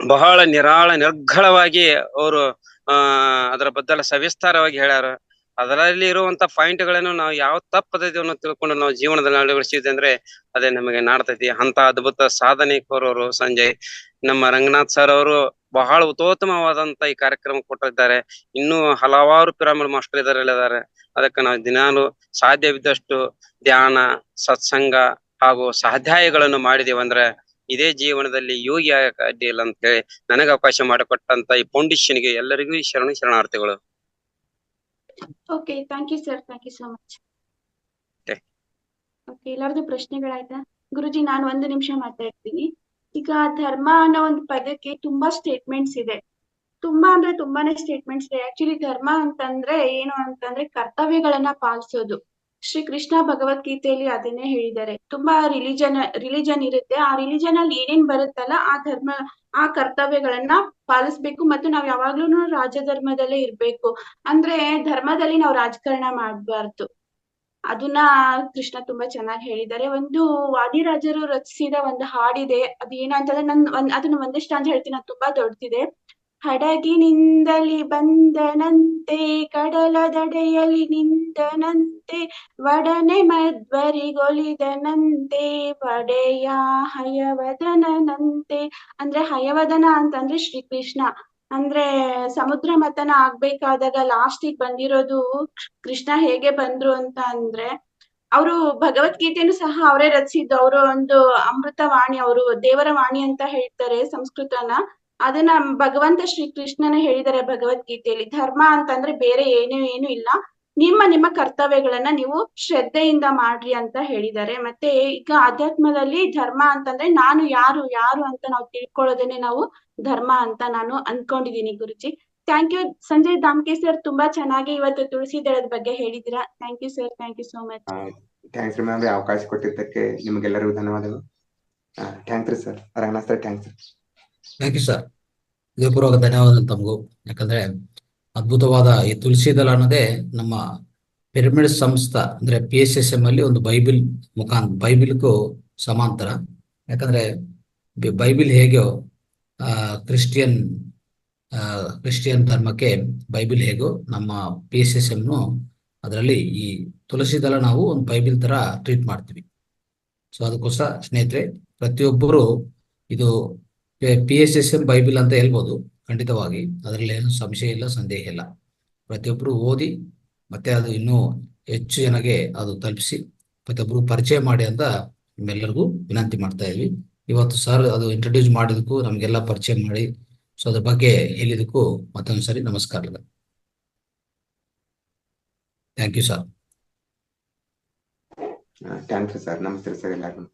Speaker 10: ಬಹಳ ನಿರ್ಗಳವಾಗಿ ಅವರು ಅದರ ಬದಲ ಸವಿಸ್ತಾರವಾಗಿ ಹೇಳ್ಯಾರ. ಅದರಲ್ಲಿ ಇರುವಂತ ಪಾಯಿಂಟ್ ಗಳನ್ನು ನಾವು ಯಾವ ತಪ್ಪದನ್ನು ತಿಳ್ಕೊಂಡು ನಾವು ಜೀವನದಲ್ಲಿ ಅಳವಡಿಸಿದ್ವಿ ಅಂದ್ರೆ ಅದೇ ನಮಗೆ ನಾಡ್ತೈತಿ. ಅಂತ ಅದ್ಭುತ ಸಾಧನೆ ಕೋರೋರು ಸಂಜಯ್. ನಮ್ಮ ರಂಗನಾಥ್ ಸರ್ ಅವರು ಬಹಳ ಉತ್ತಮವಾದಂತ ಈ ಕಾರ್ಯಕ್ರಮ ಕೊಟ್ಟಿದ್ದಾರೆ. ಇನ್ನೂ ಹಲವಾರು ಪಿರಮಿಡ್ ಮಾಸ್ಟರ್ ಇದಾರೆ. ಅದಕ್ಕೆ ನಾವು ದಿನಾಲು ಸಾಧ್ಯವಿದ್ದಷ್ಟು ಧ್ಯಾನ, ಸತ್ಸಂಗ ಹಾಗೂ ಸಾಧ್ಯಾಯಗಳನ್ನು ಮಾಡಿದೇವಂದ್ರೆ ಇದೇ ಜೀವನದಲ್ಲಿ ಯೋಗಿ ಆಗಕ್ಕೆ ಅಡ್ಡಿ ಇಲ್ಲ ಅಂತ ಹೇಳಿ ನನಗೆ ಅವಕಾಶ ಮಾಡಿಕೊಟ್ಟಂತ ಈ ಫೌಂಡೇಶನ್ಗೆ ಎಲ್ಲರಿಗೂ ಶರಣಾರ್ಥಿಗಳು.
Speaker 3: Okay, thank you sir. Thank you so much. Okay, ಎಲ್ಲರದು ಪ್ರಶ್ನೆಗಳಾಯ್ತಾ? ಗುರುಜಿ, ನಾನು 1 ನಿಮಿಷ ಮಾತಾಡ್ತೀನಿ. ಈಗ ಧರ್ಮ ಅನ್ನೋ ಒಂದು ಪದಕ್ಕೆ ತುಂಬಾ ಸ್ಟೇಟ್ಮೆಂಟ್ಸ್ ಇದೆ. ತುಂಬಾನೇ ಸ್ಟೇಟ್ಮೆಂಟ್ಸ್ ಇದೆ. ಆಕ್ಚುಲಿ ಧರ್ಮ ಅಂತಂದ್ರೆ ಏನು ಅಂತಂದ್ರೆ ಕರ್ತವ್ಯಗಳನ್ನ ಪಾಲಿಸೋದು. ಶ್ರೀ ಕೃಷ್ಣ ಭಗವದ್ಗೀತೆಯಲ್ಲಿ ಅದನ್ನೇ ಹೇಳಿದ್ದಾರೆ. ತುಂಬಾ ರಿಲಿಜನ್ ಇರುತ್ತೆ. ಆ ರಿಲಿಜನ್ ಅಲ್ಲಿ ಏನೇನ್ ಬರುತ್ತಲ್ಲ ಆ ಧರ್ಮ, ಆ ಕರ್ತವ್ಯಗಳನ್ನ ಪಾಲಿಸ್ಬೇಕು. ಮತ್ತು ನಾವ್ ಯಾವಾಗ್ಲೂ ರಾಜಧರ್ಮದಲ್ಲೇ ಇರ್ಬೇಕು. ಅಂದ್ರೆ ಧರ್ಮದಲ್ಲಿ ನಾವು ರಾಜಕಾರಣ ಮಾಡ್ಬಾರ್ದು. ಅದನ್ನ ಕೃಷ್ಣ ತುಂಬಾ ಚೆನ್ನಾಗಿ ಹೇಳಿದ್ದಾರೆ. ಒಂದು ವಾದಿರಾಜರು ರಚಿಸಿದ ಒಂದು ಹಾಡಿದೆ. ಅದು ಏನಂತಂದ್ರೆ ಅದನ್ನ ಒಂದಿಷ್ಟು ಅಂತ ಹೇಳ್ತೀನಿ, ಅದು ತುಂಬಾ ದೊಡ್ಡದಿದೆ. ಹಡಗಿನಿಂದಲಿ ಬಂದನಂತೆ, ಕಡಲ ದಡೆಯಲ್ಲಿ ನಿಂತನಂತೆ, ಒಡನೆ ಮಧ್ವರಿಗೊಲಿದನಂತೆ, ಒಡೆಯ ಹಯವದನಂತೆ. ಅಂದ್ರೆ ಹಯವದನ ಅಂತಂದ್ರೆ ಶ್ರೀಕೃಷ್ಣ. ಅಂದ್ರೆ ಸಮುದ್ರ ಮಥನ ಆಗ್ಬೇಕಾದಾಗ ಲಾಸ್ಟಿಗೆ ಬಂದಿರೋದು ಕೃಷ್ಣ. ಹೇಗೆ ಬಂದ್ರು ಅಂತ ಅಂದ್ರೆ ಅವರು ಭಗವದ್ಗೀತೆನೂ ಸಹ ಅವರೇ ರಚಿಸಿದ್ದು. ಅವರು ಒಂದು ಅಮೃತ ವಾಣಿ, ಅವರು ದೇವರ ವಾಣಿ ಅಂತ ಹೇಳ್ತಾರೆ ಸಂಸ್ಕೃತನ. ಅದನ್ನ ಭಗವಂತ ಶ್ರೀ ಕೃಷ್ಣನೇ ಹೇಳಿದ್ದಾರೆ ಭಗವದ್ಗೀತೆಯಲ್ಲಿ. ಧರ್ಮ ಅಂತಂದ್ರೆ ಬೇರೆ ಏನು ಇಲ್ಲ, ನಿಮ್ಮ ಕರ್ತವ್ಯಗಳನ್ನ ನೀವು ಶ್ರದ್ಧೆಯಿಂದ ಮಾಡ್ರಿ ಅಂತ ಹೇಳಿದ್ದಾರೆ. ಮತ್ತೆ ಈಗ ಆಧ್ಯಾತ್ಮದಲ್ಲಿ ಧರ್ಮ ಅಂತಂದ್ರೆ ನಾನು ಯಾರು ಅಂತ ನಾವು ತಿಳ್ಕೊಳ್ಳೋದನ್ನೇ ನಾವು ಧರ್ಮ ಅಂತ ನಾನು ಅನ್ಕೊಂಡಿದೀನಿ. Guruji, thank you. Sanjay Damke sir, ತುಂಬಾ ಚೆನ್ನಾಗಿ ಇವತ್ತು ತುಳಸಿ ದಳದ ಬಗ್ಗೆ ಹೇಳಿದಿರಾ. Thank you sir. Thank you so much.
Speaker 2: Thanks ರೀ ಮ್ಯಾಮ್, ಅವಕಾಶ ಕೊಟ್ಟಿದ್ದಕ್ಕೆ ನಿಮಗೆಲ್ಲರಿಗೂ ಧನ್ಯವಾದಗಳು. ಥ್ಯಾಂಕ್ಸ್ ರೀ sir. Ranganath sir, thanks.
Speaker 1: Thank you sir. ಹೃದಯಪೂರ್ವಕ ಧನ್ಯವಾದ ತಮಗೂ. ಯಾಕಂದ್ರೆ ಅದ್ಭುತವಾದ ಈ ತುಳಸಿ ದಳ ಅನ್ನೋದೇ ನಮ್ಮ ಪಿರಮಿಡ್ ಸಂಸ್ಥಾ ಅಂದ್ರೆ PSSM ಅಲ್ಲಿ ಒಂದು ಬೈಬಿಲ್ಗೂ ಸಮಾಂತರ. ಯಾಕಂದ್ರೆ ಬೈಬಿಲ್ ಹೇಗೋ ಕ್ರಿಶ್ಚಿಯನ್ ಧರ್ಮಕ್ಕೆ ಬೈಬಿಲ್ ಹೇಗೋ ನಮ್ಮ PSSM ಅದರಲ್ಲಿ ಈ ತುಳಸಿ ದಳ ನಾವು ಒಂದು ಬೈಬಿಲ್ ತರ ಟ್ರೀಟ್ ಮಾಡ್ತೀವಿ. ಸೊ ಅದಕ್ಕೋಸ್ಕರ ಸ್ನೇಹಿತರೆ, ಪ್ರತಿಯೊಬ್ಬರು ಇದು PSSM ಬೈಬಿಲ್ ಅಂತ ಹೇಳ್ಬೋದು, ಖಂಡಿತವಾಗಿ ಅದರಲ್ಲಿ ಏನು ಸಂಶಯ ಇಲ್ಲ, ಸಂದೇಹ ಇಲ್ಲ. ಪ್ರತಿಯೊಬ್ಬರು ಓದಿ ಮತ್ತೆ ಅದು ಇನ್ನೂ ಹೆಚ್ಚು ಜನಗೆ ಅದು ತಲುಪಿಸಿ ಪ್ರತಿಯೊಬ್ಬರು ಪರಿಚಯ ಮಾಡಿ ಅಂತ ನಿಮ್ಮೆಲ್ಲರಿಗೂ ವಿನಂತಿ ಮಾಡ್ತಾ ಇದ್ವಿ. ಇವತ್ತು ಸರ್ ಅದು ಇಂಟ್ರೊಡ್ಯೂಸ್ ಮಾಡಿದಕ್ಕೂ ನಮಗೆಲ್ಲ ಪರಿಚಯ ಮಾಡಿ ಸೊ ಅದ್ರ ಬಗ್ಗೆ ಹೇಳಿದಕ್ಕೂ ಮತ್ತೊಂದು ಸರಿ ನಮಸ್ಕಾರಗಳು. Thank you sir.
Speaker 2: Thank you sir. ನಮಸ್ತೆ ಸರ್ ಎಲ್ಲರಿಗೂ.